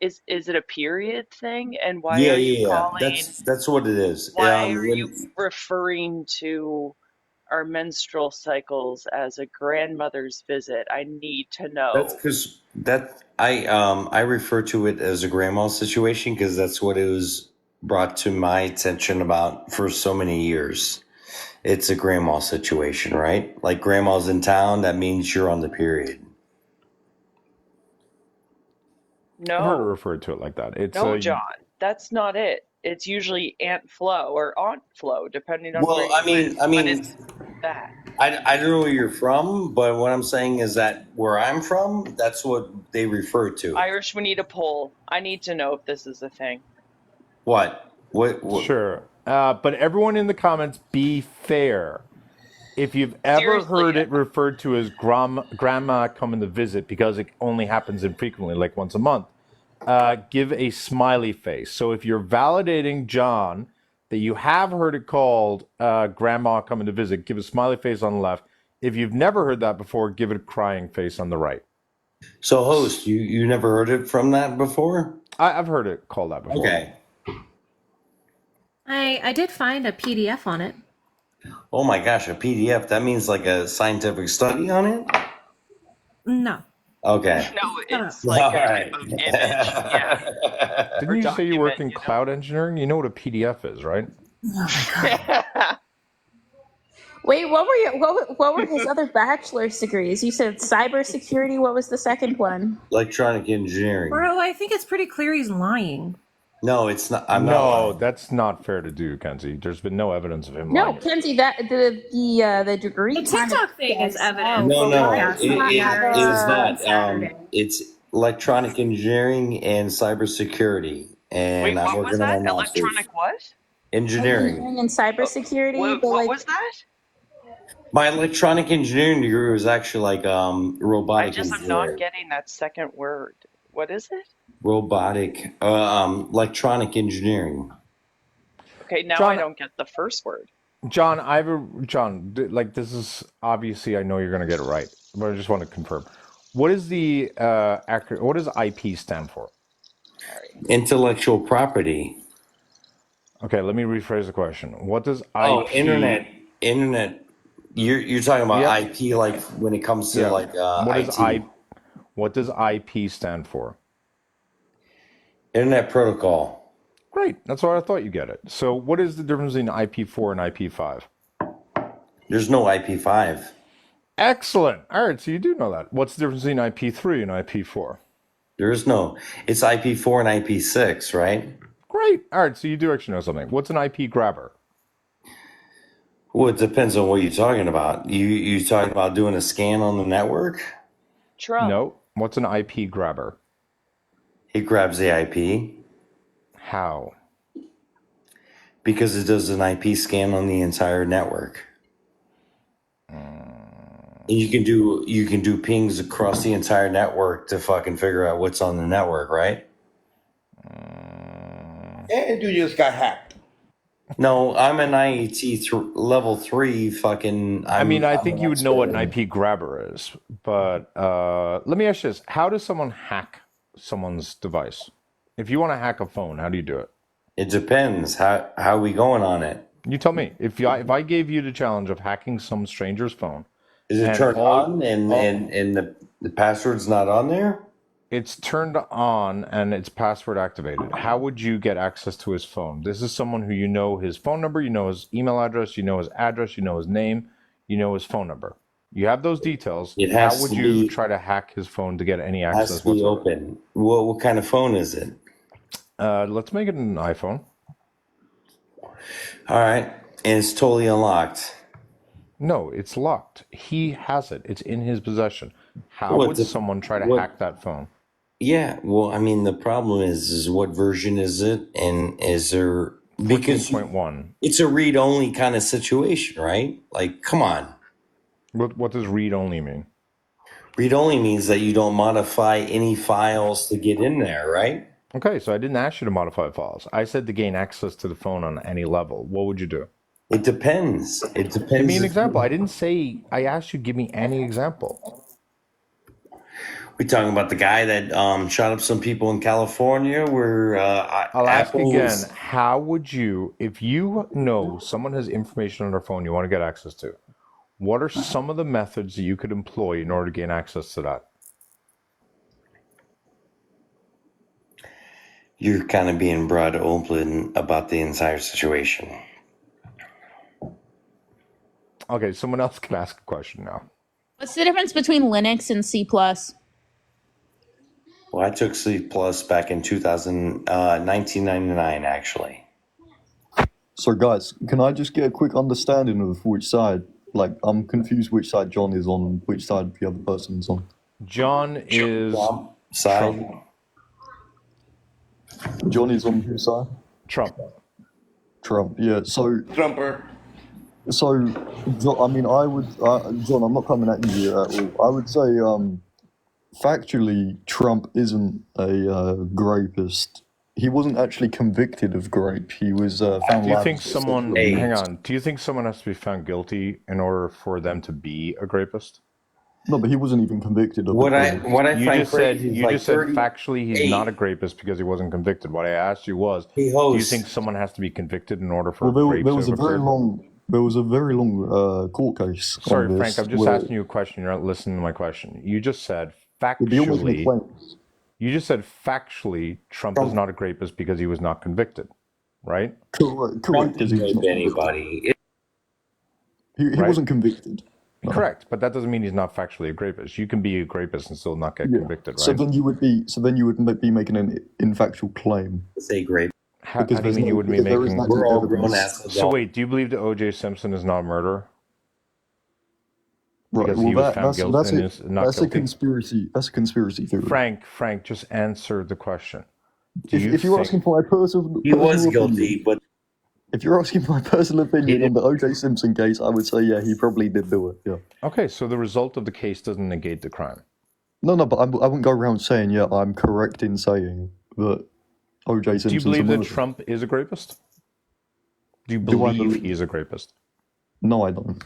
is it a period thing? And why are you Yeah. calling, That's what it is. why are you referring to our menstrual cycles as a grandmother's visit? I need to That's know. because I refer to it as a grandma situation because that's what it was brought to my attention about for so many years. It's a grandma situation, right? Like grandma's in town, that means you're on the period. I've heard it No, referred to it like that. It's no, a John, that's not it. It's usually Aunt Flo or Aunt Flo, depending on where Well, you live, but it's that. I don't know where you're from, but what I'm saying is that where I'm from, that's what they refer to. Irish, we need a poll. I need to know if this is a thing. What? sure. But everyone in the comments, be fair. If you've ever Seriously, heard it referred to as grandma coming to visit because it only happens infrequently, like once a month, give a smiley face. So if you're validating John that you have heard it called grandma coming to visit, give a smiley face on the left. If you've never heard that before, give it a crying face on the right. So, host, you never heard it from that before? I've heard it called that before. Okay. I did find a PDF on it. Oh my gosh, a PDF. That means like a scientific study on it? No. Okay. no, it's like All a right. type of image. Yeah. Didn't you say you work in cloud engineering? You know what a PDF is, right? Wait, what were his other bachelor's degrees? You said cybersecurity. What was the second one? Electronic engineering. Bro, I think it's pretty clear he's lying. No, it's not. I'm not No, lying. that's not fair to do, Kenzie. There's been no evidence of him No, lying. Kenzie, that the degree. The TikTok thing is evidence. No, Yeah, it is not. Saturday. It's electronic engineering and cybersecurity. And Wait, I'm what was working that? on my master's. Electronic what? Engineering. and cybersecurity. What was that? My electronic engineering degree was actually like robotic I am engineering. not getting that second word. What is it? Robotic, electronic engineering. Okay, now John- I don't get the first word. John, like this is obviously I know you're going to get it right, but I just want to confirm. What is the what does IP stand for? Intellectual property. Okay, let me rephrase the question. What does IP? Oh, internet. You're talking about Yep. IP, like when it comes to like IT. What does IP stand for? Internet protocol. Great. That's why I thought you get it. So what is the difference between IP4 and IP5? There's no IP5. Excellent. All right, so you do know that. What's the difference between IP3 and IP4? There is no. It's IP4 and IP6, right? Great. All right, so you do actually know something. What's an IP grabber? Well, it depends on what you're talking about. You talking about doing a scan on the network? Trump. No. What's an IP grabber? It grabs the IP How? because it does an IP scan on the entire network. And you can do pings across the entire network to fucking figure out what's on the network, right? And you just got hacked. No, I'm an IET level 3 fucking. I mean, I I'm think an you would know what an expert. IP grabber is, but let me ask you this. How does someone hack someone's device? If you want to hack a phone, how do you do it? It depends. How we going on it? You tell me. If I gave you the challenge of hacking some stranger's phone, Is it and turned all on and the password's not on there? it's turned on and it's password activated, how would you get access to his phone? This is someone who you know his phone number, you know his email address, you know his address, you know his name, you know his phone number. You have those details. It How has would to you be try to hack his phone to get any has access to be whatsoever? open. What kind of phone is it? Let's make it an iPhone. All right, and it's totally unlocked. No, it's locked. He has it. It's in his possession. How What would the someone try to what? hack that phone? Yeah, well, I mean, the problem is what version is it, and is there because 14.1. it's a read-only kind of situation, right? Like, come on, What does read only mean? read-only means that you don't modify any files to get in there, right? Okay, so I didn't ask you to modify files. I said to gain access to the phone on any level. What would you do? It depends. It Give me depends an if example. I didn't say, I asked you, give me any example. we're talking about the guy that shot up some people in California, where I'll ask again, Apple's. how would you, if you know someone has information on their phone you want to get access to, what are some of the methods that you could employ in order to gain access to that? You're kind of being broad open about the entire situation. Okay, someone else can ask a question now. What's the difference between Linux and C++? Well, I took C plus back in 1999, actually. So, guys, can I just get a quick understanding of which side? Like, I'm confused which side John is on and which side the other person's on. John is Trump side. Trump. John is on whose side? Trump. Trump, yeah. So, Trumper. John, I mean, John, I'm not coming at you at all. I would say, factually, Trump isn't a rapist. He wasn't actually convicted of rape. He was found Do you liable think for someone, sexual hang abuse. on, do you think someone has to be found guilty in order for them to be a rapist? No, but he wasn't even convicted of What I rape. find crazy is You like just said 30. factually he's Hey, not a rapist because he wasn't convicted. What I asked you was, hey, do you think host. someone has to be convicted in order for Well, rape there to was have a very occurred? long court case Sorry, on Frank, this I'm just where asking you a question. You're not listening to my question. You just said you're making factually, claims. Trump is not a rapist because he was not convicted, right? Correct, Trump because didn't he was rape not convicted. anybody. He Right? wasn't convicted. No. Correct, but that doesn't mean he's not factually a rapist. You can be a rapist and still not get Yeah. convicted, So right? then you would be making an infactual claim Say grape. How because do you mean you wouldn't be there isn't making... We're actually all grown evidence. ass So adults. wait, do you believe that O.J. Simpson is not murder Right. because Well, he was found guilty and is not that's a guilty? conspiracy. That's a conspiracy theory. Frank, just answer the question. Do you If you're think... asking for my personal He was opinion, guilty, but if you're asking my personal opinion it, on the O.J. Simpson case, I would say yeah, he probably did do it. Yeah. Okay, so the result of the case doesn't negate the crime. No, but I wouldn't go around saying yeah, I'm correct in saying that O.J. Do you Simpson's a believe that murderer. Trump is a rapist? Do you Do I believe believe? he is a rapist? No, I don't.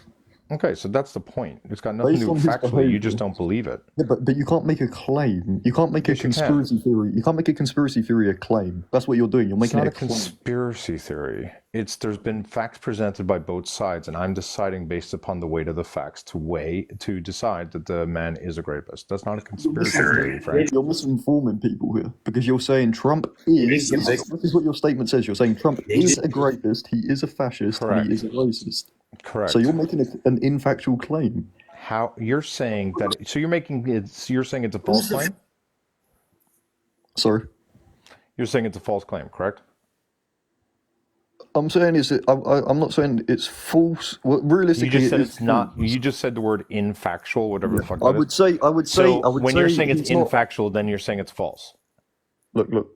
Okay, so that's the point. It's got nothing to Based do on with his factually. You behavior. just don't believe it. Yeah, but you can't make a claim. You can't make a Yes, you can. conspiracy theory. You can't make a conspiracy theory a claim. That's what you're doing. You're It's making not it a a claim. conspiracy theory. There's been facts presented by both sides, and I'm deciding based upon the weight of the facts to decide that the man is a rapist. That's not a conspiracy theory, Frank. You're misinforming people here because you're saying Trump is. This is what your statement says. You're saying Trump is a rapist, he is a fascist, and Correct. he is a racist. Correct. So you're making an infactual claim. How you're saying that? So you're saying it's a false claim. Sorry. You're saying it's a false claim, correct? I'm saying is that I'm not saying it's false. Well, realistically, You just said it is it's not. false. You just said the word infactual, whatever the fuck I that would is. say. So when you're saying it's he's not- infactual, then you're saying it's false. Look.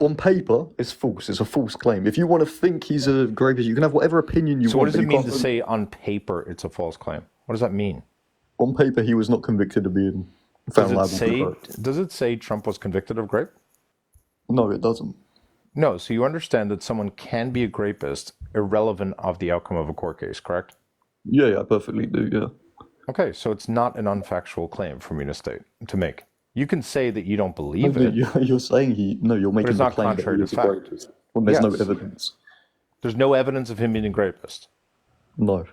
On paper, it's false. It's a false claim. If you want to think he's a rapist, you can have whatever opinion you So want. what does but it you mean can't- to say on paper it's a false claim? What does that mean? On paper, he was not convicted of being found liable for rape. Does it say Trump was convicted of rape? No, it doesn't. No. So you understand that someone can be a rapist irrelevant of the outcome of a court case, correct? Yeah, I perfectly do. Yeah. Okay, so it's not an unfactual claim for me to make. You can say that you don't No, believe but it. you're saying you're making it's the not claim that contrary he to is a fact. rapist. Well, there's no Yes. evidence. There's no evidence of him being a rapist. No.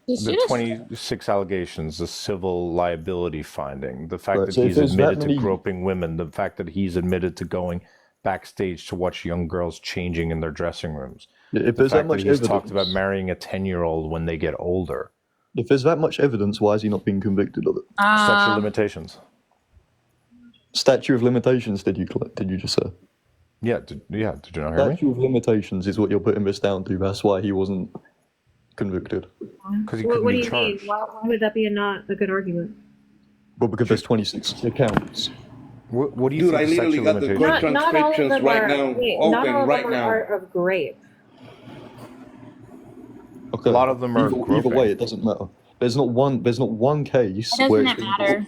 The 26 allegations, the civil liability finding, the fact Right, that so if he's there's that admitted to many- groping women, the fact that he's admitted to going backstage to watch young girls changing in their dressing rooms, Yeah, if the there's that fact that much he's evidence, talked about marrying a 10-year-old when they get older. if there's that much evidence, why is he not being convicted of it? Statute of limitations. Statute of limitations? Did you just say? Yeah, did you not hear me? Statute of limitations is what you're putting this down to. That's why he wasn't convicted. Because he What, couldn't what do be you mean? charged. Why would that be not a good argument? Well, because there's 26 accounts. What do you Dude, think I the literally statute got of the limitations? good Not all of transcriptions them right are. now, Wait, not all open of right them now. are of grape. Okay. A lot of them are Either groping. way, it doesn't matter. There's not one case where Doesn't it matter?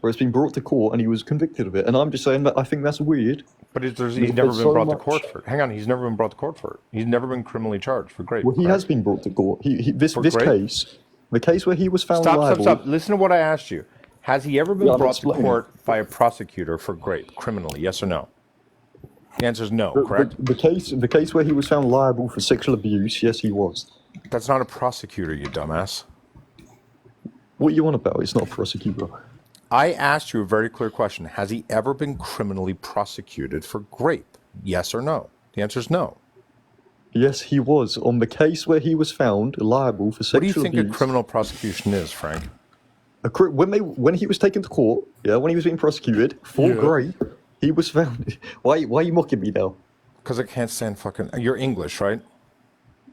where it's been brought to court and he was convicted of it. And I'm just saying that I think that's weird. But he's There's never been so brought to much- court for it. Hang on, he's never been brought to court for it. He's never been criminally charged for rape. Well, he correct? has been brought to court. This For this rape? case, the case where he was found Stop, liable. stop. Listen to what I asked you. Has he ever been Yeah, I'm brought to explaining. court by a prosecutor for rape, criminally? Yes or no? The answer is no, correct? The case where he was found liable for sexual abuse, yes, he was. That's not a prosecutor, you dumbass. What are you on about? It's not a prosecutor. I asked you a very clear question. Has he ever been criminally prosecuted for rape? Yes or no? The answer is no. Yes, he was on the case where he was found liable for What sexual do you think abuse. a criminal prosecution is, Frank? When he was taken to court, when he was being prosecuted for rape, he was found. Why are you mocking me now? Because I can't stand fucking... You're English, right?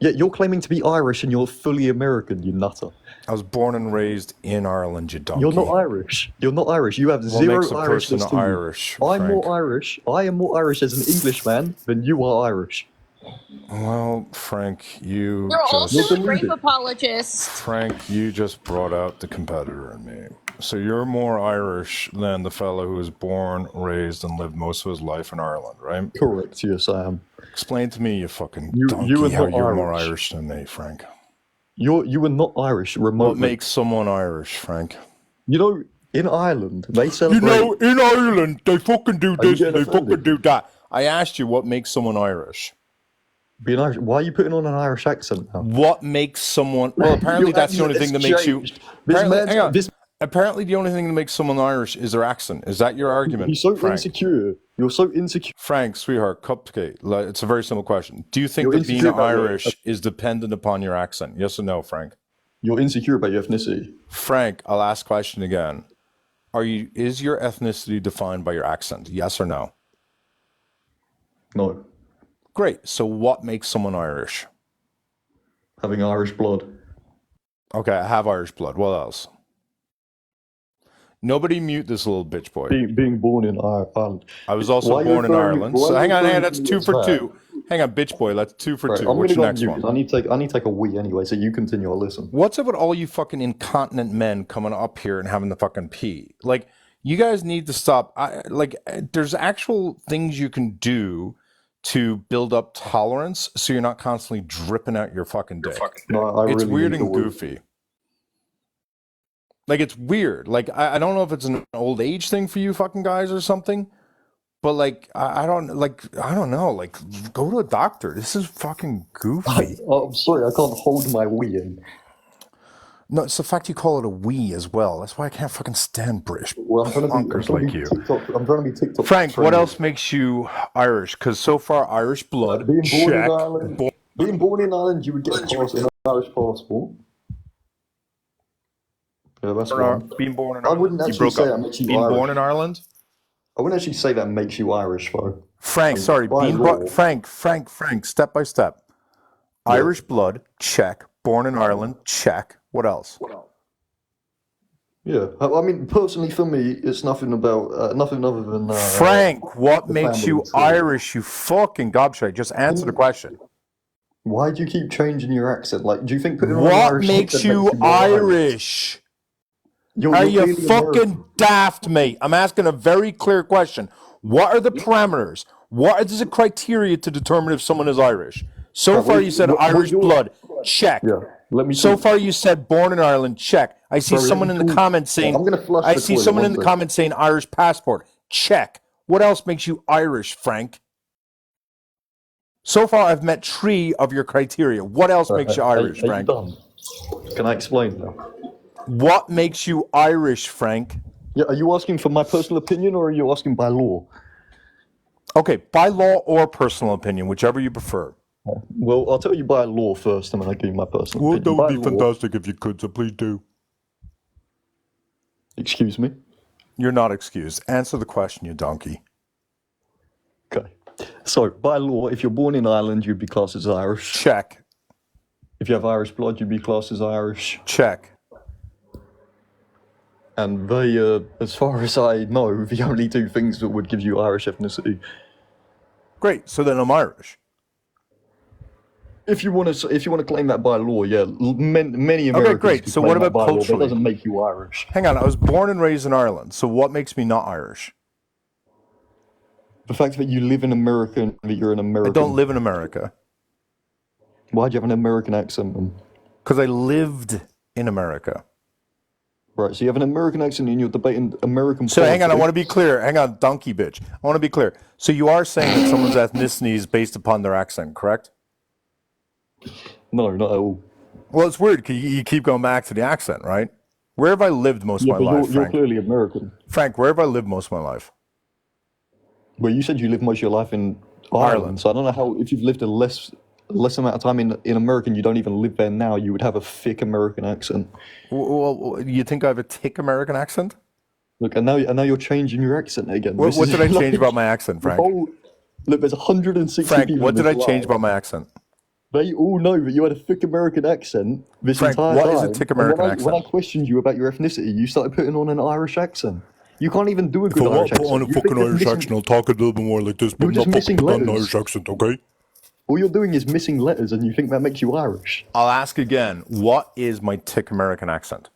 Yeah, you're claiming to be Irish and you're fully American, you nutter. I was born and raised in Ireland, you donkey. You're not Irish. You're not Irish. You have What zero makes a person Irishness to you. Irish, I'm Frank? more Irish. I am more Irish as an Englishman than you are Irish. Well, Frank, you You're just... also a rape deluded. apologist. Frank, you just brought out the competitor in me. So you're more Irish than the fellow who was born, raised, and lived most of his life in Ireland, right? Correct, yes, I am. Explain to me, you fucking You donkey, are how not you're more Irish. Irish than me, Frank. You are not Irish remotely. What makes someone Irish, Frank? You know, in Ireland, they celebrate... in Ireland, they fucking do Are you getting offended? do that. I asked you what makes someone Irish. Being Irish. Why are you putting on an Irish accent now? What makes someone... Well, apparently Your that's the only accent thing that has makes you... changed. Hang on. Apparently the only thing that makes someone Irish is their accent. Is that your argument, You're so Frank? insecure. You're so insecure. Frank, sweetheart, cupcake. It's a very simple question. Do you think You're that being insecure about your- Irish is dependent upon your accent? Yes or no, Frank? You're insecure about your ethnicity. Frank, I'll ask the question again. Is your ethnicity defined by your accent? Yes or no? No. Great. So what makes someone Irish? Having Irish blood. Okay, I have Irish blood. What else? Nobody mute this little bitch boy. Being born in Ireland. I was also Why are you born in referring- Ireland. why So are hang you on, referring that's to me 2 as for that? 2. Hang on, bitch boy, that's 2 for Right, 2. I'm What's gonna your go next on one? mute 'cause I need to take a wee anyway, so you continue. I'll listen. What's up with all you fucking incontinent men coming up here and having to fucking pee? Like, you guys need to stop. There's actual things you can do to build up tolerance so you're not constantly dripping out your fucking dick. No, I It's really weird need and to wee. goofy. Like, it's weird. Like, I don't know if it's an old age thing for you fucking guys or something, but like, I don't know. Like, go to a doctor. This is fucking goofy. I'm sorry, I can't hold my wee in. No, it's the fact you call it a we as well. That's why I can't fucking stand British Well, I'm trying punkers to like be you. TikTok. I'm trying to be TikTok. Frank, what trendy. else makes you Irish? Because so far, Irish blood, Being born in check. Ireland. Being born in Ireland, you would get an Irish passport. Yeah, that's one. Being born in I Ireland. wouldn't You actually broke say up. that makes you Being Irish. born in Ireland? I wouldn't actually say that makes you Irish, though. Frank, sorry. Frank, step by step. Yeah. Irish blood, check. Born in Ireland, check. What else? Yeah, I mean, personally for me, it's nothing about nothing other than Frank, what the makes family you tree. Irish, you fucking gobshite? Just answer the question. Why do you keep changing your accent? Like, do you think putting on an What Irish makes accent you makes you more Irish? Are you clearly fucking American. daft, mate? I'm asking a very clear question. What are the parameters? What is the criteria to determine if someone is Irish? So Right, far, what- you said what Irish your- blood. Check. Yeah, let me. So talk. far, you said born in Ireland. Check. I see Bro, let someone me in the talk. comments saying. I'm gonna flush I the see toilet, someone one in the sec. comments saying Irish passport. Check. What else makes you Irish, Frank? So far, I've met 3 of your criteria. What else makes you Irish, Are Frank? you done? Can I explain now? What makes you Irish, Frank? Yeah, are you asking for my personal opinion or are you asking by law? Okay, by law or personal opinion, whichever you prefer. Well, I'll tell you by law first, and then I'll give you my personal opinion. By law- fantastic if you could, so please do. Excuse me? You're not excused. Answer the question, you donkey. Okay. So, by law, if you're born in Ireland, you'd be classed as Irish. Check. If you have Irish blood, you'd be classed as Irish. Check. And they, as far as I know, the only 2 things that would give you Irish ethnicity. Great. So then I'm Irish. If you want to claim that by law, yeah, many Americans. great. do So claim what that about by law, but culturally? it doesn't make you Irish. Hang on. I was born and raised in Ireland. So what makes me not Irish? The fact that you live in America and that you're an American. I don't live in America. Why do you have an American accent then? Because I lived in America. Right, so you have an American accent and you're debating American So hang on. I politics. want to be clear. Hang on, donkey bitch. I want to be clear. So you are saying that someone's ethnicity is based upon their accent, correct? No, not at all. Well, it's weird because you keep going back to the accent, right? Where have I lived most Yeah, of my but life, you're Frank? clearly American. Frank, where have I lived most of my life? Well, you said you lived most of your life in Ireland, so I don't know how, if you've lived a less amount of time in America and you don't even live there now, you would have a thick American accent. Well, you think I have a thick American accent? Look, and now you're changing your accent again. What This did is I change like about my accent, the Frank? whole- look, there's 160 Frank, people. what in did I this change live. about my accent? They all know that you had a thick American accent this Frank, entire what time. is a thick And American when accent? I questioned you about your ethnicity, you started putting on an Irish accent. You can't even do a If good I want Irish to put accent. on a You fucking think Irish missing- accent, I'll talk a little bit more like this, but You're I'm just not missing fucking putting on an letters. Irish accent, okay? All you're doing is missing letters, and you think that makes you Irish. I'll ask again. What is my thick American accent?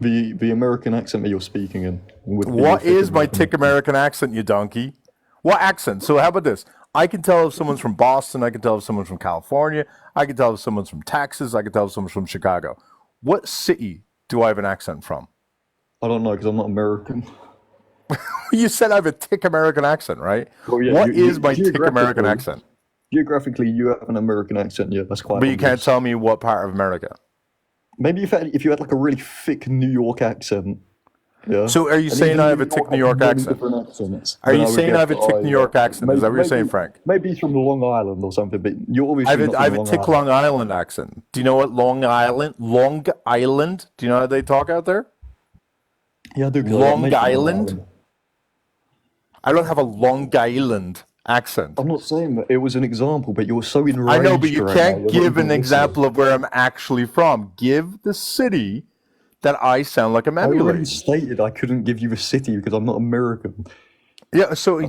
The American accent that you're speaking in. would be What your thick is my American thick American accent, you donkey? What accent? So how about this? I can tell if someone's from Boston. I can tell if someone's from California. I can tell if someone's from Texas. I can tell if someone's from Chicago. What city do I have an accent from? I don't know, because I'm not American. You said I have a thick American accent, right? Well, yeah, What you- is my thick American geographically- accent? Geographically, you have an American accent, yeah, that's quite But you obvious. can't tell me what part of America. Maybe if you had like a really thick New York accent. Yeah. So are you And saying even I have a thick New York many accent? different accents, Are then you I would saying I guess have a that thick New York accent? Is that what you're saying, Frank? Maybe he's from Long Island or something, but you're obviously I have not a, I have from a Long thick Island. Long Island accent. Do you know what Long Island? Do you know how they talk out there? Yeah, I do. 'cause I got Long mates from Island? I don't have a Long Island accent. I'm not saying that it was an example, but you're so enraged. I know, but you right can't now, you're not give even an listening. example of where I'm actually from. Give the city that I sound like I'm I already emulating. stated I couldn't give you a city because I'm not American. Yeah, so